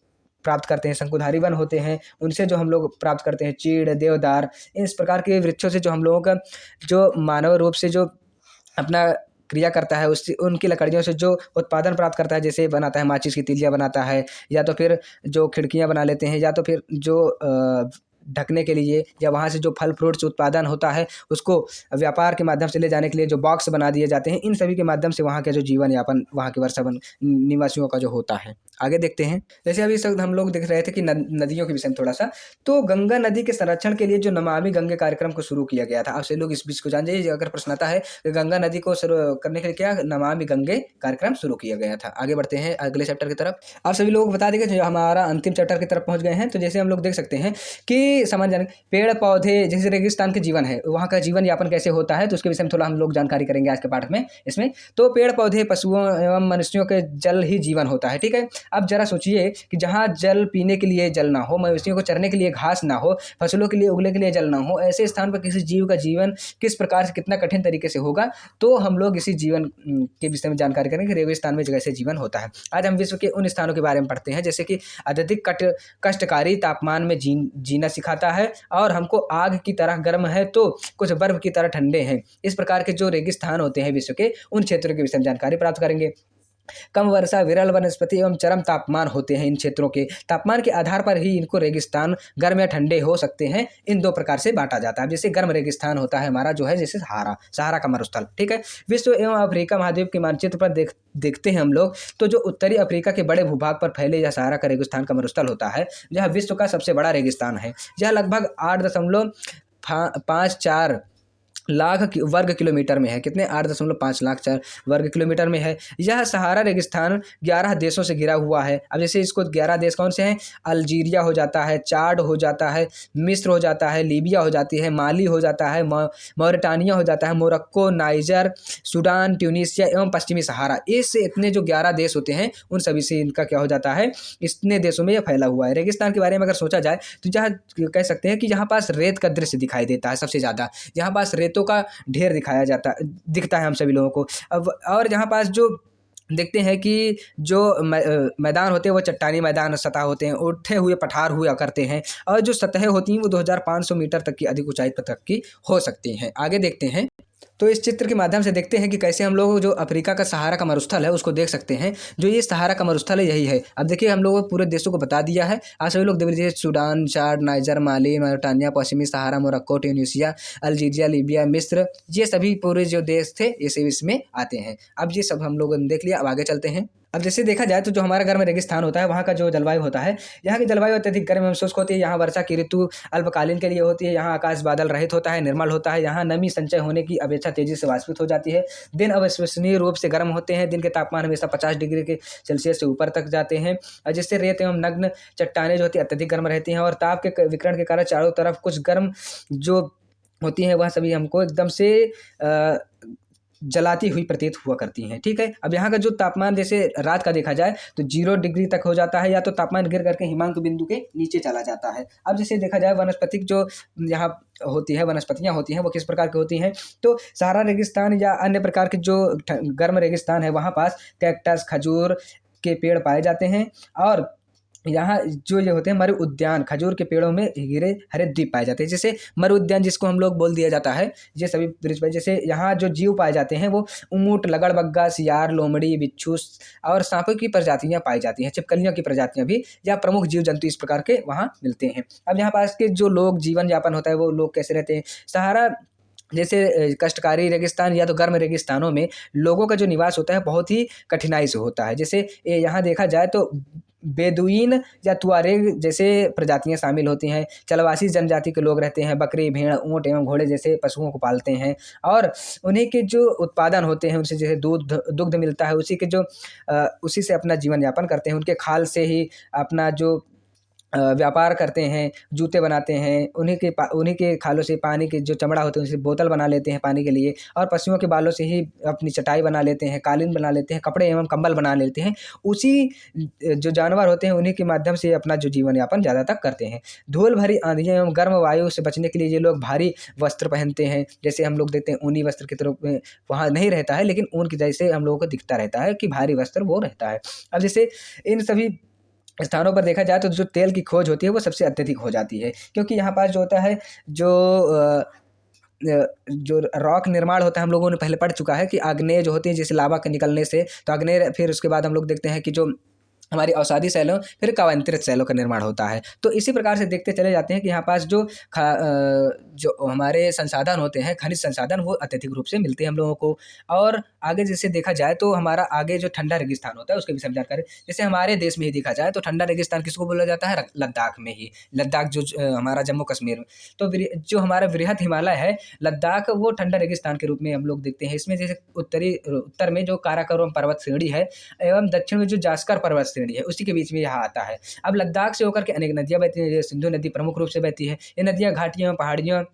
प्राप्त करते हैं, शंकुधारी वन होते हैं उनसे जो हम लोग प्राप्त करते हैं चीड़, देवदार, इस प्रकार के वृक्षों से जो हम लोगों का जो मानव रूप से जो अपना क्रिया करता है उससे उनकी लकड़ियों से जो उत्पादन प्राप्त करता है, जैसे बनाता है माचिस की तीलियाँ बनाता है या तो फिर जो खिड़कियाँ बना लेते हैं या तो फिर जो ढकने के लिए या वहाँ से जो फल फ्रूट्स उत्पादन होता है उसको व्यापार के माध्यम से ले जाने के लिए जो बॉक्स बना दिए जाते हैं, इन सभी के माध्यम से वहाँ के जो जीवन यापन वहाँ के वर्षा वन निवासियों का जो होता है। आगे देखते हैं जैसे अभी इस वक्त हम लोग देख रहे थे कि नदियों के विषय में थोड़ा सा, तो गंगा नदी के संरक्षण के लिए जो नमामि गंगे कार्यक्रम को शुरू किया गया था। आपसे लोग इस बीच को जान जाइए, अगर प्रश्न आता है कि गंगा नदी को शुरू करने के लिए क्या नमामि गंगे कार्यक्रम शुरू किया गया था। आगे बढ़ते हैं अगले चैप्टर की तरफ। आप सभी लोग बता देंगे जो हमारा अंतिम चैप्टर की तरफ पहुंच गए हैं। तो जैसे हम लोग देख सकते हैं कि समझ जाने पेड़ पौधे जैसे रेगिस्तान के जीवन है, वहाँ का जीवन यापन कैसे होता है, तो उसके विषय में थोड़ा हम लोग जानकारी करेंगे आज के पाठ में। इसमें तो पेड़ पौधे, पशुओं एवं मनुष्यों के जल ही जीवन होता है, ठीक है। अब जरा सोचिए कि जहाँ जल पीने के लिए जल ना हो, मवेशियों को चरने के लिए घास ना हो, फसलों के लिए उगने के लिए जल ना हो, ऐसे स्थान पर किसी जीव का जीवन किस प्रकार से कितना कठिन तरीके से होगा, तो हम लोग इसी जीवन के विषय में जानकारी करेंगे कि रेगिस्तान में कैसे जीवन होता है। आज हम विश्व के उन स्थानों के बारे में पढ़ते हैं जैसे कि अत्यधिक कष्टकारी तापमान में जीना सिखाता है और हमको आग की तरह गर्म है तो कुछ बर्फ की तरह ठंडे हैं। इस प्रकार के जो रेगिस्तान होते हैं विश्व के, उन क्षेत्रों के विषय में जानकारी प्राप्त करेंगे। कम वर्षा, विरल वनस्पति एवं चरम तापमान होते हैं। इन क्षेत्रों के तापमान के आधार पर ही इनको रेगिस्तान गर्म या ठंडे हो सकते हैं। इन दो प्रकार से बांटा जाता है। जैसे गर्म रेगिस्तान होता है हमारा जो है, जैसे सहारा का मरुस्थल, ठीक है। विश्व एवं अफ्रीका महाद्वीप के मानचित्र पर देखते हैं हम लोग, तो जो उत्तरी अफ्रीका के बड़े भूभाग पर फैले यह सहारा का रेगिस्तान का मरुस्थल होता है, यह विश्व का सबसे बड़ा रेगिस्तान है। यह लगभग 8.54 लाख वर्ग किलोमीटर में है। कितने? 8.54 लाख वर्ग किलोमीटर में है। यह सहारा रेगिस्तान 11 देशों से घिरा हुआ है। अब जैसे इसको 11 देश कौन से हैं? अल्जीरिया हो जाता है, चाड हो जाता है, मिस्र हो जाता है, लीबिया हो जाती है, माली हो जाता है, मॉरिटानिया हो जाता है, मोरक्को, नाइजर, सूडान, ट्यूनीशिया एवं पश्चिमी सहारा। इससे इतने जो 11 देश होते हैं उन सभी से इनका क्या हो जाता है, इतने देशों में यह फैला हुआ है। रेगिस्तान के बारे में अगर सोचा जाए तो जहाँ कह सकते हैं कि यहाँ पास रेत का दृश्य दिखाई देता है सबसे ज़्यादा। यहाँ पास रेतों का ढेर दिखता है हम सभी लोगों को। अब और यहाँ पास जो देखते हैं कि जो मैदान होते हैं वो चट्टानी मैदान सतह होते हैं, उठे हुए पठार हुआ करते हैं, और जो सतहें होती हैं वो 2500 मीटर तक की अधिक ऊंचाई तक की हो सकती हैं। आगे देखते हैं, तो इस चित्र के माध्यम से देखते हैं कि कैसे हम लोग जो अफ्रीका का सहारा का मरुस्थल है उसको देख सकते हैं। जो ये सहारा का मरुस्थल है यही है। अब देखिए हम लोगों पूरे देशों को बता दिया है। आज सभी लोग देख लीजिए, सूडान, चाड, नाइजर, माली, मॉरिटानिया, पश्चिमी सहारा, मोरक्को, ट्यूनीशिया, अल्जीरिया, लीबिया, मिस्र, ये सभी पूरे जो देश थे ये सभी इसमें आते हैं। अब ये सब हम लोगों ने देख लिया। अब आगे चलते हैं। अब जैसे देखा जाए तो जो हमारा गर्म रेगिस्तान होता है वहाँ का जो जलवायु होता है, यहाँ की जलवायु अत्यधिक गर्म एवं शुष्क होती है। यहाँ वर्षा की ऋतु अल्पकालीन के लिए होती है। यहाँ आकाश बादल रहित होता है, निर्मल होता है। यहाँ नमी संचय होने की अपेक्षा तेजी से वाष्पित हो जाती है। दिन अविश्वसनीय रूप से गर्म होते हैं। दिन के तापमान हमेशा 50 डिग्री के सेल्सियस से ऊपर तक जाते हैं, और जिससे रेत एवं नग्न चट्टानें जो होती है अत्यधिक गर्म रहती हैं, और ताप के विकिरण के कारण चारों तरफ कुछ गर्म जो होती हैं वह सभी हमको एकदम से जलाती हुई प्रतीत हुआ करती हैं, ठीक है। अब यहाँ का जो तापमान जैसे रात का देखा जाए तो 0 डिग्री तक हो जाता है, या तो तापमान गिर करके हिमांक बिंदु के नीचे चला जाता है। अब जैसे देखा जाए वनस्पतिक जो यहाँ होती है, वनस्पतियाँ होती हैं वो किस प्रकार की होती हैं, तो सहारा रेगिस्तान या अन्य प्रकार के जो गर्म रेगिस्तान है वहाँ पास कैक्टस, खजूर के पेड़ पाए जाते हैं, और यहाँ जो ये होते हैं मरु उद्यान, खजूर के पेड़ों में घिरे हरे द्वीप पाए जाते हैं। जैसे मरु उद्यान जिसको हम लोग बोल दिया जाता है, ये सभी जैसे यहाँ जो जीव पाए जाते हैं वो ऊँट, लगड़बग्गा, सियार, लोमड़ी, बिच्छू और सांपों की प्रजातियाँ पाई जाती हैं। छिपकलियों की प्रजातियाँ भी या प्रमुख जीव जंतु इस प्रकार के वहाँ मिलते हैं। अब यहाँ पास के जो लोग जीवन यापन होता है वो लोग कैसे रहते हैं, सहारा जैसे कष्टकारी रेगिस्तान या तो गर्म रेगिस्तानों में लोगों का जो निवास होता है बहुत ही कठिनाई से होता है। जैसे यहाँ देखा जाए तो बेदुइन या तुआरेग जैसे प्रजातियां शामिल होती हैं। चलवासी जनजाति के लोग रहते हैं, बकरी, भेड़, ऊँट एवं घोड़े जैसे पशुओं को पालते हैं, और उन्हीं के जो उत्पादन होते हैं उनसे जैसे दुग्ध मिलता है, उसी से अपना जीवन यापन करते हैं। उनके खाल से ही अपना जो व्यापार करते हैं, जूते बनाते हैं, उन्हीं के खालों से पानी के जो चमड़ा होते हैं उनसे बोतल बना लेते हैं पानी के लिए, और पशुओं के बालों से ही अपनी चटाई बना लेते हैं, कालीन बना लेते हैं, कपड़े एवं कंबल बना लेते हैं। उसी जो जानवर होते हैं उन्हीं के माध्यम से अपना जो जीवन यापन ज़्यादा तक करते हैं। धूल भरी आंधियाँ एवं गर्म वायु से बचने के लिए ये लोग भारी वस्त्र पहनते हैं। जैसे हम लोग देखते हैं ऊनी वस्त्र की तरफ में वहाँ नहीं रहता है, लेकिन ऊन की जैसे हम लोगों को दिखता रहता है कि भारी वस्त्र वो रहता है। अब जैसे इन सभी स्थानों पर देखा जाए तो जो तेल की खोज होती है वो सबसे अत्यधिक हो जाती है, क्योंकि यहाँ पास जो होता है जो रॉक निर्माण होता है हम लोगों ने पहले पढ़ चुका है कि आग्नेय जो होती है जैसे लावा के निकलने से, तो आग्नेय, फिर उसके बाद हम लोग देखते हैं कि जो हमारी अवसादी शैलों, फिर कवांतरित शैलों का निर्माण होता है। तो इसी प्रकार से देखते चले जाते हैं कि यहाँ पास जो हमारे संसाधन होते हैं, खनिज संसाधन, वो अत्यधिक रूप से मिलते हैं हम लोगों को। और आगे जैसे देखा जाए तो हमारा आगे जो ठंडा रेगिस्तान होता है उसके विषय में जानकारी, जैसे हमारे देश में ही देखा जाए तो ठंडा रेगिस्तान किसको बोला जाता है, लद्दाख में ही। लद्दाख जो हमारा जम्मू कश्मीर में, तो जो हमारा वृहद हिमालय है लद्दाख, वो ठंडा रेगिस्तान के रूप में हम लोग देखते हैं। इसमें जैसे उत्तर में जो काराकोरम पर्वत श्रेणी है एवं दक्षिण में जो जास्कर पर्वत श्रेणी है उसी के बीच में यहाँ आता है। अब लद्दाख से होकर के अनेक नदियाँ बहती हैं, जैसे सिंधु नदी प्रमुख रूप से बहती है। ये नदियाँ घाटियों, पहाड़ियों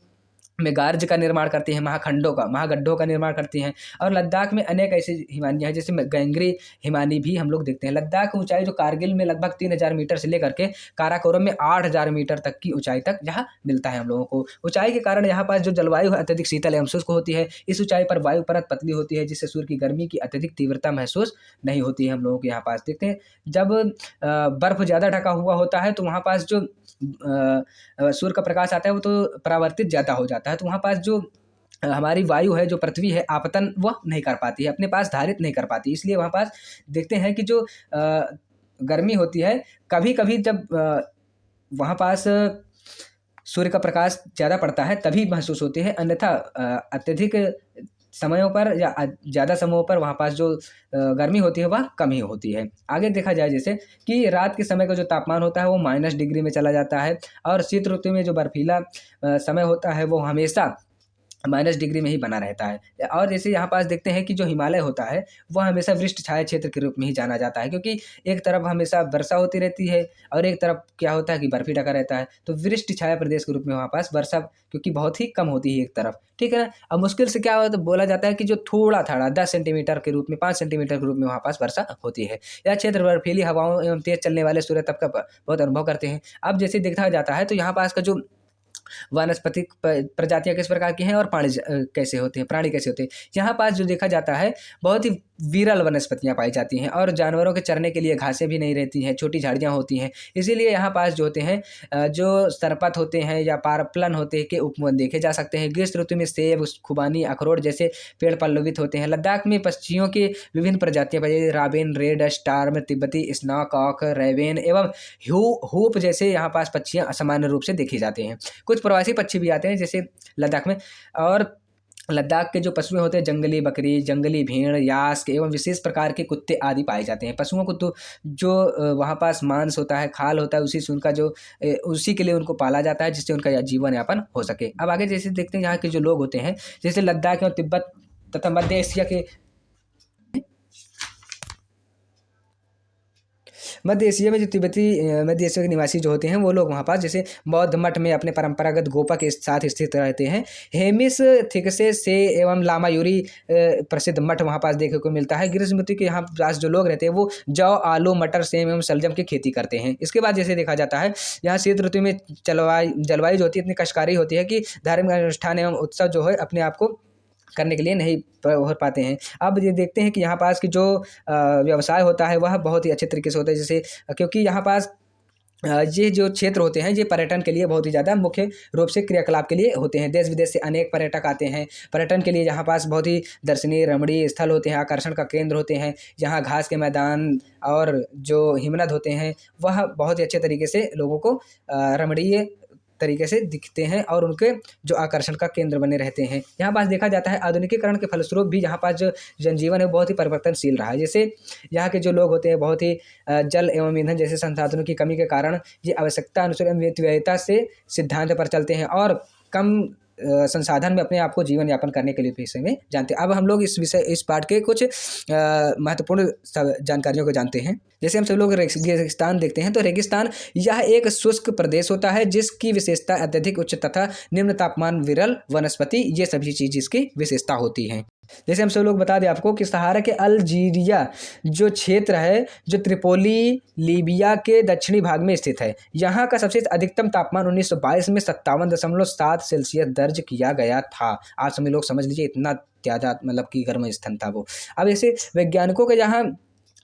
में गार्ज का निर्माण करती हैं, महागड्ढों का निर्माण करती हैं। और लद्दाख में अनेक ऐसी हिमानियाँ हैं, जैसे गंगरी हिमानी भी हम लोग देखते हैं। लद्दाख की ऊंचाई जो कारगिल में लगभग 3000 मीटर से लेकर के काराकोरम में 8000 मीटर तक की ऊंचाई तक यहाँ मिलता है हम लोगों को। ऊंचाई के कारण यहाँ पास जो जलवायु है अत्यधिक शीतल एवं शुष्क होती है। इस ऊंचाई पर वायु परत पतली होती है, जिससे सूर्य की गर्मी की अत्यधिक तीव्रता महसूस नहीं होती है। हम लोगों के यहाँ पास देखते हैं जब बर्फ ज़्यादा ढका हुआ होता है तो वहाँ पास जो सूर्य का प्रकाश आता है वो तो परावर्तित ज़्यादा हो जाता है, तो वहाँ पास जो हमारी वायु है, जो पृथ्वी है, आपतन वह नहीं कर पाती है, अपने पास धारित नहीं कर पाती। इसलिए वहाँ पास देखते हैं कि जो गर्मी होती है, कभी-कभी जब वहाँ पास सूर्य का प्रकाश ज़्यादा पड़ता है तभी महसूस होती है, अन्यथा अत्यधिक समयों पर या ज़्यादा समयों पर वहाँ पास जो गर्मी होती है वह कम ही होती है। आगे देखा जाए जैसे कि रात के समय का जो तापमान होता है वो -डिग्री में चला जाता है, और शीत ऋतु में जो बर्फीला समय होता है वो हमेशा -डिग्री में ही बना रहता है। और जैसे यहाँ पास देखते हैं कि जो हिमालय होता है वह हमेशा वृष्ट छाया क्षेत्र के रूप में ही जाना जाता है, क्योंकि एक तरफ हमेशा वर्षा होती रहती है और एक तरफ क्या होता है कि बर्फ ही ढका रहता है। तो वृष्ट छाया प्रदेश के रूप में वहाँ पास वर्षा क्योंकि बहुत ही कम होती है एक तरफ, ठीक है ना। अब मुश्किल से क्या होता, बोला जाता है कि जो थोड़ा-थोड़ा 10 सेंटीमीटर के रूप में, 5 सेंटीमीटर के रूप में वहाँ पास वर्षा होती है। यह क्षेत्र बर्फीली हवाओं एवं तेज चलने वाले सूर्य तप का बहुत अनुभव करते हैं। अब जैसे देखा जाता है तो यहाँ पास का जो वानस्पतिक प्रजातियाँ किस प्रकार की हैं और कैसे होते हैं, प्राणी कैसे होते हैं। यहाँ पास जो देखा जाता है बहुत ही विरल वनस्पतियाँ पाई जाती हैं, और जानवरों के चरने के लिए घासें भी नहीं रहती हैं, छोटी झाड़ियाँ होती हैं। इसीलिए यहाँ पास जो होते हैं जो सरपत होते हैं या पारप्लन होते हैं के उपवन देखे जा सकते हैं। ग्रीष्म ऋतु में सेब, खुबानी, अखरोट जैसे पेड़ पल्लवित होते हैं। लद्दाख में पक्षियों की विभिन्न प्रजातियाँ पाई जाती हैं, राबिन, रेड स्टार्म, तिब्बती स्नॉक ऑक, रेवेन एवं हूप जैसे यहाँ पास पक्षियाँ असामान्य रूप से देखे जाते हैं। कुछ प्रवासी पक्षी भी आते हैं जैसे लद्दाख में। और लद्दाख के जो पशु होते हैं, जंगली बकरी, जंगली भेड़, यास्क एवं विशेष प्रकार के कुत्ते आदि पाए जाते हैं। पशुओं को तो जो वहाँ पास मांस होता है, खाल होता है, उसी से उनका जो उसी के लिए उनको पाला जाता है, जिससे उनका जीवन यापन हो सके। अब आगे जैसे देखते हैं यहाँ के जो लोग होते हैं, जैसे लद्दाख और तिब्बत तथा मध्य एशिया के मध्य एशिया में जो तिब्बती मध्य एशिया के निवासी जो होते हैं वो लोग वहाँ पास जैसे बौद्ध मठ में अपने परंपरागत गोपा के साथ स्थित रहते हैं। हेमिस थिकसे से एवं लामायुरी प्रसिद्ध मठ वहाँ पास देखने को मिलता है। ग्रीष्म ऋतु के यहाँ पास जो लोग रहते हैं वो जौ, आलू, मटर, सेम एवं शलजम की खेती करते हैं। इसके बाद जैसे देखा जाता है यहाँ शीत ऋतु में जलवायु जो होती है इतनी कष्टकारी होती है कि धार्मिक अनुष्ठान एवं उत्सव जो है अपने आप को करने के लिए नहीं हो पाते हैं। अब ये देखते हैं कि यहाँ पास की जो व्यवसाय होता है वह बहुत ही अच्छे तरीके से होता है, जैसे क्योंकि यहाँ पास ये जो क्षेत्र होते हैं ये पर्यटन के लिए बहुत ही ज़्यादा मुख्य रूप से क्रियाकलाप के लिए होते हैं। देश विदेश से अनेक पर्यटक आते हैं पर्यटन के लिए। यहाँ पास बहुत ही दर्शनीय रमणीय स्थल होते हैं, आकर्षण का केंद्र होते हैं। यहाँ घास के मैदान और जो हिमनद होते हैं वह बहुत ही अच्छे तरीके से लोगों को रमणीय तरीके से दिखते हैं और उनके जो आकर्षण का केंद्र बने रहते हैं। यहाँ पास देखा जाता है आधुनिकीकरण के फलस्वरूप भी यहाँ पास जो जनजीवन है बहुत ही परिवर्तनशील रहा है। जैसे यहाँ के जो लोग होते हैं बहुत ही जल एवं ईंधन जैसे संसाधनों की कमी के कारण ये आवश्यकता अनुसार व्ययिता से सिद्धांत पर चलते हैं और कम संसाधन में अपने आप को जीवन यापन करने के लिए विषय में जानते हैं। अब हम लोग इस पार्ट के कुछ महत्वपूर्ण जानकारियों को जानते हैं। जैसे हम सब लोग रेगिस्तान देखते हैं तो रेगिस्तान यह एक शुष्क प्रदेश होता है जिसकी विशेषता अत्यधिक उच्च तथा निम्न तापमान, विरल वनस्पति, ये सभी चीज़ इसकी विशेषता होती हैं। जैसे हम सब लोग बता दें आपको कि सहारा के अल्जीरिया जो क्षेत्र है जो त्रिपोली लीबिया के दक्षिणी भाग में स्थित है, यहाँ का सबसे अधिकतम तापमान 1922 में 57.7 सेल्सियस दर्ज किया गया था। आप सभी लोग समझ लीजिए इतना ज़्यादा मतलब कि गर्म स्थान था वो। अब ऐसे वैज्ञानिकों का यहाँ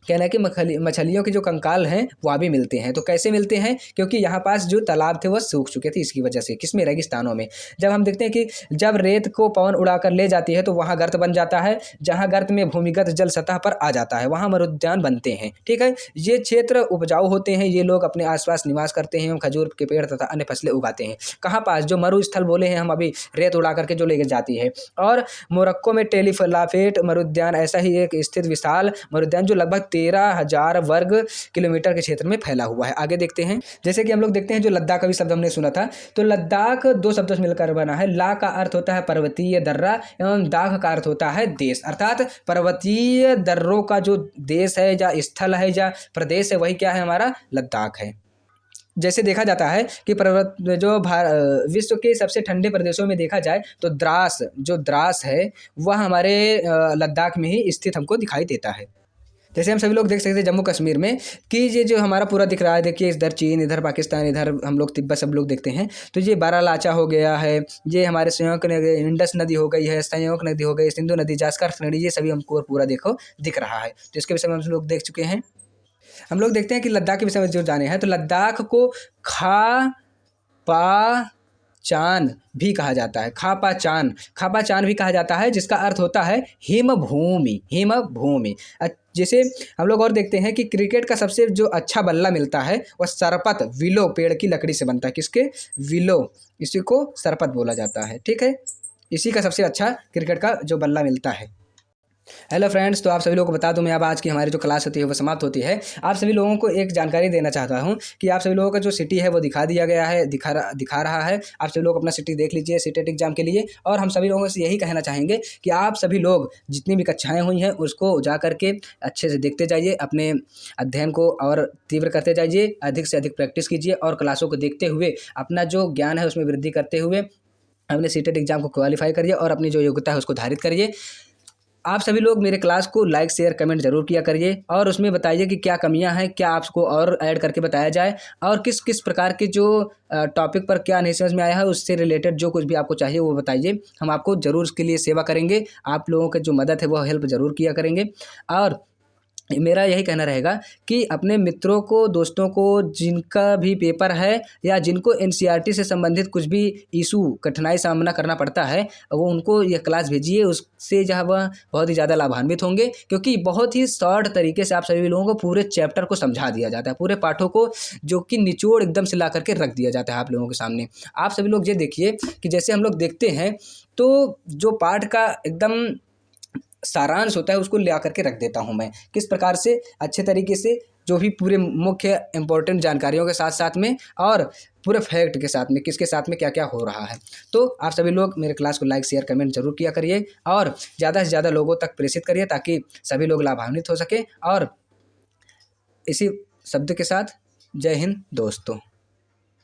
कहना है कि मछलियों के जो कंकाल हैं वह भी मिलते हैं। तो कैसे मिलते हैं? क्योंकि यहाँ पास जो तालाब थे वह सूख चुके थे इसकी वजह से। किसमें? रेगिस्तानों में। जब हम देखते हैं कि जब रेत को पवन उड़ाकर ले जाती है तो वहाँ गर्त बन जाता है, जहाँ गर्त में भूमिगत जल सतह पर आ जाता है, वहाँ मरुद्यान बनते हैं। ठीक है, ये क्षेत्र उपजाऊ होते हैं, ये लोग अपने आसपास निवास करते हैं, खजूर के पेड़ तथा अन्य फसलें उगाते हैं। कहाँ पास? जो मरुस्थल बोले हैं हम अभी, रेत उड़ा करके जो लेकर जाती है। और मोरक्को में टेलीफलाफेट मरुद्यान ऐसा ही एक स्थित विशाल मरुद्यान जो लगभग 13,000 वर्ग किलोमीटर के क्षेत्र में फैला हुआ है। आगे देखते हैं, जैसे कि हम लोग देखते हैं जो लद्दाख का भी शब्द हमने सुना था, तो लद्दाख 2 शब्दों से मिलकर बना है। ला का अर्थ होता है पर्वतीय दर्रा एवं दाख का अर्थ होता है देश, अर्थात पर्वतीय दर्रों का जो देश है या स्थल है या प्रदेश है वही क्या है? हमारा लद्दाख है। जैसे देखा जाता है कि विश्व के सबसे ठंडे प्रदेशों में देखा जाए तो द्रास है वह हमारे लद्दाख में ही स्थित हमको दिखाई देता है। जैसे हम सभी लोग देख सकते हैं जम्मू कश्मीर में कि ये जो हमारा पूरा दिख रहा है, देखिए इधर चीन, इधर पाकिस्तान, इधर हम लोग तिब्बत सब लोग देखते हैं। तो ये बारालाचा हो गया है, ये हमारे संयोग इंडस नदी हो गई है, संयोग नदी हो गई, सिंधु नदी, जास्कर नदी, ये सभी हमको पूरा दिख रहा है। तो इसके विषय में हम लोग देख चुके हैं। हम लोग देखते हैं कि लद्दाख के विषय में जो जाने हैं तो लद्दाख को खा, पा, चान भी कहा जाता है। खापा चान भी कहा जाता है, जिसका अर्थ होता है हिमभूमि। हिमभूमि। जैसे हम लोग और देखते हैं कि क्रिकेट का सबसे जो अच्छा बल्ला मिलता है वह सरपत, विलो पेड़ की लकड़ी से बनता है। किसके? विलो। इसी को सरपत बोला जाता है। ठीक है, इसी का सबसे अच्छा क्रिकेट का जो बल्ला मिलता है। हेलो फ्रेंड्स, तो आप सभी लोगों को बता दूं, मैं अब आज की हमारी जो क्लास होती है वो समाप्त होती है। आप सभी लोगों को एक जानकारी देना चाहता हूं कि आप सभी लोगों का जो सिटी है वो दिखा दिया गया है, दिखा रहा है। आप सभी लोग अपना सिटी देख लीजिए सीटेट एग्जाम के लिए। और हम सभी लोगों से यही कहना चाहेंगे कि आप सभी लोग जितनी भी कक्षाएँ हुई हैं उसको जा करके अच्छे से देखते जाइए, अपने अध्ययन को और तीव्र करते जाइए, अधिक से अधिक प्रैक्टिस कीजिए और क्लासों को देखते हुए अपना जो ज्ञान है उसमें वृद्धि करते हुए अपने सीटेट एग्जाम को क्वालिफाई करिए और अपनी जो योग्यता है उसको धारित करिए। आप सभी लोग मेरे क्लास को लाइक शेयर कमेंट जरूर किया करिए और उसमें बताइए कि क्या कमियां हैं, क्या आपको और ऐड करके बताया जाए, और किस किस प्रकार के जो टॉपिक पर क्या नहीं समझ में आया है उससे रिलेटेड जो कुछ भी आपको चाहिए वो बताइए। हम आपको ज़रूर उसके लिए सेवा करेंगे। आप लोगों की जो मदद है वो हेल्प ज़रूर किया करेंगे। और मेरा यही कहना रहेगा कि अपने मित्रों को, दोस्तों को जिनका भी पेपर है या जिनको एनसीईआरटी से संबंधित कुछ भी इशू, कठिनाई सामना करना पड़ता है, वो उनको यह क्लास भेजिए। उससे जो है वह बहुत ही ज़्यादा लाभान्वित होंगे, क्योंकि बहुत ही शॉर्ट तरीके से आप सभी लोगों को पूरे चैप्टर को समझा दिया जाता है, पूरे पाठों को जो कि निचोड़ एकदम से ला करके रख दिया जाता है आप लोगों के सामने। आप सभी लोग ये देखिए कि जैसे हम लोग देखते हैं तो जो पाठ का एकदम सारांश होता है उसको ले आकर के रख देता हूं मैं, किस प्रकार से अच्छे तरीके से, जो भी पूरे मुख्य इंपॉर्टेंट जानकारियों के साथ साथ में और पूरे फैक्ट के साथ में, किसके साथ में क्या क्या हो रहा है। तो आप सभी लोग मेरे क्लास को लाइक शेयर कमेंट जरूर किया करिए और ज़्यादा से ज़्यादा लोगों तक प्रेषित करिए ताकि सभी लोग लाभान्वित हो सके। और इसी शब्द के साथ जय हिंद दोस्तों।